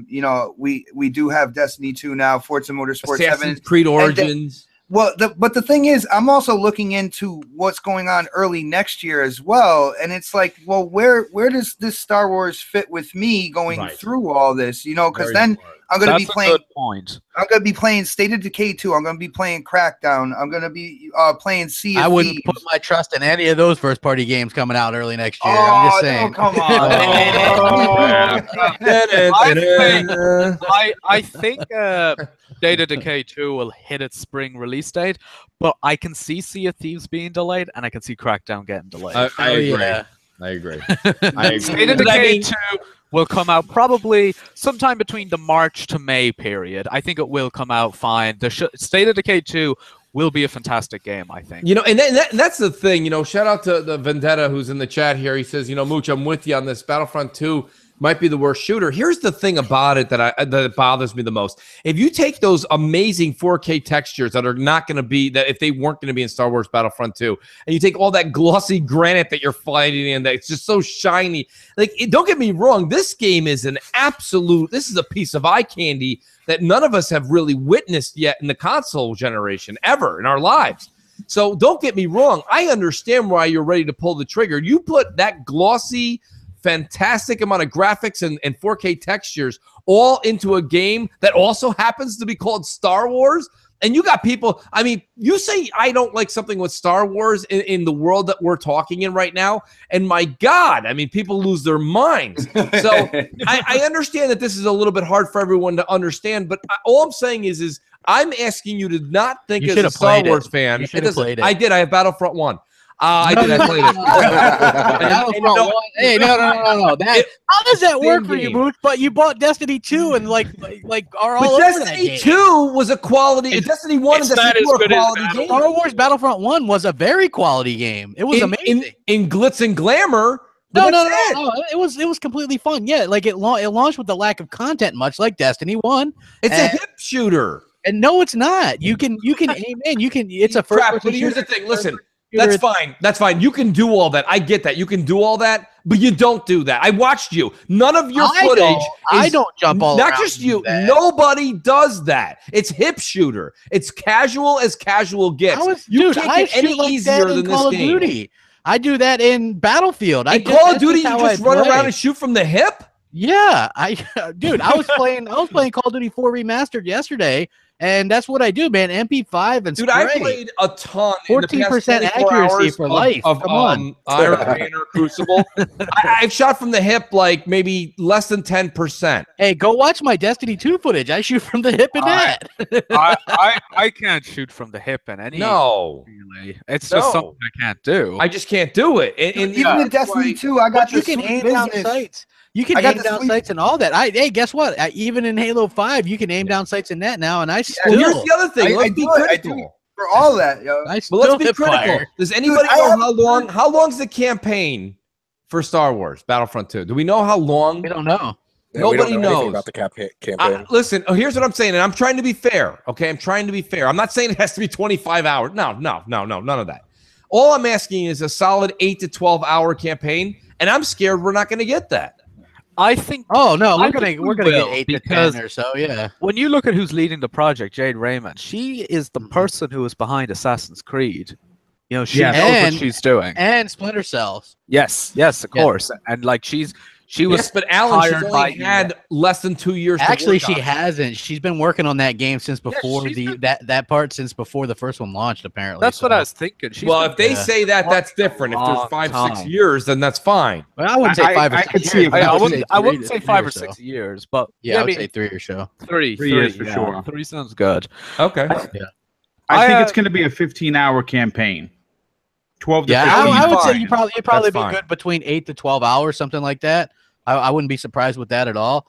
You know, we do have Destiny 2 now, Forza Motorsport 7, Creed Origins. But the thing is, I'm also looking into what's going on early next year as well, and it's like, well, where does this Star Wars fit with me going through all this? You know, because then I'm going to be playing. Good point. I'm going to be playing State of Decay 2. I'm going to be playing Crackdown. I'm going to be playing Sea of I wouldn't Thieves. put my trust in any of those first-party games coming out early next year. I'm just saying. No, come on. I think Data Decay 2 will hit its spring release date, but I can see Sea of Thieves being delayed, and I can see Crackdown getting delayed. I agree. I agree. State of Decay 2 will come out probably sometime between the March to May period. I think it will come out fine. The State of Decay 2 will be a fantastic game, I think. You know, and that's the thing. You know, shout out to the Vendetta who's in the chat here. He says, you know, Mooch, I'm with you on this. Battlefront 2 might be the worst shooter. Here's the thing about it that bothers me the most. If you take those amazing 4K textures that are not going to be, that if they weren't going to be in Star Wars Battlefront 2, and you take all that glossy granite that you're fighting in, that it's just so shiny. Like, don't get me wrong, this game is an absolute, this is a piece of eye candy that none of us have really witnessed yet in the console generation ever in our lives. So don't get me wrong. I understand why you're ready to pull the trigger. You put that glossy, fantastic amount of graphics and 4K textures all into a game that also happens to be called Star Wars. And you got people, I mean, you say I don't like something with Star Wars in the world that we're talking in right now. And my God, I mean, people lose their minds. So I understand that this is a little bit hard for everyone to understand. But all I'm saying is I'm asking you to not think as a Star Wars fan. I did. I have Battlefront 1. I did. I played it. Hey, no. How does that work for you, Mooch? But you bought Destiny 2 and like are all over Destiny that 2 was a quality. Destiny 1 and Destiny 2 were quality games. Star Wars Battlefront 1 was a very quality game. It was amazing. In glitz and glamour. No. It was completely fun. Yeah, like it launched with the lack of content, much like Destiny 1. It's a hip shooter. And no, it's not. You can aim in. It's a first person. But here's the thing. Listen. That's fine. That's fine. You can do all that. I get that. You can do all that, but you don't do that. I watched you. None of your footage. I don't jump all Not just you. Nobody does that. It's hip shooter. It's casual as casual gets. You can't get any easier than this game. Duty. I do that in Battlefield. In Call of Duty, you just run around and shoot from the hip? Yeah. I was playing Call of Duty 4 Remastered yesterday. And that's what I do, man. MP5 and dude, I played a ton. 14% accuracy for life. Come on, Iron Banner Crucible. I've shot from the hip like maybe less than 10%. Hey, go watch my Destiny 2 footage. I shoot from the hip in that. I can't shoot from the hip in any. No, really. It's just something I can't do. I just can't do it. And even in Destiny 2, I got you can aim down sights. You can aim down sights and all that. Hey, guess what? Even in Halo 5, you can aim down sights in that now, and I still. Here's the other thing. Let's be critical for all that, yo. But let's be critical. Does anybody know how long's the campaign for Star Wars Battlefront 2? Do we know how long? We don't know. Nobody knows about the campaign. Listen, here's what I'm saying, and I'm trying to be fair. Okay, I'm trying to be fair. I'm not saying it has to be 25 hours. No, none of that. All I'm asking is a solid 8 to 12 hour campaign, and I'm scared we're not going to get that. I think. Oh no, we're gonna get 8 to 10 or so. Yeah. When you look at who's leading the project, Jade Raymond, she is the person who is behind Assassin's Creed. You know, she knows what she's doing. And Splinter Cells. Yes, of course. And like she was. Yes, but Alan, she's only had less than 2 years. Actually, she hasn't. She's been working on that game since before that part since before the first one launched. Apparently, that's what I was thinking. Well, if they say that, that's different. If there's 5-6 years, then that's fine. Well, I wouldn't say 5 or 6 years. I wouldn't say 5 or 6 years, but yeah, I would say 3 or so. 3 years for sure. 3 sounds good. Okay. I think it's going to be a 15-hour campaign. 12 to 15. I would say you'd probably be good between 8 to 12 hours, something like that. I wouldn't be surprised with that at all.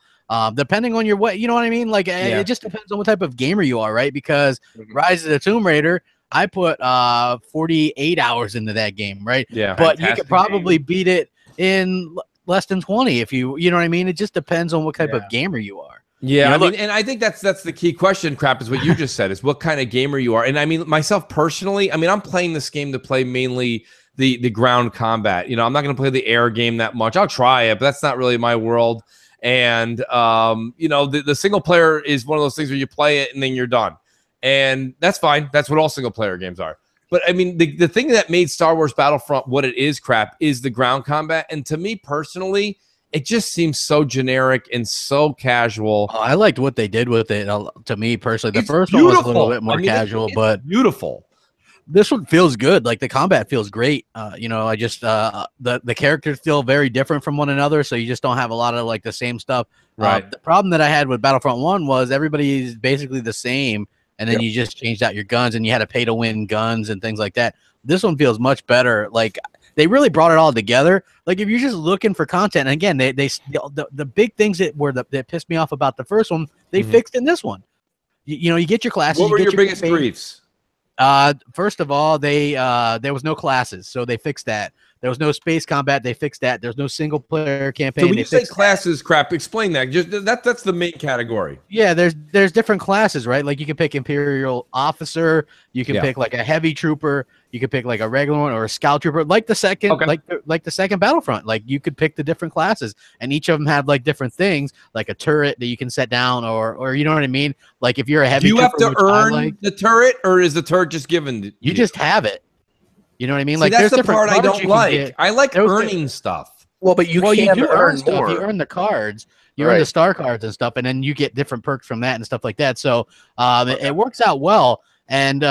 Depending on your way, you know what I mean? Like, it just depends on what type of gamer you are, right? Because Rise of the Tomb Raider, I put 48 hours into that game, right? Yeah. But you could probably beat it in less than 20 if you know what I mean? It just depends on what type of gamer you are. Yeah, I mean, and I think that's the key question, Crap, is what you just said, is what kind of gamer you are. And I mean, myself personally, I mean, I'm playing this game to play mainly the ground combat. You know, I'm not going to play the air game that much. I'll try it, but that's not really my world. And, you know, the single player is one of those things where you play it and then you're done. And that's fine. That's what all single player games are. But I mean, the thing that made Star Wars Battlefront what it is, Crap, is the ground combat. And to me personally, it just seems so generic and so casual. Oh, I liked what they did with it. To me personally, the first one was a little bit more casual, but beautiful. This one feels good. Like the combat feels great. You know, I just the characters feel very different from one another, so you just don't have a lot of like the same stuff. Right. The problem that I had with Battlefront 1 was everybody's basically the same, and then you just changed out your guns, and you had to pay to win guns and things like that. This one feels much better. Like they really brought it all together. Like if you're just looking for content, and again, the big things that pissed me off about the first one, they fixed in this one. You get your classes. What were you get your biggest griefs? First of all, there was no classes, so they fixed that. There was no space combat. They fixed that. There's no single player campaign. So when you say classes, crap, explain that. Just that's the main category. Yeah, there's different classes, right? Like you can pick Imperial Officer, you can pick like a Heavy Trooper, you could pick like a regular one or a Scout Trooper, like the second, like the second Battlefront. Like you could pick the different classes, and each of them have like different things, like a turret that you can set down, or you know what I mean. Like if you're a Heavy, do you Trooper, have to earn the turret, or is the turret just given? You just have it. You know what I mean? See, like that's there's the part I don't like. Get. I like earning stuff. Well, but you do earn stuff. more. You earn the cards. You earn the star cards and stuff, and then you get different perks from that and stuff like that. So it works out well. And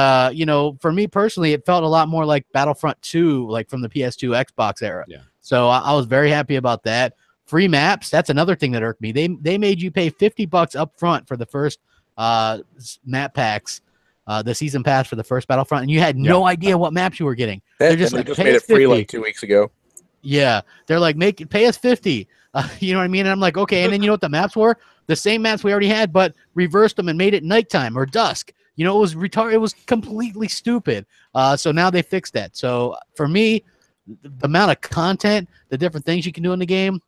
for me personally, it felt a lot more like Battlefront 2, like from the PS2 Xbox era. Yeah. So I was very happy about that. Free maps. That's another thing that irked me. They made you pay $50 up front for the first map packs. The season pass for the first Battlefront, and you had no idea what maps you were getting. They're just like, just made it free like 2 weeks ago. Yeah, they're like, pay us $50. You know what I mean? And I'm like, okay. And then you know what the maps were? The same maps we already had, but reversed them and made it nighttime or dusk. You know, it was retarded. It was completely stupid. So now they fixed that. So for me, the amount of content, the different things you can do in the game,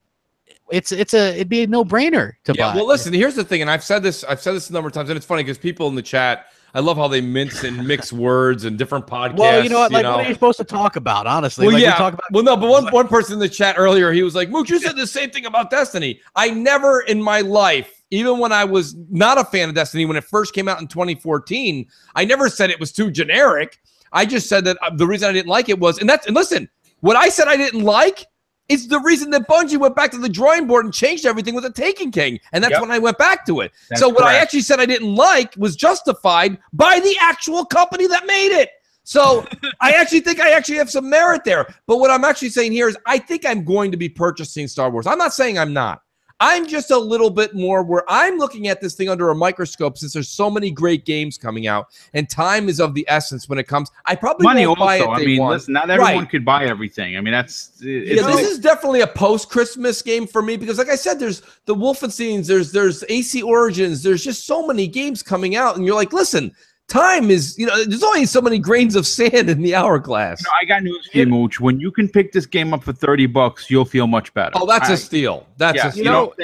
it'd be a no-brainer to buy. Well, listen, here's the thing, and I've said this a number of times, and it's funny because people in the chat, I love how they mince and mix words and different podcasts. Well, you know what? What are you supposed to talk about, honestly? Well, like, yeah. But one person in the chat earlier, he was like, Mooch, you said the same thing about Destiny. I never in my life, even when I was not a fan of Destiny, when it first came out in 2014, I never said it was too generic. I just said that the reason I didn't like it was, and listen, what I said I didn't like, it's the reason that Bungie went back to the drawing board and changed everything with the Taken King. And that's when I went back to it. So what I actually said I didn't like was justified by the actual company that made it. So I actually think I have some merit there. But what I'm actually saying here is I think I'm going to be purchasing Star Wars. I'm not saying I'm not. I'm just a little bit more where I'm looking at this thing under a microscope since there's so many great games coming out and time is of the essence when it comes. I probably won't buy it day one. Listen, not everyone could buy everything. I mean, this is definitely a post-Christmas game for me because, like I said, there's the Wolfensteins, there's AC Origins, there's just so many games coming out, and you're like, listen. Time is, there's only so many grains of sand in the hourglass. I got news for you, Mooch. When you can pick this game up for $30, you'll feel much better. Oh, that's a steal. That's a steal.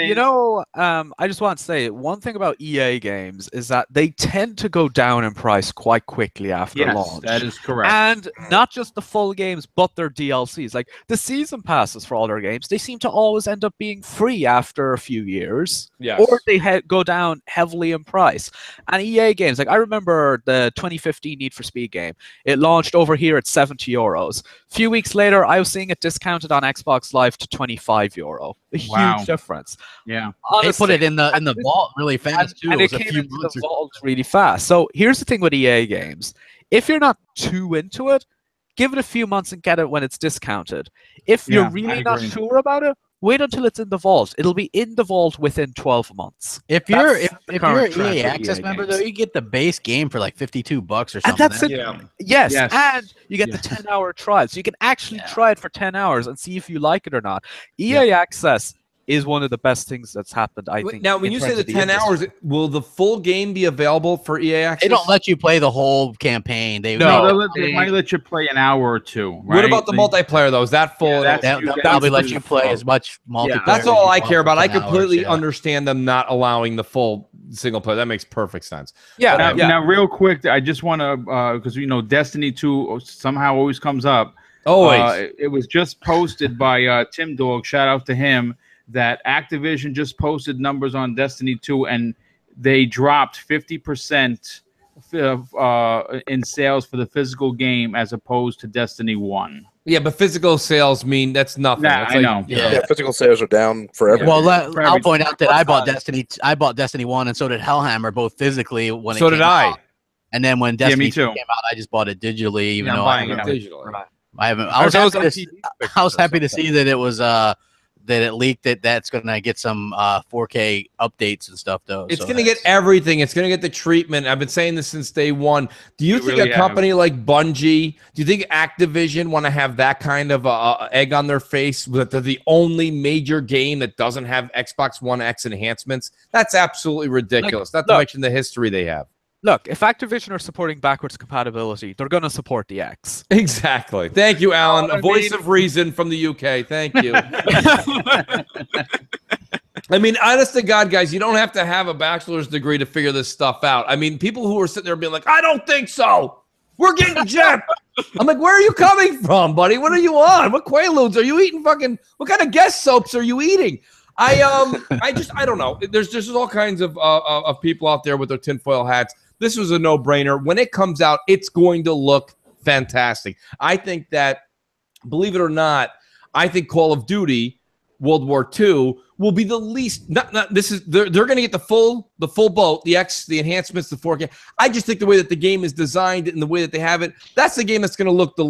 I just want to say one thing about EA games is that they tend to go down in price quite quickly after launch. That is correct. And not just the full games, but their DLCs. Like the season passes for all their games, they seem to always end up being free after a few years. Yes. Or they go down heavily in price. And EA games, like I remember the 2015 Need for Speed game. It launched over here at €70. A few weeks later, I was seeing it discounted on Xbox Live to €25. A huge difference. Yeah, honestly, they put it in the vault really fast too. And it came into the vault really fast. So here's the thing with EA games: if you're not too into it, give it a few months and get it when it's discounted. If you're really not sure about it, wait until it's in the vault. It'll be in the vault within 12 months. If you're an EA Access member, though, you get the base game for like $52 or something. And that's it. Yes, and you get the 10-hour trial, so you can actually try it for 10 hours and see if you like it or not. EA Access is one of the best things that's happened, I think. Now, when you say the 10 hours, will the full game be available for EA Access? They don't let you play the whole campaign. They might let you play an hour or two. Right? What about the multiplayer, though? Is that full? They'll probably let you play as much multiplayer. That's all I care about. I completely understand them not allowing the full single player. That makes perfect sense. Now, real quick, I just want to, because, Destiny 2 somehow always comes up. Always. It was just posted by Tim Dog. Shout out to him. That Activision just posted numbers on Destiny 2, and they dropped 50% in sales for the physical game as opposed to Destiny 1. Yeah, but physical sales mean that's nothing. I know. Yeah, physical sales are down forever. Well, I'll point out that I bought Destiny 1, and so did Hellhammer, both physically when so it did came I. out. And then when Destiny 2 came out, I just bought it digitally, even though I'm buying it digitally. I haven't. I was happy to see that it was that it leaked that's going to get some 4K updates and stuff though. It's So going to get everything. It's going to get the treatment. I've been saying this since day one. Do you think really a company like Bungie, do you think Activision want to have that kind of egg on their face that they're the only major game that doesn't have Xbox One X enhancements? That's absolutely ridiculous. Not to mention the history they have. Look, if Activision are supporting backwards compatibility, they're going to support the X. Exactly. Thank you, Alan. A voice of reason from the UK. Thank you. I mean, honest to God, guys, you don't have to have a bachelor's degree to figure this stuff out. I mean, people who are sitting there being like, I don't think so. We're getting jet. I'm like, where are you coming from, buddy? What are you on? What Quaaludes are you eating? What kind of guest soaps are you eating? I don't know. There's just all kinds of people out there with their tinfoil hats. This was a no-brainer. When it comes out, it's going to look fantastic. I think that, believe it or not, I think Call of Duty World War II will be the least. They're going to get the full boat, the X, the enhancements, the 4K. I just think the way that the game is designed and the way that they have it, that's the game that's going to look the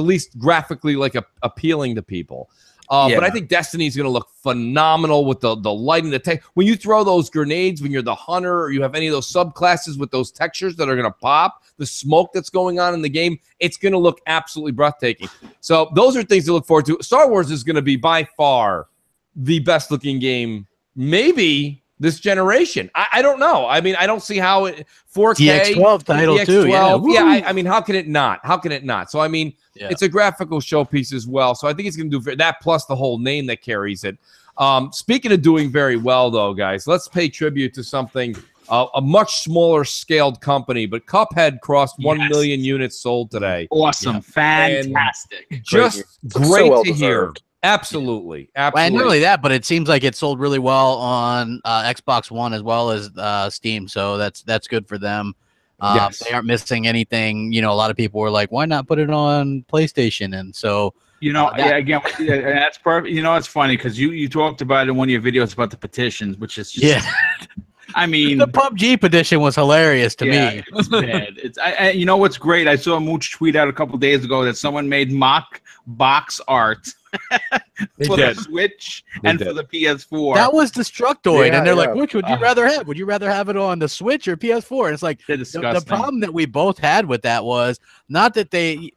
least graphically like appealing to people. But I think Destiny is going to look phenomenal with the lighting, the tech. When you throw those grenades, when you're the hunter, or you have any of those subclasses with those textures that are going to pop, the smoke that's going on in the game, it's going to look absolutely breathtaking. So those are things to look forward to. Star Wars is going to be by far the best looking game, maybe this generation. I don't know. I mean, I don't see how 4K. The X12 title too. Yeah, I mean, how can it not? How can it not? So I mean, it's a graphical showpiece as well. So I think it's going to do that plus the whole name that carries it. Speaking of doing very well, though, guys, let's pay tribute to something a much smaller scaled company, but CupHead crossed 1 million units sold today. Awesome, fantastic, and just great to hear. Absolutely. And not only that, but it seems like it sold really well on Xbox One as well as Steam. So that's good for them. They aren't missing anything. You know, a lot of people were like, "Why not put it on PlayStation?" And so, that's perfect. You know, it's funny because you talked about it in one of your videos about the petitions, which is just, I mean, the PUBG petition was hilarious to me. It's bad. You know what's great? I saw Mooch tweet out a couple days ago that someone made mock box art for the Switch and for the PS4. That was Destructoid, and they're like, "Which would you rather have? Would you rather have it on the Switch or PS4?" And it's like the problem that we both had with that was not that they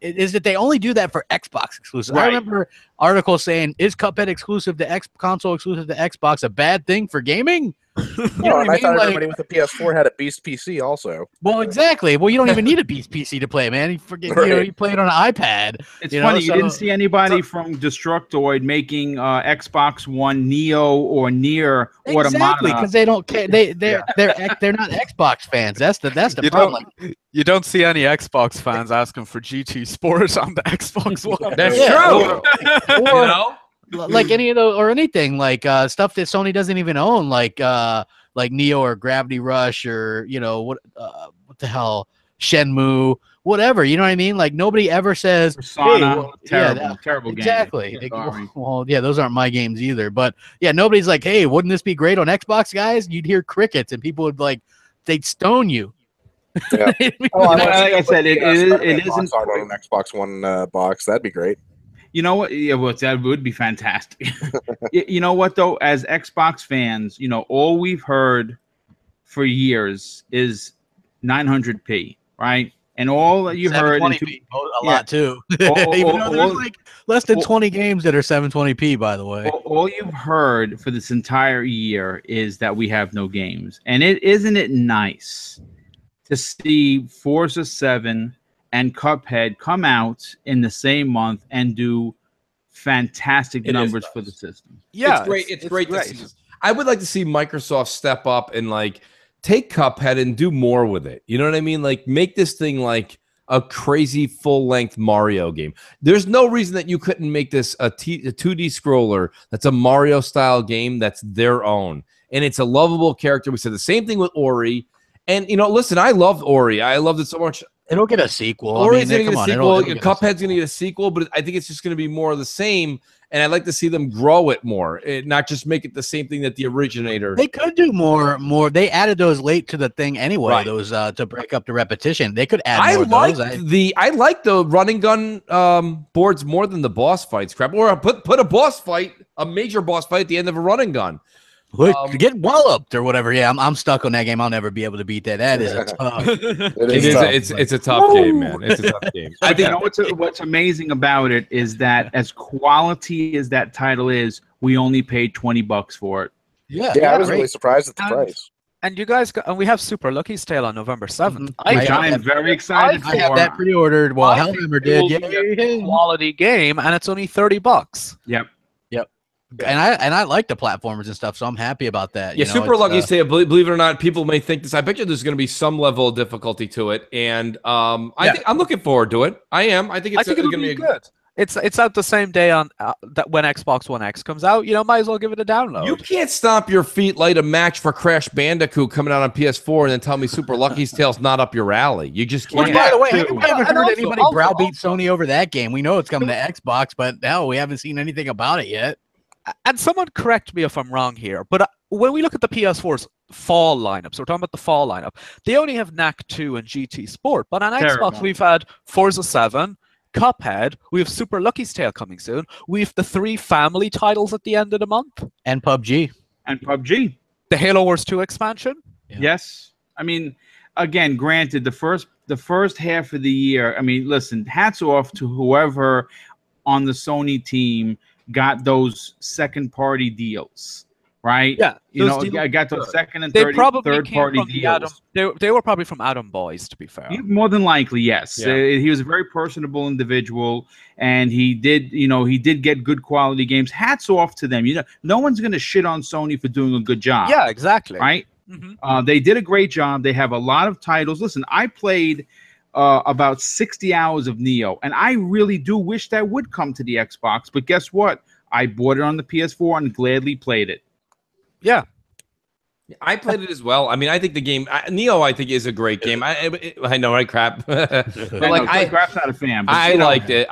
only do that for Xbox exclusive. Right. I remember articles saying, "Is CupHead exclusive to console exclusive to Xbox a bad thing for gaming?" I thought everybody with a PS4 had a Beast PC also. Well, exactly. Well, you don't even need a Beast PC to play, man. You forget, you play it on an iPad. It's funny, you didn't see anybody from Destructoid making Xbox One Neo or Near Automata. Exactly, because they don't care. They're not Xbox fans. That's the problem. You don't see any Xbox fans asking for GT Sport on the Xbox One. That's true. Or, like any of those or anything like stuff that Sony doesn't even own, like Neo or Gravity Rush or what the hell, Shenmue, whatever. You know what I mean? Like nobody ever says Persona, terrible game. Exactly. Well, those aren't my games either. But yeah, nobody's like, hey, wouldn't this be great on Xbox, guys? You'd hear crickets and people would they'd stone you. Yeah. Like I said, it isn't an Xbox One box. That'd be great. You know what? Yeah, well, that would be fantastic. You know what, though? As Xbox fans, all we've heard for years is 900p, right? And all that you heard... a lot, too. Even though there's less than 20 games that are 720p, by the way. All you've heard for this entire year is that we have no games. And isn't it nice to see Forza 7... and CupHead come out in the same month and do fantastic numbers for the system. Yeah, it's great to see. I would like to see Microsoft step up and take CupHead and do more with it. You know what I mean? Like make this thing like a crazy full-length Mario game. There's no reason that you couldn't make this a 2D scroller that's a Mario-style game that's their own. And it's a lovable character. We said the same thing with Ori. And, listen, I loved Ori. I loved it so much. It'll get a sequel. Ori's going to get a sequel. CupHead's going to get a sequel, but I think it's just going to be more of the same. and I'd like to see them grow it more, not just make it the same thing that the originator. They could do more. They added those late to the thing anyway. Right. Those to break up the repetition. They could add I more like of those. I like the running gun boards more than the boss fights crap. Or put a boss fight, a major boss fight at the end of a running gun. Get walloped or whatever. Yeah, I'm stuck on that game. I'll never be able to beat that. That is a tough. It's a tough game, man. It's a tough game. I think what's amazing about it is that as quality as that title is, we only paid $20 for it. Yeah, I was really surprised at the price. And you guys, and we have Super Lucky's Tale on November 7th. Which I am very excited for. I have that pre-ordered. Well, Hellhammer did. Yeah, quality game, and it's only $30. Yep. And I like the platformers and stuff, so I'm happy about that. Yeah, Super Lucky's Tale. Believe it or not, people may think this. I bet you there's going to be some level of difficulty to it, and I think I'm looking forward to it. I am. I think it's going to be good. It's out the same day on that when Xbox One X comes out. Might as well give it a download. You can't stomp your feet, light a match for Crash Bandicoot coming out on PS4, and then tell me Super Lucky's Tale's not up your alley. You just can't. Which, by the way, I haven't heard anybody browbeat Sony over that game. We know it's coming to Xbox, but no, we haven't seen anything about it yet. And someone correct me if I'm wrong here, but when we look at the PS4's fall lineup, so we're talking about the fall lineup, they only have NAC 2 and GT Sport, but on Xbox we've had Forza 7, CupHead, we have Super Lucky's Tale coming soon, we have the 3 family titles at the end of the month. And PUBG. The Halo Wars 2 expansion. Yeah. Yes. I mean, again, granted, the first half of the year, I mean, listen, hats off to whoever on the Sony team got those second-party deals, right? Yeah, I got those second and third-party deals. They were probably from Adam Boys, to be fair. More than likely, yes. Yeah. He was a very personable individual, and he did get good quality games. Hats off to them. No one's going to shit on Sony for doing a good job. Yeah, exactly. Right? Mm-hmm. They did a great job. They have a lot of titles. Listen, I played about 60 hours of Neo, and I really do wish that would come to the Xbox, but guess what? I bought it on the PS4 and gladly played it. Yeah. I played it as well. I mean, I think the game Neo, I think, is a great game. I know, right? Crap. But Crap's not a fan. But I liked it.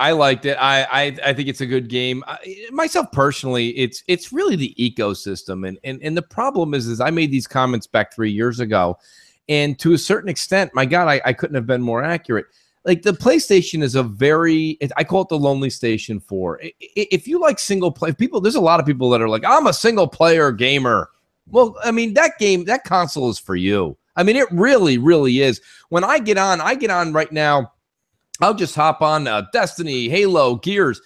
I think it's a good game. Myself personally, it's really the ecosystem, and the problem is I made these comments back 3 years ago. And to a certain extent, my God, I couldn't have been more accurate. Like, the PlayStation is I call it the lonely station 4. If you like single play people, there's a lot of people that are like, I'm a single player gamer. Well, I mean, that console is for you. I mean, it really, really is. When I get on right now, I'll just hop on Destiny, Halo, Gears.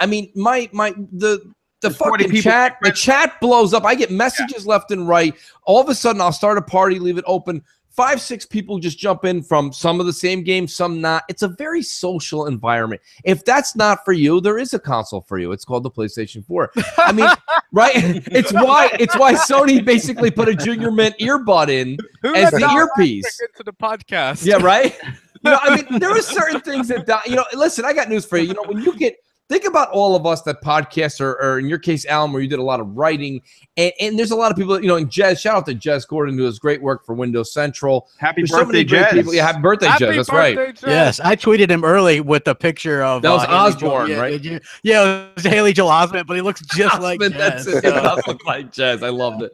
I mean, the fucking chat, the chat blows up. I get messages left and right. All of a sudden, I'll start a party, leave it open. 5-6 people just jump in from some of the same games, some not. It's a very social environment. If that's not for you, there is a console for you. It's called the PlayStation 4. I mean, right? It's why Sony basically put a Junior Mint earbud in as the earpiece. Into the podcast. Yeah, right? I mean, there are certain things that, listen, I got news for you. When you get, think about all of us that podcast, or in your case, Alan, where you did a lot of writing, and there's a lot of people, and Jez, shout out to Jez Gordon, who does great work for Windows Central. Happy birthday, Jez. Yeah, happy birthday, Jez. That's right. Jez. Yes, I tweeted him early with the picture of that was Osborne, right? Yeah, it was Haley Joel Osment, but he looks just like Jez. That's it. It does look like Jez. I loved it.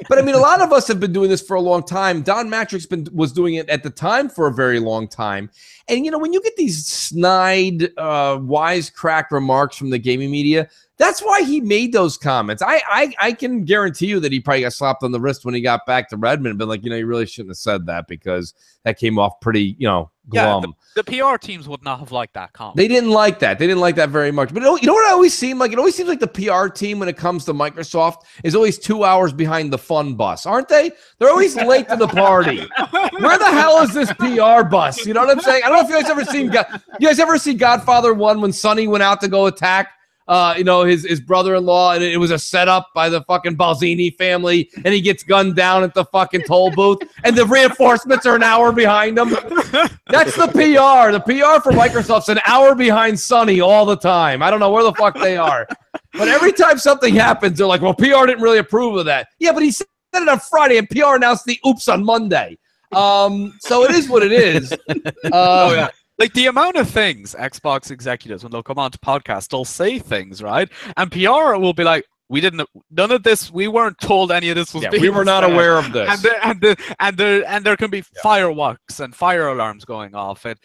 But I mean, a lot of us have been doing this for a long time. Don Matrix was doing it at the time for a very long time. And, when you get these snide, wisecrack remarks from the gaming media, that's why he made those comments. I can guarantee you that he probably got slapped on the wrist when he got back to Redmond, but like, you really shouldn't have said that, because that came off pretty, glum. Yeah, the PR teams would not have liked that comment. They didn't like that. They didn't like that very much. But you know what it always seemed like? It always seems like the PR team, when it comes to Microsoft, is always 2 hours behind the fun bus, aren't they? They're always late to the party. Where the hell is this PR bus? You know what I'm saying? I don't know if you guys ever seen Godfather 1 when Sonny went out to go attack his brother-in-law, and it was a setup by the fucking Balzini family, and he gets gunned down at the fucking toll booth, and the reinforcements are an hour behind him. That's the PR. The PR for Microsoft's an hour behind Sonny all the time. I don't know where the fuck they are. But every time something happens, they're like, well, PR didn't really approve of that. Yeah, but he said it on Friday, and PR announced the oops on Monday. So it is what it is. Like the amount of things Xbox executives, when they'll come on to podcasts, they'll say things, right? And PR will be like, none of this, we weren't told any of this was being we were not said. aware of this. And there can be fireworks and fire alarms going off. And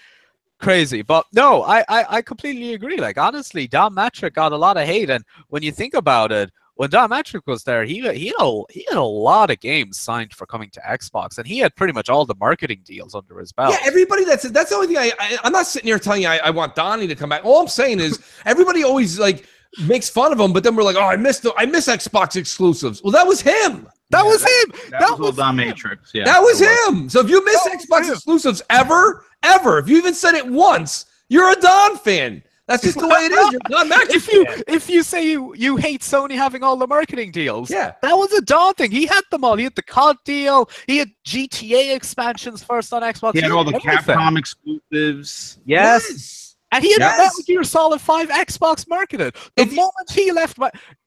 crazy. But no, I completely agree. Like, honestly, Don Matrick got a lot of hate. And when you think about it, when Don Matrick was there, he had a lot of games signed for coming to Xbox, and he had pretty much all the marketing deals under his belt. Yeah, everybody that's the only thing I'm not sitting here telling you I want Donnie to come back. All I'm saying is everybody always like makes fun of him, but then we're like, oh, I miss Xbox exclusives. Well, that was him. That was him. That was Don Matrix. Yeah, that was him. So if you miss Xbox exclusives ever, if you even said it once, you're a Don fan. That's just the way it is. You're Don Matrix if you say you hate Sony having all the marketing deals, yeah, that was a Don thing. He had them all. He had the COD deal. He had GTA expansions first on Xbox. He had all the Capcom exclusives. Yes. And he had Metal Gear Solid 5 Xbox marketed. The moment he left,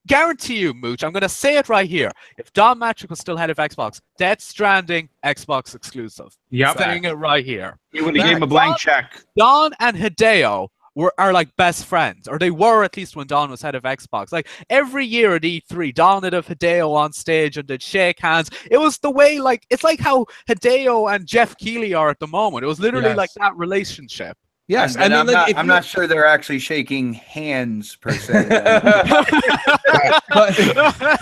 guarantee you, Mooch, I'm going to say it right here. If Don Matrick was still head of Xbox, Death Stranding, Xbox exclusive. Yep. Saying it right here. He would have gave him a blank check. Don and Hideo are like best friends, or they were at least when Don was head of Xbox. Like every year at E3, Don would have Hideo on stage and they'd shake hands. It was the way, like, it's like how Hideo and Jeff Keighley are at the moment. It was literally like that relationship. Yes, and I'm not sure they're actually shaking hands per se. But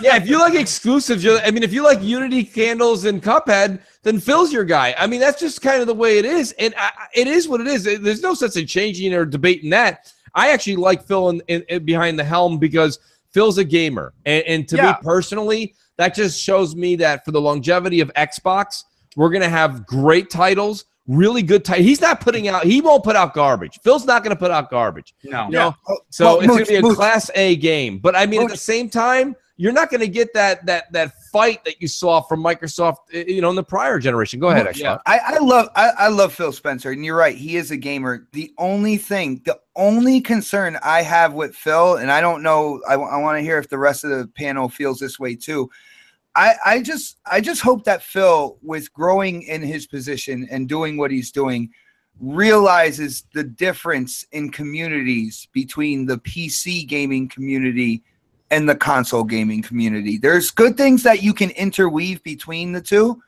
yeah, if you like exclusives, if you like Unity candles and CupHead, then Phil's your guy. I mean, that's just kind of the way it is, and it is what it is. There's no sense in changing or debating that. I actually like Phil in behind the helm because Phil's a gamer, and to me personally, that just shows me that for the longevity of Xbox, we're gonna have great titles. Really good titles. He's not putting out. He won't put out garbage. Phil's not going to put out garbage. No. So it's going to be a Class A game. But I mean, at the same time, you're not going to get that fight that you saw from Microsoft, in the prior generation. Go ahead, yeah. I love Phil Spencer, and you're right. He is a gamer. The only concern I have with Phil, and I don't know. I want to hear if the rest of the panel feels this way too. I just hope that Phil, with growing in his position and doing what he's doing, realizes the difference in communities between the PC gaming community and the console gaming community. There's good things that you can interweave between the two,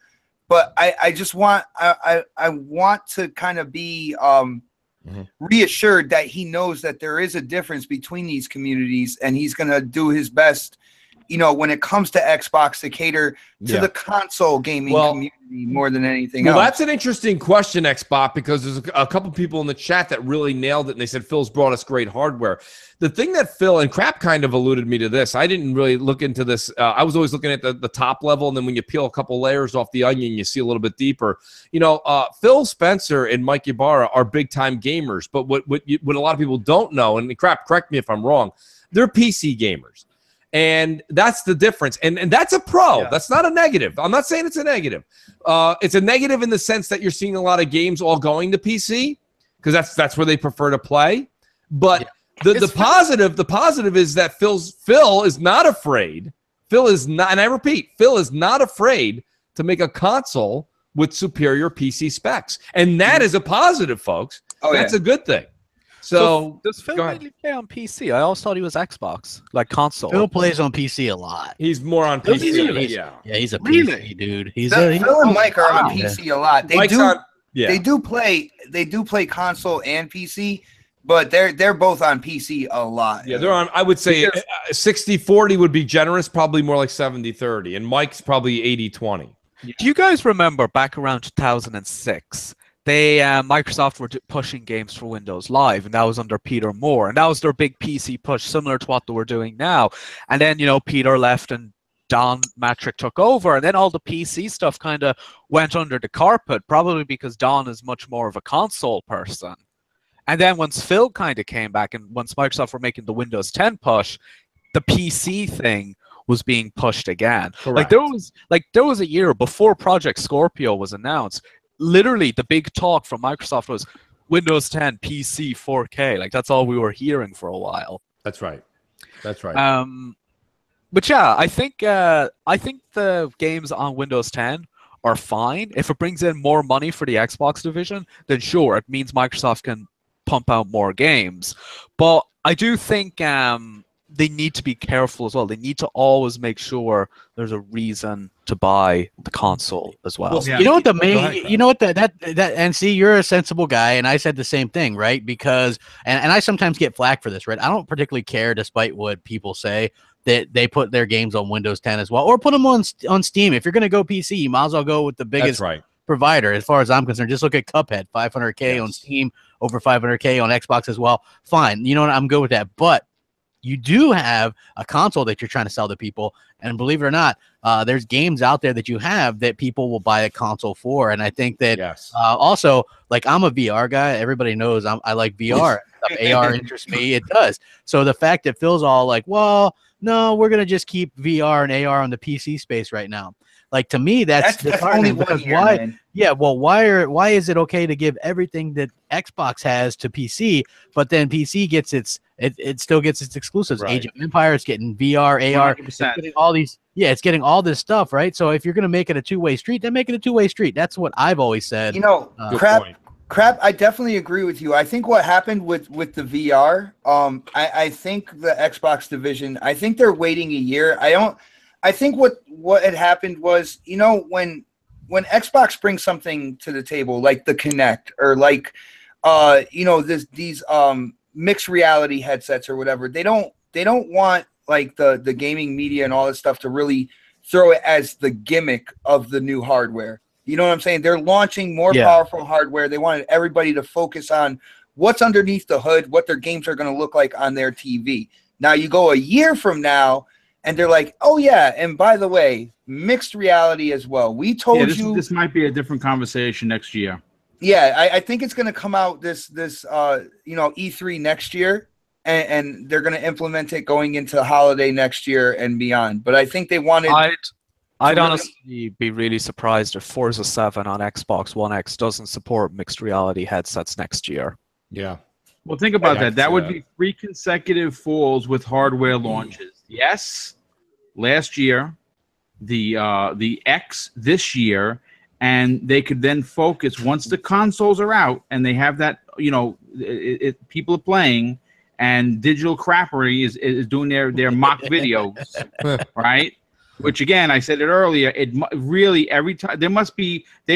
but I just want I want to kind of be reassured that he knows that there is a difference between these communities, and he's going to do his best, when it comes to Xbox, to cater to the console gaming community more than anything else. Well, that's an interesting question, Xbox, because there's a couple people in the chat that really nailed it, and they said Phil's brought us great hardware. The thing that Phil, and Crap kind of alluded me to this, I didn't really look into this. I was always looking at the top level, and then when you peel a couple layers off the onion, you see a little bit deeper. Phil Spencer and Mike Ybarra are big-time gamers, but what a lot of people don't know, and Crap, correct me if I'm wrong, they're PC gamers. And that's the difference. And that's a pro. Yeah. That's not a negative. I'm not saying it's a negative. It's a negative in the sense that you're seeing a lot of games all going to PC because that's where they prefer to play. But the positive is that Phil is not afraid. Phil is not, and I repeat, Phil is not afraid to make a console with superior PC specs. And that is a positive, folks. That's a good thing. So does Phil mainly play on PC? I always thought he was Xbox, like console. Phil plays on PC a lot. He's more on PC. He's a PC dude. Phil and Mike are on PC a lot. They do play console and PC, but they're both on PC a lot. Yeah, they're on. I would say 60-40 would be generous, probably more like 70-30, and Mike's probably 80-20. Do you guys remember back around 2006? Microsoft were pushing games for Windows Live, and that was under Peter Moore, and that was their big PC push, similar to what they were doing now. And then, Peter left and Don Matrick took over, and then all the PC stuff kind of went under the carpet, probably because Don is much more of a console person. And then once Phil kind of came back, and once Microsoft were making the Windows 10 push, the PC thing was being pushed again. Correct. There was a year before Project Scorpio was announced. Literally, the big talk from Microsoft was Windows 10 PC 4K. Like, that's all we were hearing for a while. That's right. But yeah, I think the games on Windows 10 are fine. If it brings in more money for the Xbox division, then sure, it means Microsoft can pump out more games. But I do think they need to be careful as well. They need to always make sure there's a reason to buy the console as well. You know what the main, you know what that and see, you're a sensible guy, and I said the same thing, right? Because and I sometimes get flack for this, right? I don't particularly care, despite what people say, that they put their games on Windows 10 as well, or put them on Steam. If you're gonna go PC, you might as well go with the biggest provider. As far as I'm concerned, just look at CupHead, 500K on Steam, over 500K on Xbox as well. Fine, you know what? I'm good with that, but you do have a console that you're trying to sell to people, and believe it or not, there's games out there that you have that people will buy a console for. And I think that also, like, I'm a VR guy. Everybody knows I like VR. AR interests me. It does. So the fact that Phil's all like, well, no, we're gonna just keep VR and AR on the PC space right now. Like, to me, that's only because why? Man. Yeah, well, why is it okay to give everything that Xbox has to PC, but then PC gets it still gets its exclusives? Age of Empires getting VR, AR, it's getting all these. Yeah, it's getting all this stuff, right? So if you're gonna make it a two-way street, then make it a two-way street. That's what I've always said. You know, crap. I definitely agree with you. I think what happened with the VR, I think the Xbox division, I think they're waiting a year. I think what had happened was, you know, when Xbox brings something to the table, like the Kinect, or like, you know, these mixed reality headsets or whatever, they don't want like the gaming media and all this stuff to really throw it as the gimmick of the new hardware. You know what I'm saying? They're launching more powerful hardware. They wanted everybody to focus on what's underneath the hood, what their games are going to look like on their TV. Now you go a year from now, and they're like, oh, yeah, and by the way, mixed reality as well. We told you... This might be a different conversation next year. Yeah, I think it's going to come out this you know, E3 next year, and they're going to implement it going into holiday next year and beyond. But I think they wanted... I'd honestly be really surprised if Forza 7 on Xbox One X doesn't support mixed reality headsets next year. Yeah. Well, think about that. That would be 3 consecutive falls with hardware launches. Yes, last year, the X this year, and they could then focus once the consoles are out and they have that, you know, people are playing, and Digital Crappery is doing their mock videos, right? Which, again, I said it earlier, it really, every time, they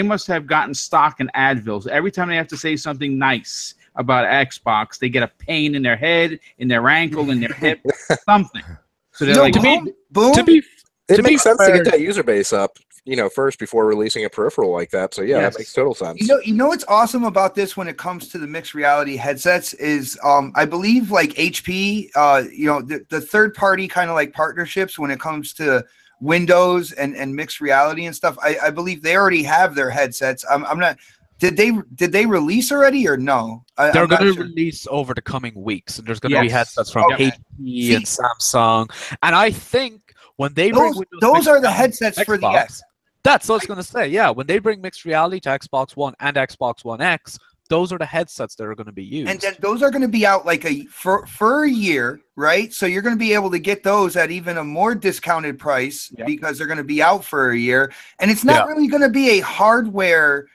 must have gotten stock in Advil. So every time they have to say something nice about Xbox, they get a pain in their head, in their ankle, in their hip, something. So they're like, it makes sense to get that user base up, you know, first before releasing a peripheral like that. So yeah, that makes total sense. You know what's awesome about this when it comes to the mixed reality headsets is I believe like HP, you know, the third party kind of like partnerships when it comes to Windows and mixed reality and stuff. I believe they already have their headsets. I'm not. Did they release already or no? They're going to release over the coming weeks, and there's going to be headsets from HP and Samsung. And I think when they bring those are the headsets Xbox, for the X. That's what I was going to say. Yeah, when they bring mixed reality to Xbox One and Xbox One X, those are the headsets that are going to be used. And then those are going to be out like for a year, right? So you're going to be able to get those at even a more discounted price because they're going to be out for a year. And it's not really going to be a hardware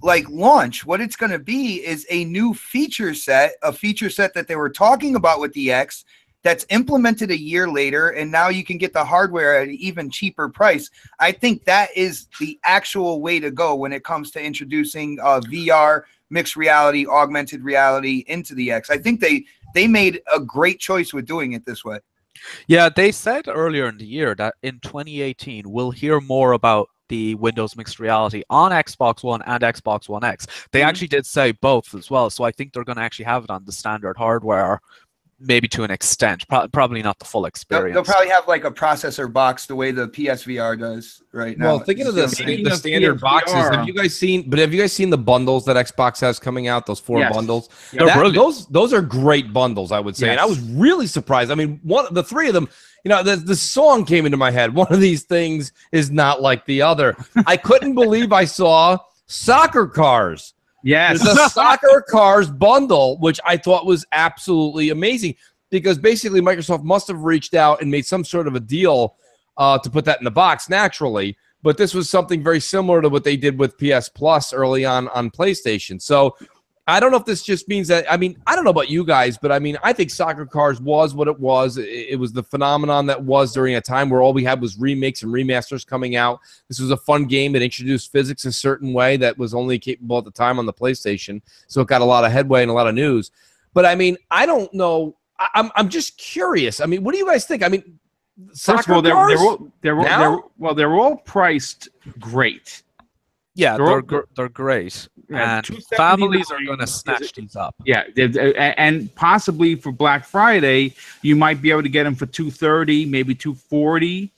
like launch. What it's going to be is a new feature set, that they were talking about with the X that's implemented a year later, and now you can get the hardware at an even cheaper price. I think that is the actual way to go when it comes to introducing VR, mixed reality, augmented reality into the X. I think they made a great choice with doing it this way. Yeah, they said earlier in the year that in 2018 we'll hear more about the Windows mixed reality on Xbox One and Xbox One X. They actually did say both as well, so I think they're going to actually have it on the standard hardware, maybe to an extent, probably not the full experience. They'll probably have like a processor box the way the PSVR does right now. Well, thinking of the standard boxes, have you guys seen the bundles that Xbox has coming out? Those 4 bundles, those are great bundles, I would say. And I was really surprised. I mean, the 3 of them. You know, the song came into my head. One of these things is not like the other. I couldn't believe I saw soccer cars. Yes. There's a soccer cars bundle, which I thought was absolutely amazing because basically Microsoft must have reached out and made some sort of a deal to put that in the box naturally. but this was something very similar to what they did with PS Plus early on PlayStation. So I don't know if this just means that, I mean, I don't know about you guys, but I mean, I think Soccer Cars was what it was. It was the phenomenon that was during a time where all we had was remakes and remasters coming out. This was a fun game that introduced physics a certain way that was only capable at the time on the PlayStation. So it got a lot of headway and a lot of news. But I mean, I don't know. I'm just curious. I mean, what do you guys think? I mean, first of all, they're all priced great. Yeah, they're great. Yeah, and families are going to snatch these up. Yeah, and possibly for Black Friday, you might be able to get them for $230, maybe $240.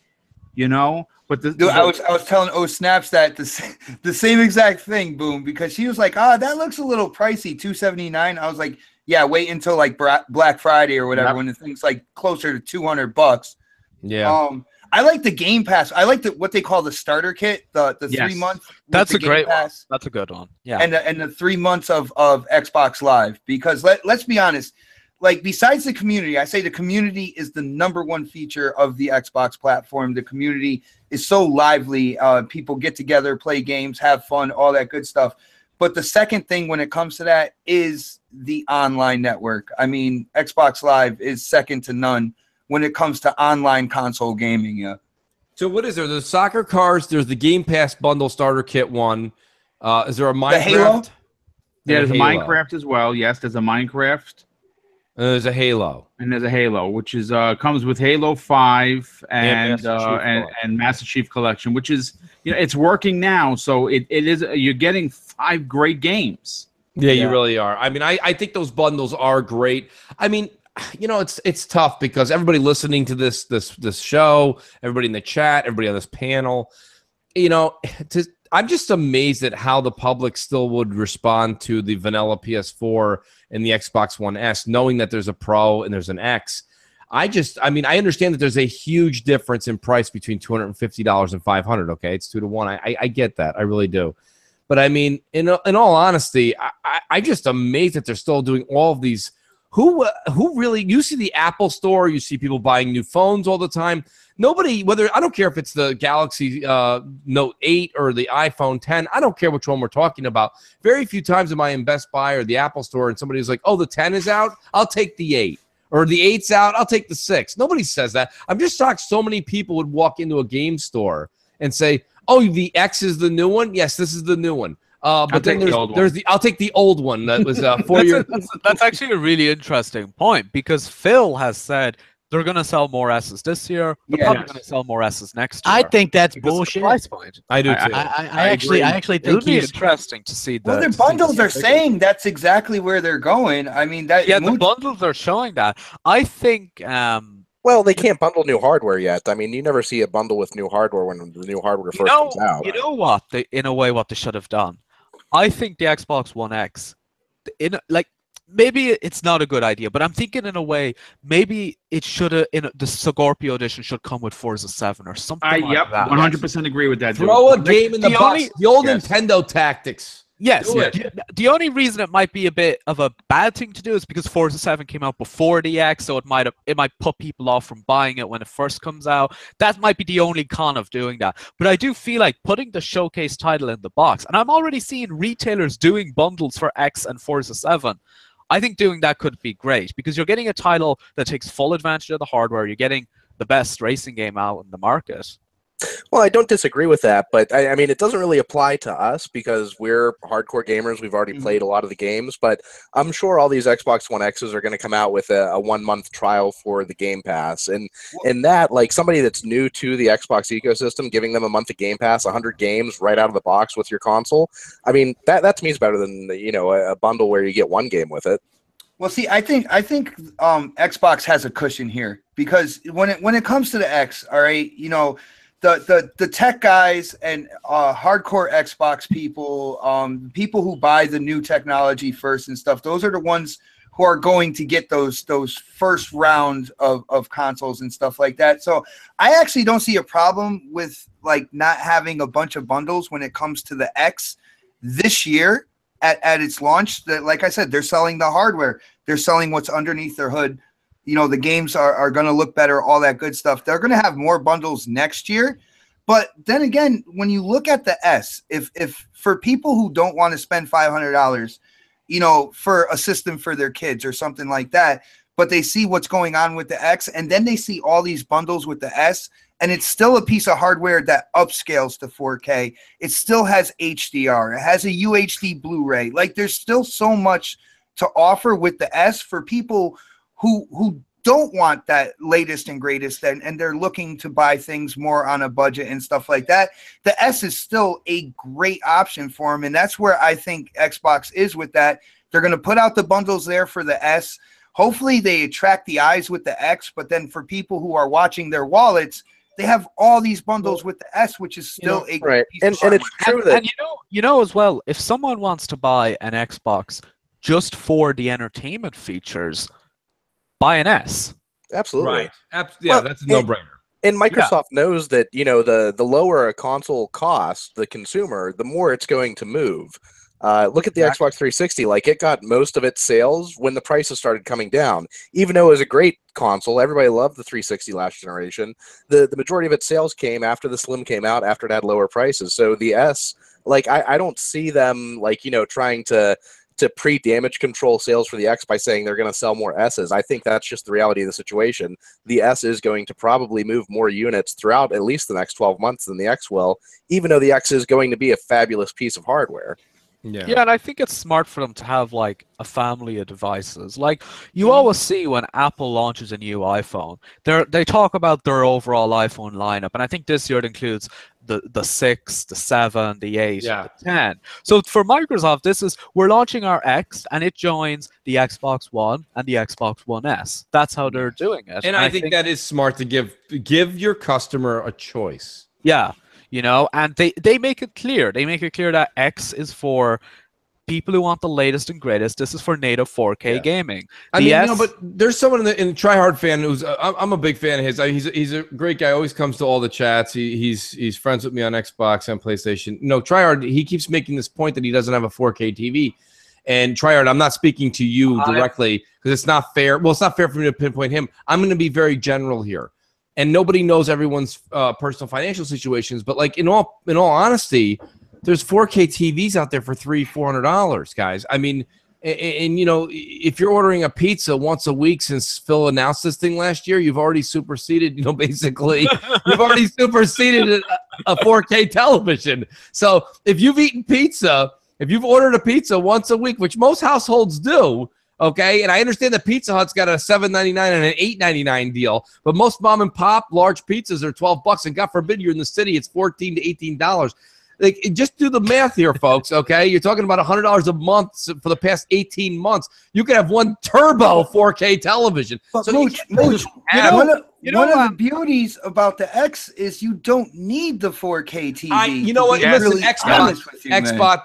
You know, but Dude, I was telling Snaps that the same exact thing, Boom, because she was like, that looks a little pricey, $279. I was like, yeah, wait until like Black Friday or whatever when the thing's like closer to $200. Yeah. I like the Game Pass. I like what they call the starter kit, the 3 months. That's a great one. That's a good one. Yeah. And the 3 months of Xbox Live, because let's be honest, like besides the community, I say the community is the #1 feature of the Xbox platform. The community is so lively. People get together, play games, have fun, all that good stuff. But the second thing when it comes to that is the online network. I mean, Xbox Live is second to none when it comes to online console gaming. Yeah. So what is there? There's Soccer Cars. There's the Game Pass bundle starter kit one. Is there a Minecraft? Halo? Yeah, there's a Minecraft as well. Yes, there's a Minecraft. There's a Halo. And there's a Halo, which is comes with Halo 5 and Master Chief Collection, which is, you know, it's working now. So it is, you're getting 5 great games. Yeah, you really are. I mean, I think those bundles are great. I mean, you know, it's tough because everybody listening to this show, everybody in the chat, everybody on this panel, you know, I'm just amazed at how the public still would respond to the vanilla PS4 and the Xbox One S, knowing that there's a Pro and there's an X. I mean, I understand that there's a huge difference in price between $250 and $500. Okay, it's 2 to 1. I get that. I really do. But I mean, in all honesty, I just amazed that they're still doing all of these. Who really? You see the Apple Store, you see people buying new phones all the time. Nobody, I don't care if it's the Galaxy Note 8 or the iPhone 10. I don't care which one we're talking about. Very few times am I in Best Buy or the Apple Store and somebody's like, "Oh, the 10 is out. I'll take the 8." Or the 8's out. I'll take the 6. Nobody says that. I'm just shocked so many people would walk into a game store and say, "Oh, the X is the new one. Yes, this is the new one." But then I'll take the old one that was 4 years. That's actually a really interesting point, because Phil has said they're going to sell more S's this year. They're probably going to sell more S's next year. I think that's bullshit. Price point. I do too. I actually think it'll be interesting to see that. Well, their bundles are saying that's exactly where they're going. I mean, the bundles are showing that. I think. Well, they can't bundle new hardware yet. I mean, you never see a bundle with new hardware when the new hardware first comes out. You know what? In a way, what they should have done. I think the Xbox One X, maybe it's not a good idea, but I'm thinking in a way, maybe it should have, the Scorpio edition should come with Forza 7 or something like that. 100% agree with that. Throw a game in the box. The old Nintendo tactics. Yes. The only reason it might be a bit of a bad thing to do is because Forza 7 came out before the X, so it might put people off from buying it when it first comes out. That might be the only con of doing that. But I do feel like putting the showcase title in the box, and I'm already seeing retailers doing bundles for X and Forza 7. I think doing that could be great, because you're getting a title that takes full advantage of the hardware. You're getting the best racing game out in the market. Well, I don't disagree with that, but I mean, it doesn't really apply to us because we're hardcore gamers. We've already played a lot of the games, but I'm sure all these Xbox One X's are going to come out with a 1-month trial for the Game Pass. And in that, like somebody that's new to the Xbox ecosystem, giving them a month of Game Pass, 100 games right out of the box with your console, I mean, that to me is better than, you know, a bundle where you get 1 game with it. Well, see, I think Xbox has a cushion here, because when it comes to the X, all right, you know, the tech guys and hardcore Xbox people, people who buy the new technology first and stuff, those are the ones who are going to get those first round of consoles and stuff like that. So I actually don't see a problem with like not having a bunch of bundles when it comes to the X this year at its launch. That, like I said, they're selling the hardware, they're selling what's underneath their hood. You know, the games are going to look better, all that good stuff. They're going to have more bundles next year. But then again, when you look at the S, if for people who don't want to spend $500, you know, for a system for their kids or something like that, but they see what's going on with the X, and then they see all these bundles with the S, and it's still a piece of hardware that upscales to 4K. It still has HDR. It has a UHD Blu-ray. Like, there's still so much to offer with the S for people who don't want that latest and greatest, and they're looking to buy things more on a budget and stuff like that. The S is still a great option for them, and that's where I think Xbox is with that. They're going to put out the bundles there for the S. Hopefully they attract the eyes with the X, but then for people who are watching their wallets, they have all these bundles with the S, which is still a right. piece And of it's true that And you know as well, if someone wants to buy an Xbox just for the entertainment features, buy an S. absolutely. Yeah, Well, that's a no-brainer. And Microsoft knows that, you know, the lower a console costs the consumer, the more it's going to move. Look at the Xbox 360. Like, it got most of its sales when the prices started coming down. Even though it was a great console, everybody loved the 360 last generation. The majority of its sales came after the Slim came out, after it had lower prices. So the S, like, I don't see them, like, you know, trying to pre-damage control sales for the X by saying they're going to sell more S's. I think that's just the reality of the situation. The S is going to probably move more units throughout at least the next 12 months than the X will, even though the X is going to be a fabulous piece of hardware. Yeah, and I think it's smart for them to have like a family of devices. Like, you always see when Apple launches a new iPhone, they talk about their overall iPhone lineup, and I think this year it includes the 6, the 7, the 8, the 10. So for Microsoft, we're launching our X, and it joins the Xbox One and the Xbox One S. That's how they're doing it. And I think that is smart to give your customer a choice. Yeah. You know, and they make it clear. They make it clear that X is for people who want the latest and greatest. This is for native 4K gaming. I mean, you know, but there's someone in the Tryhard fan who's I'm a big fan of his. He's a great guy. Always comes to all the chats. He's friends with me on Xbox and PlayStation. No, Tryhard. He keeps making this point that he doesn't have a 4K TV. And Tryhard, I'm not speaking to you directly because it's not fair. Well, it's not fair for me to pinpoint him. I'm going to be very general here. And nobody knows everyone's personal financial situations, but like in all honesty, there's 4K TVs out there for $300-$400, guys. I mean, and you know, if you're ordering a pizza once a week since Phil announced this thing last year, you've already superseded, you know, basically, you've already superseded a 4K television. So if you've eaten pizza, if you've ordered a pizza once a week, which most households do. Okay, and I understand that Pizza Hut's got a $7.99 and an $8.99 deal, but most mom and pop large pizzas are $12, and God forbid you're in the city, it's $14 to $18. Like, just do the math here, folks. Okay, you're talking about $100 a month for the past 18 months. You could have one turbo 4K television. But so Mooch, one of the beauties about the X is you don't need the 4K TV. You know what? Listen, really Xbot,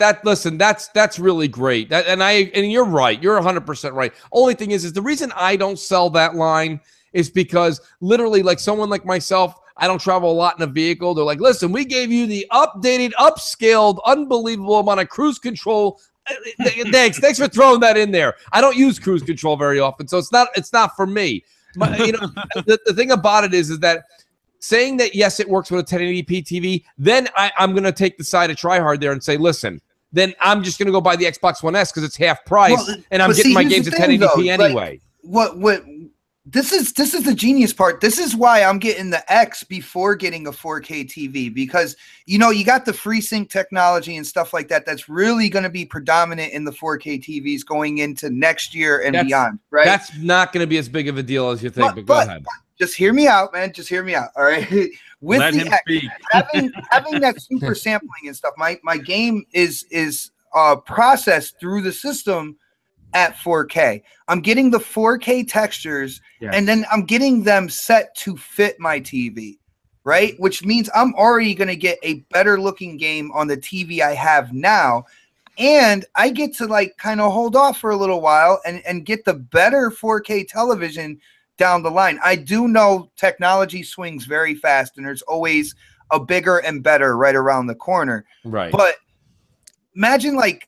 that's really great. And you're right. You're 100% right. Only thing is the reason I don't sell that line is because literally, like someone like myself, I don't travel a lot in a vehicle. They're like, listen, we gave you the updated, upscaled, unbelievable amount of cruise control. Thanks for throwing that in there. I don't use cruise control very often, so it's not for me. You know, the thing about it is that saying that yes, it works with a 1080p TV, then I'm going to take the side of Tryhard there and say, listen, then I'm just going to go buy the Xbox One S because it's half price, and I'm getting my games at 1080p anyway. What this is the genius part. This is why I'm getting the X before getting a 4K TV, because you know you got the FreeSync technology and stuff like that. That's really going to be predominant in the 4K TVs going into next year and beyond. Right? That's not going to be as big of a deal as you think. But go ahead. Just hear me out, man. Just hear me out. All right. With Let the him X, speak. having that super sampling and stuff, my game is processed through the system at 4K. I'm getting the 4K textures, and then I'm getting them set to fit my TV, right? Which means I'm already going to get a better looking game on the TV I have now, and I get to like kind of hold off for a little while and get the better 4K television down the line. I do know technology swings very fast, and there's always a bigger and better right around the corner. Right. But imagine like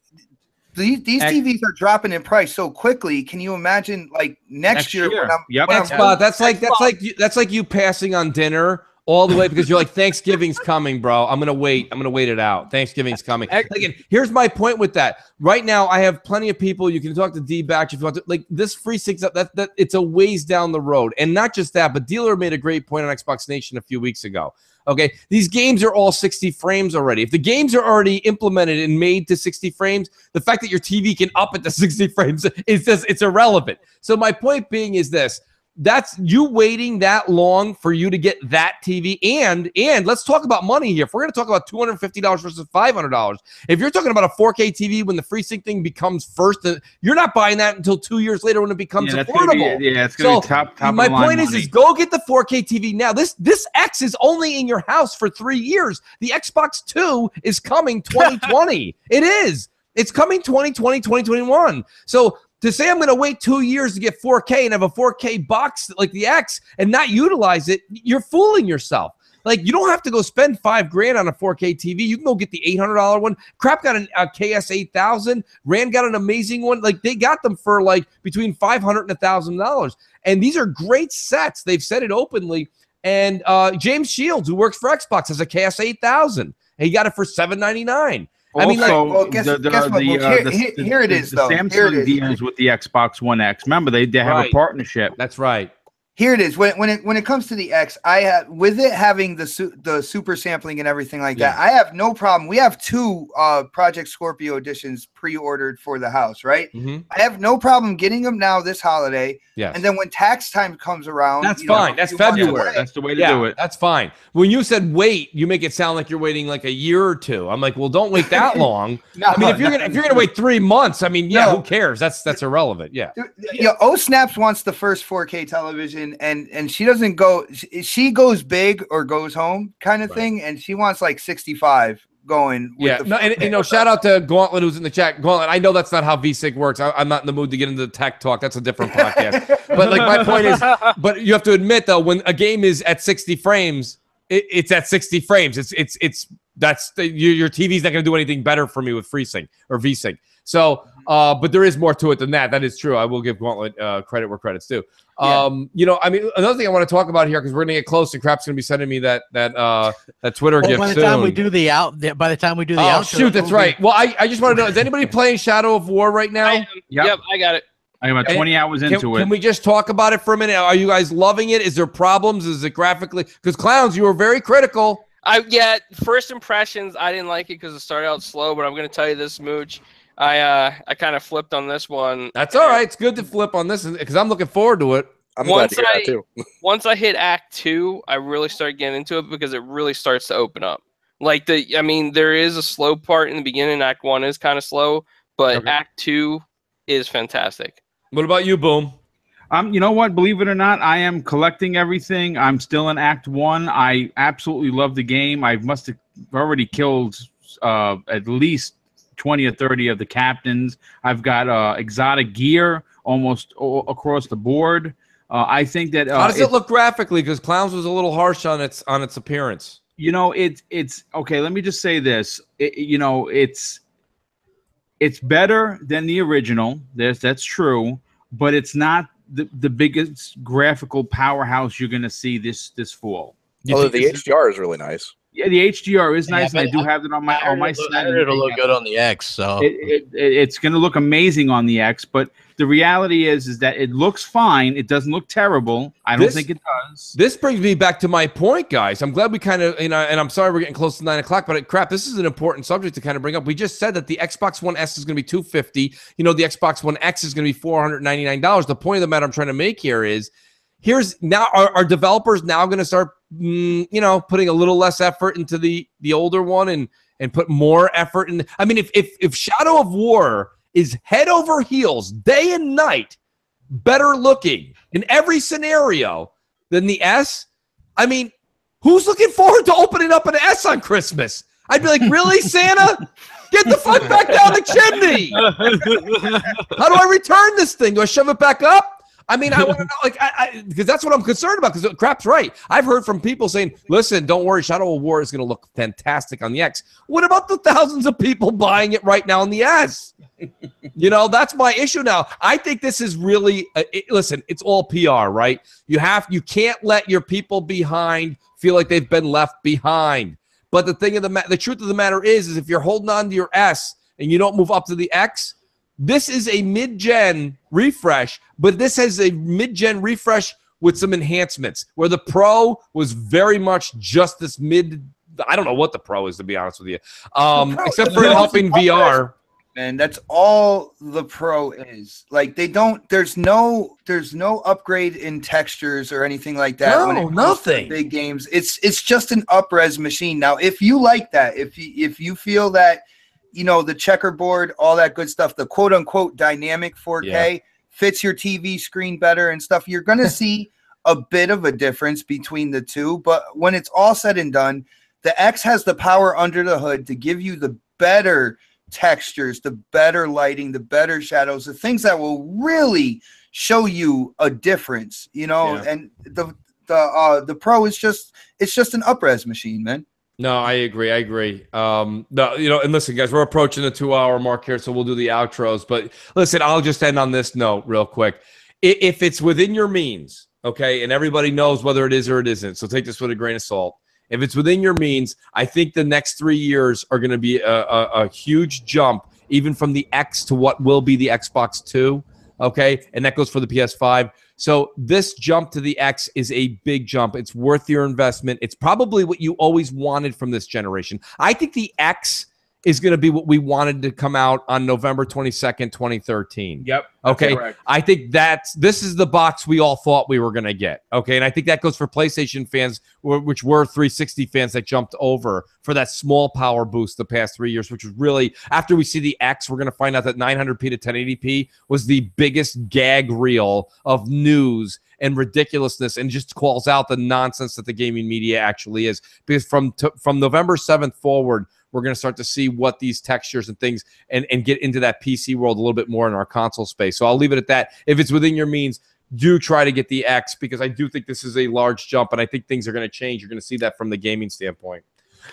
these TVs are dropping in price so quickly. Can you imagine like next year? Xbot, that's like you passing on dinner all the way because you're like, Thanksgiving's coming, bro. I'm gonna wait it out. Thanksgiving's coming. Again, here's my point with that. Right now, I have plenty of people. You can talk to D-Batch if you want to. Like this free sync up, that it's a ways down the road, and not just that, but Dealer made a great point on Xbox Nation a few weeks ago. Okay, these games are all 60 frames already. If the games are already implemented and made to 60 frames, the fact that your TV can up it to 60 frames is just it's irrelevant. So my point being is this. That's you waiting that long for you to get that TV. And let's talk about money here. If we're going to talk about $250 versus $500, if you're talking about a 4K TV when the FreeSync thing becomes first, you're not buying that until 2 years later when it becomes affordable. It's going to be top my point money. is go get the 4K TV now. This X is only in your house for 3 years. The Xbox 2 is coming 2020. It is. It's coming 2020, 2021. So to say I'm going to wait 2 years to get 4K and have a 4K box like the X and not utilize it, you're fooling yourself. Like, you don't have to go spend $5,000 on a 4K TV. You can go get the $800 one. Crap got a KS8000. Rand got an amazing one. Like, they got them for like between $500 and $1,000. And these are great sets. They've said it openly. And James Shields, who works for Xbox, has a KS8000. And he got it for $799. Also, I mean, like, well, guess what? Here it is, though. Samsung deals with the Xbox One X. Remember, they have a partnership. That's right. Here it is. When it comes to the X, I have with it having the super sampling and everything like that. I have no problem. We have 2 Project Scorpio editions pre-ordered for the house, right? I have no problem getting them now this holiday. Yeah. And then when tax time comes around, that's fine. That's February. That's the way to do it. That's fine. When you said wait, you make it sound like you're waiting like a year or 2. I'm like, well, don't wait that long. I mean, if you're gonna wait 3 months, I mean, who cares? That's irrelevant. Yeah. Oh Snaps wants the first 4K television, and she doesn't go. She goes big or goes home kind of thing, and she wants like 65 going. With shout out to Gauntlet who's in the chat. Gauntlet, I know that's not how VSync works. I'm not in the mood to get into the tech talk. That's a different podcast. But like my point is, but you have to admit though, when a game is at 60 frames, it's at 60 frames. Your TV's not going to do anything better for me with FreeSync or VSync. So, but there is more to it than that. That is true. I will give Gauntlet credit where credit's due. I mean, another thing I want to talk about here because we're gonna get close and Crap's gonna be sending me that Twitter gift by the soon. time we do the outro, shoot, that's right. Well, I just want to know: is anybody playing Shadow of War right now? Yep, I got it. I'm about 20 hours into it. Can we just talk about it for a minute? Are you guys loving it? Is there problems? Is it graphically? Because Clowns, you were very critical. First impressions, I didn't like it because it started out slow. But I'm gonna tell you this, Mooch. I kind of flipped on this one. That's all right. It's good to flip on this because I'm looking forward to it. I'm glad to hear that too. Once I hit Act 2, I really started getting into it because it really starts to open up. Like there is a slow part in the beginning. Act 1 is kind of slow, but Act 2 is fantastic. What about you, Boom? You know what? Believe it or not, I am collecting everything. I'm still in Act 1. I absolutely love the game. I must have already killed at least 20 or 30 of the captains. I've got exotic gear almost across the board. I think that how does it look graphically? Because Clowns was a little harsh on its appearance. You know, it's okay. Let me just say this. It's better than the original. That's true, but it's not the biggest graphical powerhouse you're going to see this fall. Although the HDR is really nice. Yeah, the HDR is nice, and I do have it on my set. It'll look good on the X, so it's going to look amazing on the X. But the reality is that it looks fine. It doesn't look terrible. I don't think it does. This brings me back to my point, guys. I'm glad we kind of, and I'm sorry we're getting close to 9 o'clock, but crap, this is an important subject to kind of bring up. We just said that the Xbox One S is going to be $250. The Xbox One X is going to be $499. The point of the matter I'm trying to make here is, here's now are developers now going to start putting a little less effort into the older one and put more effort in. I mean, if Shadow of War is head over heels day and night better looking in every scenario than the S, I mean, who's looking forward to opening up an S on Christmas? I'd be like, really, Santa? Get the fuck back down the chimney. How do I return this thing? Do I shove it back up? I mean, I want to know, because that's what I'm concerned about, because Crap's right. I've heard from people saying, listen, don't worry, Shadow of War is going to look fantastic on the X. What about the thousands of people buying it right now on the S? That's my issue now. I think this is really, listen, it's all PR, right? You can't let your people behind feel like they've been left behind. But the thing of the truth of the matter is if you're holding on to your S and you don't move up to the X, this is a mid-gen refresh, but this has a mid-gen refresh with some enhancements, where the Pro was very much just this mid. I don't know what the Pro is, to be honest with you, except for helping VR. And that's all the Pro is. Like they don't. There's no upgrade in textures or anything like that. No, when it comes nothing. to big games. It's just an up-res machine. Now, if you like that, if you feel that, you know, the checkerboard, all that good stuff, the quote unquote dynamic 4K fits your TV screen better and stuff, you're gonna see a bit of a difference between the two. But when it's all said and done, the X has the power under the hood to give you the better textures, the better lighting, the better shadows, the things that will really show you a difference, you know. And the Pro is just an up-res machine, man. No, I agree. No, you know, and listen, guys, we're approaching the 2-hour mark here, so we'll do the outros. But listen, I'll just end on this note real quick. If it's within your means, okay, and everybody knows whether it is or it isn't, so take this with a grain of salt. If it's within your means, I think the next 3 years are going to be a huge jump, even from the X to what will be the Xbox 2, okay? And that goes for the PS5. So this jump to the X is a big jump. It's worth your investment. It's probably what you always wanted from this generation. I think the X is going to be what we wanted to come out on November 22nd, 2013. Yep. Okay. Correct. I think this is the box we all thought we were going to get. Okay. And I think that goes for PlayStation fans, which were 360 fans that jumped over for that small power boost the past 3 years, which was really, after we see the X, we're going to find out that 900p to 1080p was the biggest gag reel of news and ridiculousness, and just calls out the nonsense that the gaming media actually is. Because from November 7th forward, we're going to start to see what these textures and things and get into that PC world a little bit more in our console space. So I'll leave it at that. If it's within your means, do try to get the X, because I do think this is a large jump, and I think things are going to change. You're going to see that from the gaming standpoint.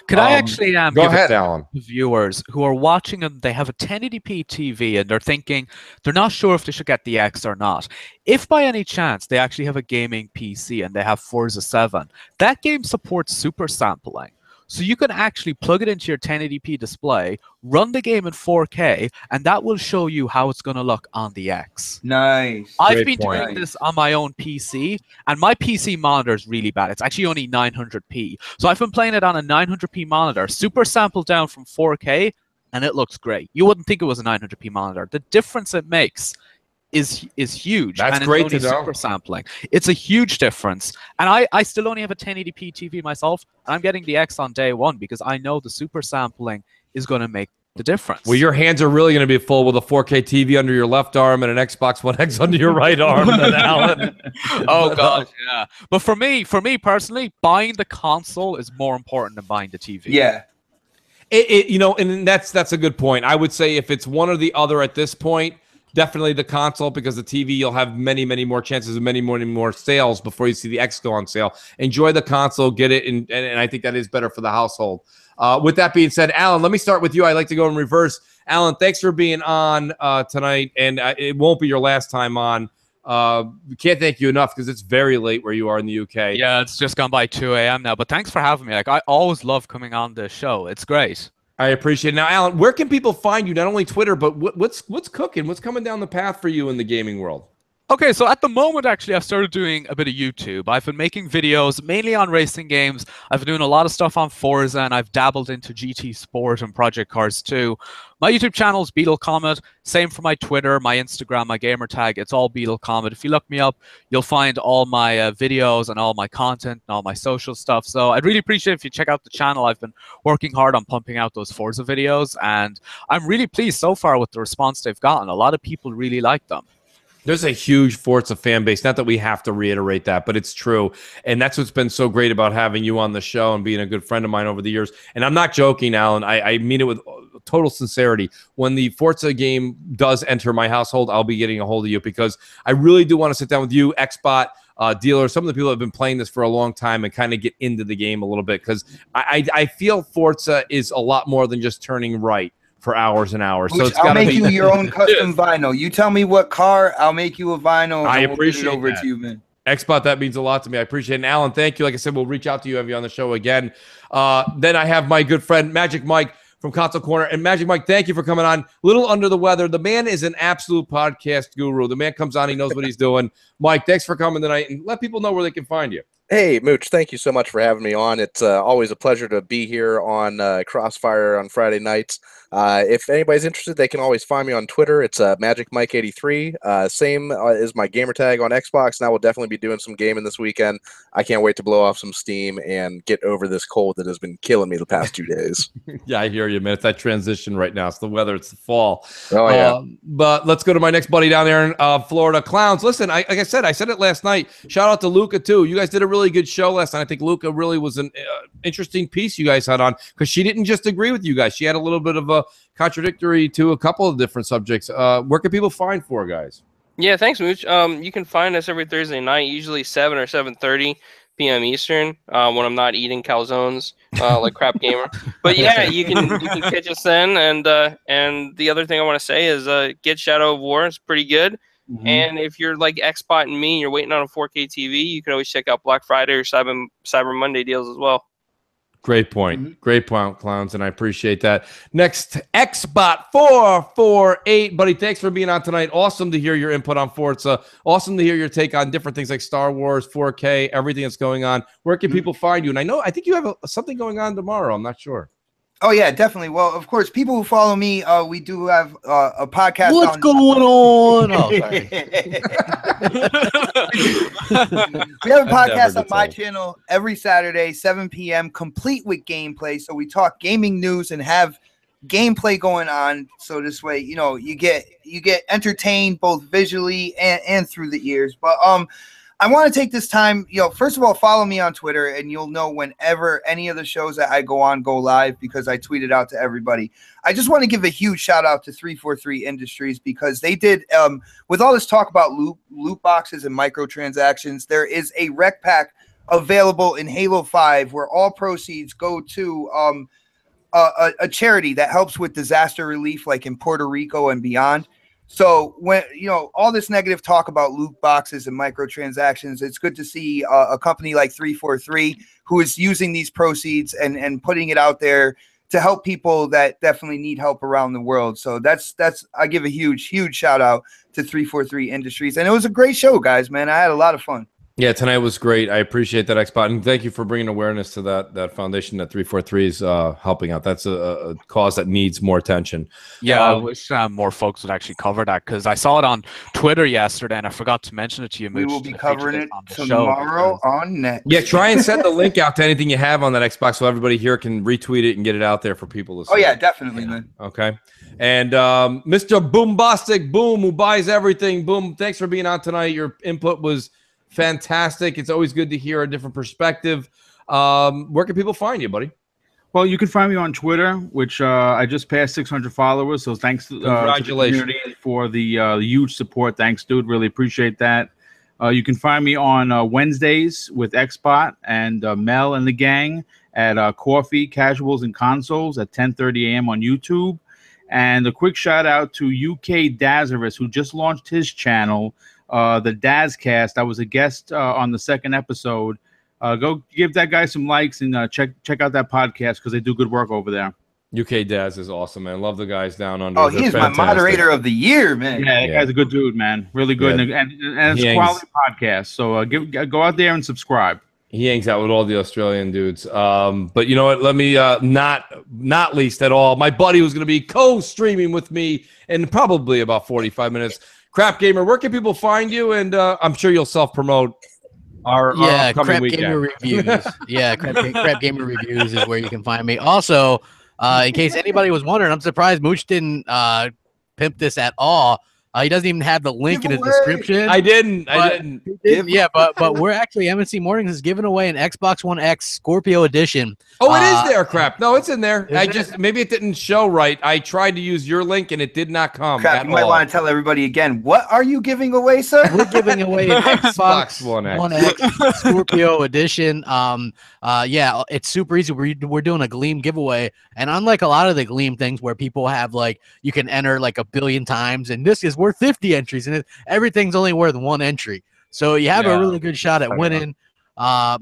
Could I actually go give ahead, it Alan. to viewers who are watching and they have a 1080p TV and they're thinking they're not sure if they should get the X or not. If by any chance they actually have a gaming PC and they have Forza 7, that game supports super sampling. So you can actually plug it into your 1080p display, run the game in 4K, and that will show you how it's going to look on the X. Nice. I've been doing this on my own PC, and my PC monitor is really bad. It's actually only 900p. So I've been playing it on a 900p monitor, super sampled down from 4K, and it looks great. You wouldn't think it was a 900p monitor. The difference it makes is huge. That's and great it's only to know. super sampling. It's a huge difference. And I still only have a 1080p TV myself, and I'm getting the X on day one because I know the super sampling is going to make the difference. Well, your hands are really going to be full with a 4K TV under your left arm and an Xbox One X under your right arm, then, Alan. Oh gosh, yeah. But for me personally, buying the console is more important than buying the TV. Yeah. You know, and that's a good point. I would say if it's one or the other at this point, definitely the console, because the TV, you'll have many more chances of many more sales before you see the X go on sale. Enjoy the console, get it, and I think that is better for the household. With that being said, Alan, let me start with you. I like to go in reverse. Alan, thanks for being on tonight, and it won't be your last time on. We can't thank you enough because it's very late where you are in the UK. Yeah, it's just gone by 2 a.m. now, but thanks for having me. Like, I always love coming on this show. It's great. I appreciate it. Now, Alan, where can people find you? Not only Twitter, but what's cooking? What's coming down the path for you in the gaming world? Okay, so at the moment, actually, I've started doing a bit of YouTube. I've been making videos mainly on racing games. I've been doing a lot of stuff on Forza, and I've dabbled into GT Sport and Project Cars 2. My YouTube channel is Beetle Comet. Same for my Twitter, my Instagram, my gamer tag. It's all Beetle Comet. If you look me up, you'll find all my videos and all my content and all my social stuff. So I'd really appreciate if you check out the channel. I've been working hard on pumping out those Forza videos, and I'm really pleased so far with the response they've gotten. A lot of people really like them. There's a huge Forza fan base. Not that we have to reiterate that, but it's true. And that's what's been so great about having you on the show and being a good friend of mine over the years. And I'm not joking, Alan. I mean it with total sincerity. When the Forza game does enter my household, I'll be getting a hold of you, because I really do want to sit down with you, Xbot, Dealer, some of the people that have been playing this for a long time, and kind of get into the game a little bit, because I feel Forza is a lot more than just turning right for hours and hours. So it's I'll make be you your own custom vinyl. You tell me what car, I'll make you a vinyl. I and appreciate we'll get it over that. to you, man. Xbot, that means a lot to me. I appreciate it. And Alan, thank you. Like I said, we'll reach out to you, have you on the show again. Then I have my good friend Magic Mike from Console Corner. And Magic Mike, thank you for coming on. A little under the weather. The man is an absolute podcast guru. The man comes on, he knows what he's doing. Mike, thanks for coming tonight, and let people know where they can find you. Hey, Mooch, thank you so much for having me on. It's always a pleasure to be here on CrossFire on Friday nights. If anybody's interested, they can always find me on Twitter. It's MagicMike83. Same is my gamer tag on Xbox, and I will definitely be doing some gaming this weekend. I can't wait to blow off some steam and get over this cold that has been killing me the past 2 days. Yeah, I hear you, man. It's that transition right now. It's the weather. It's the fall. Oh, yeah. But let's go to my next buddy down there in Florida. Clowns, listen, like I said it last night. Shout out to Luca, too. You guys did a really good show last night. I think Luca really was an interesting piece you guys had on, because she didn't just agree with you guys. She had a little bit of a contradictory to a couple of different subjects. Where can people find for, guys? Yeah, thanks, Mooch. You can find us every Thursday night, usually 7 or 7:30 p.m. Eastern, when I'm not eating calzones like Crap Gamer. But yeah, you can catch us then. And the other thing I want to say is get Shadow of War. It's pretty good. Mm-hmm. And if you're like Xbot and me, and you're waiting on a 4K TV, you can always check out Black Friday or Cyber Monday deals as well. Great point. Mm-hmm. Great point, Clowns, and I appreciate that. Next, Xbot 448. Buddy, thanks for being on tonight. Awesome to hear your input on Forza. Awesome to hear your take on different things like Star Wars, 4K, everything that's going on. Where can people find you? And I think you have something going on tomorrow. I'm not sure. Oh, yeah, definitely. Well, of course, people who follow me, we do have a podcast. What's going on? Oh, sorry. We have a podcast on my channel every Saturday, 7 p.m., complete with gameplay. So we talk gaming news and have gameplay going on. So this way, you get entertained both visually and through the ears. But I want to take this time, first of all, follow me on Twitter, and you'll know whenever any of the shows that I go on go live, because I tweet it out to everybody. I just want to give a huge shout out to 343 Industries, because they did, with all this talk about loot boxes and microtransactions, there is a rec pack available in Halo 5 where all proceeds go to a charity that helps with disaster relief, like in Puerto Rico and beyond. So when, all this negative talk about loot boxes and microtransactions, it's good to see a company like 343 who is using these proceeds and putting it out there to help people that definitely need help around the world. So that's I give a huge shout out to 343 Industries. And it was a great show, guys, man. I had a lot of fun. Yeah, tonight was great. I appreciate that, Xbot, and thank you for bringing awareness to that foundation that 343 is helping out. That's a cause that needs more attention. Yeah, I wish more folks would actually cover that, because I saw it on Twitter yesterday, and I forgot to mention it to you. We will be covering it tomorrow on Next. Yeah, try and send the link out to anything you have on that Xbox so everybody here can retweet it and get it out there for people to see. Oh, yeah, definitely, man. Okay. And Mr. Boombastic Boom, who buys everything. Boom, thanks for being on tonight. Your input was fantastic. It's always good to hear a different perspective. Where can people find you, buddy? Well, you can find me on Twitter, which I just passed 600 followers. So thanks to the community for the huge support. Thanks, dude. Really appreciate that. You can find me on Wednesdays with Xbot and Mel and the gang at Coffee, Casuals, and Consoles at 10:30 a.m. on YouTube. And a quick shout out to UK Dazarus, who just launched his channel, the Dazcast. I was a guest on the second episode. Go give that guy some likes and check out that podcast, because they do good work over there. UK Daz is awesome, man. Love the guys down under. Oh, he's my moderator of the year, man. Yeah, that guy's a good dude, man. Really good, and it's a quality podcast. So go out there and subscribe. He hangs out with all the Australian dudes. But you know what? Let me not least at all, my buddy who's going to be co-streaming with me in probably about 45 minutes. Crap Gamer, where can people find you? And I'm sure you'll self-promote our upcoming Crap weekend. Gamer Reviews. Yeah, Crap Gamer Reviews is where you can find me. Also, in case anybody was wondering, I'm surprised Mooch didn't pimp this at all. He doesn't even have the link in his description. I didn't. Yeah, but we're actually, MNC Mornings is giving away an Xbox One X Scorpio Edition. Oh, it is there, Crap. No, it's in there. Maybe it didn't show right. I tried to use your link and it did not come. Crap, you might want to tell everybody again. What are you giving away, sir? We're giving away an Xbox One X Scorpio Edition. Yeah, it's super easy. We're doing a Gleam giveaway, and unlike a lot of the Gleam things where people have you can enter 1 billion times, and this is worth 50 entries, and everything's only worth 1 entry. So you have Yeah. a really good shot at Fair winning.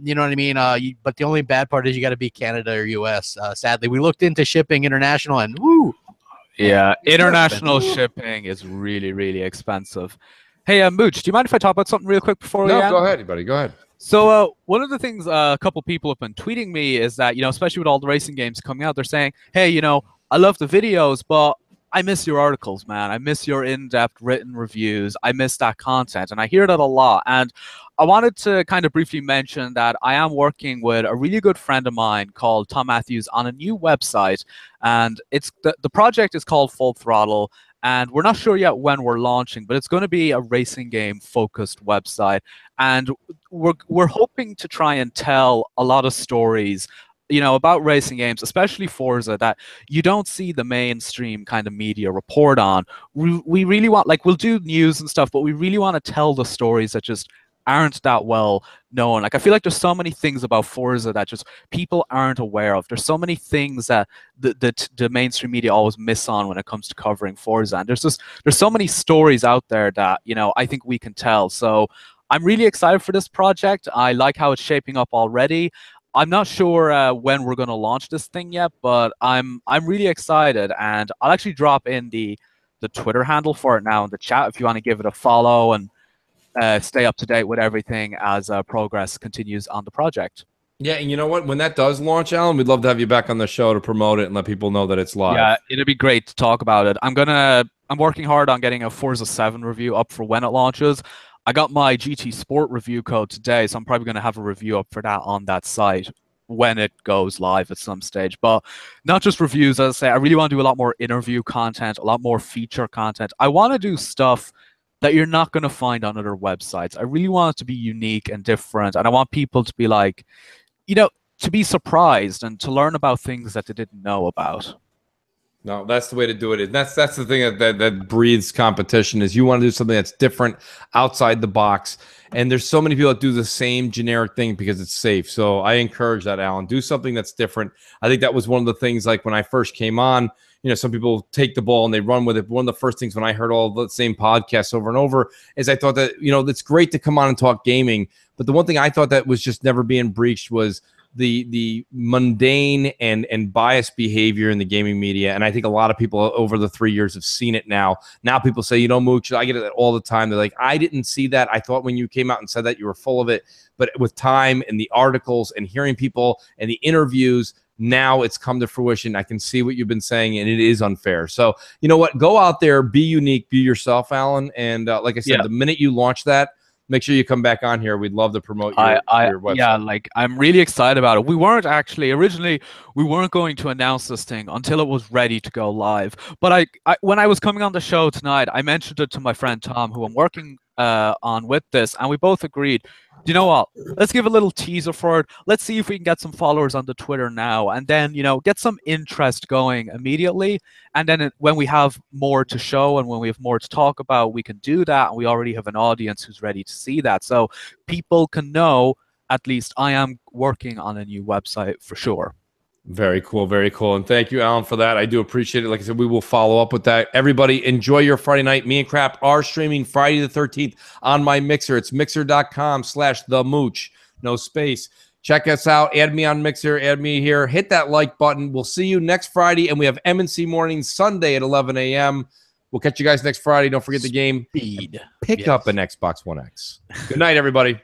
You know what I mean? But the only bad part is you got to beat Canada or US. Sadly, we looked into shipping international, and woo. Yeah, it's international expensive. shipping is really, really expensive. Hey, Mooch, do you mind if I talk about something real quick before we No, end? go ahead, buddy. Go ahead. So one of the things a couple people have been tweeting me is that, especially with all the racing games coming out, they're saying, hey, I love the videos, but I miss your articles, man. I miss your in-depth written reviews. I miss that content. And I hear that a lot. And I wanted to kind of briefly mention that I am working with a really good friend of mine called Tom Matthews on a new website. And it's the project is called Full Throttle. And we're not sure yet when we're launching, but it's going to be a racing game focused website. And we're hoping to try and tell a lot of stories, about racing games, especially Forza, that you don't see the mainstream kind of media report on. We really want, like, we'll do news and stuff, but we really want to tell the stories that just aren't that well known. Like, I feel like there's so many things about Forza that just people aren't aware of. There's so many things that the mainstream media always miss on when it comes to covering Forza. And there's so many stories out there that, I think we can tell. So I'm really excited for this project. I like how it's shaping up already. I'm not sure when we're going to launch this thing yet, but I'm really excited, and I'll actually drop in the Twitter handle for it now in the chat if you want to give it a follow and stay up to date with everything as progress continues on the project. Yeah, and you know what? When that does launch, Alan, we'd love to have you back on the show to promote it and let people know that it's live. Yeah, it'd be great to talk about it. I'm working hard on getting a Forza 7 review up for when it launches. I got my GT Sport review code today, so I'm probably going to have a review up for that on that site when it goes live at some stage. But not just reviews, as I say, I really want to do a lot more interview content, a lot more feature content. I want to do stuff that you're not going to find on other websites. I really want it to be unique and different, and I want people to be like, to be surprised and to learn about things that they didn't know about. No, that's the way to do it. That's the thing that breeds competition, is you want to do something that's different, outside the box. And there's so many people that do the same generic thing because it's safe. So I encourage that, Alan. Do something that's different. I think that was one of the things, like when I first came on, some people take the ball and they run with it. One of the first things when I heard all the same podcasts over and over is I thought that, it's great to come on and talk gaming. But the one thing I thought that was just never being breached was the mundane and biased behavior in the gaming media. And I think a lot of people over the 3 years have seen it now. Now people say, Mooch, I get it all the time. They're like, I didn't see that. I thought when you came out and said that, you were full of it. But with time and the articles and hearing people and the interviews, now it's come to fruition. I can see what you've been saying, and it is unfair. So you know what? Go out there, be unique, be yourself, Alan. And like I said, the minute you launch that, make sure you come back on here. We'd love to promote your website. Yeah, like, I'm really excited about it. We weren't actually originally going to announce this thing until it was ready to go live. But when I was coming on the show tonight, I mentioned it to my friend Tom, who I'm working on with this, and we both agreed, you know what? Let's give a little teaser for it. Let's see if we can get some followers on the Twitter now, and then get some interest going immediately. And then when we have more to show and when we have more to talk about, we can do that. And we already have an audience who's ready to see that, so people can know at least I am working on a new website for sure. Very cool, very cool. And thank you, Alan, for that. I do appreciate it. Like I said, we will follow up with that. Everybody, enjoy your Friday night. Me and Crap are streaming Friday the 13th on my Mixer. It's mixer.com/themooch. No space. Check us out. Add me on Mixer. Add me here. Hit that like button. We'll see you next Friday. And we have M&C Mornings Sunday at 11 a.m. We'll catch you guys next Friday. Don't forget the game. Pick up an Xbox One X. Good night, everybody.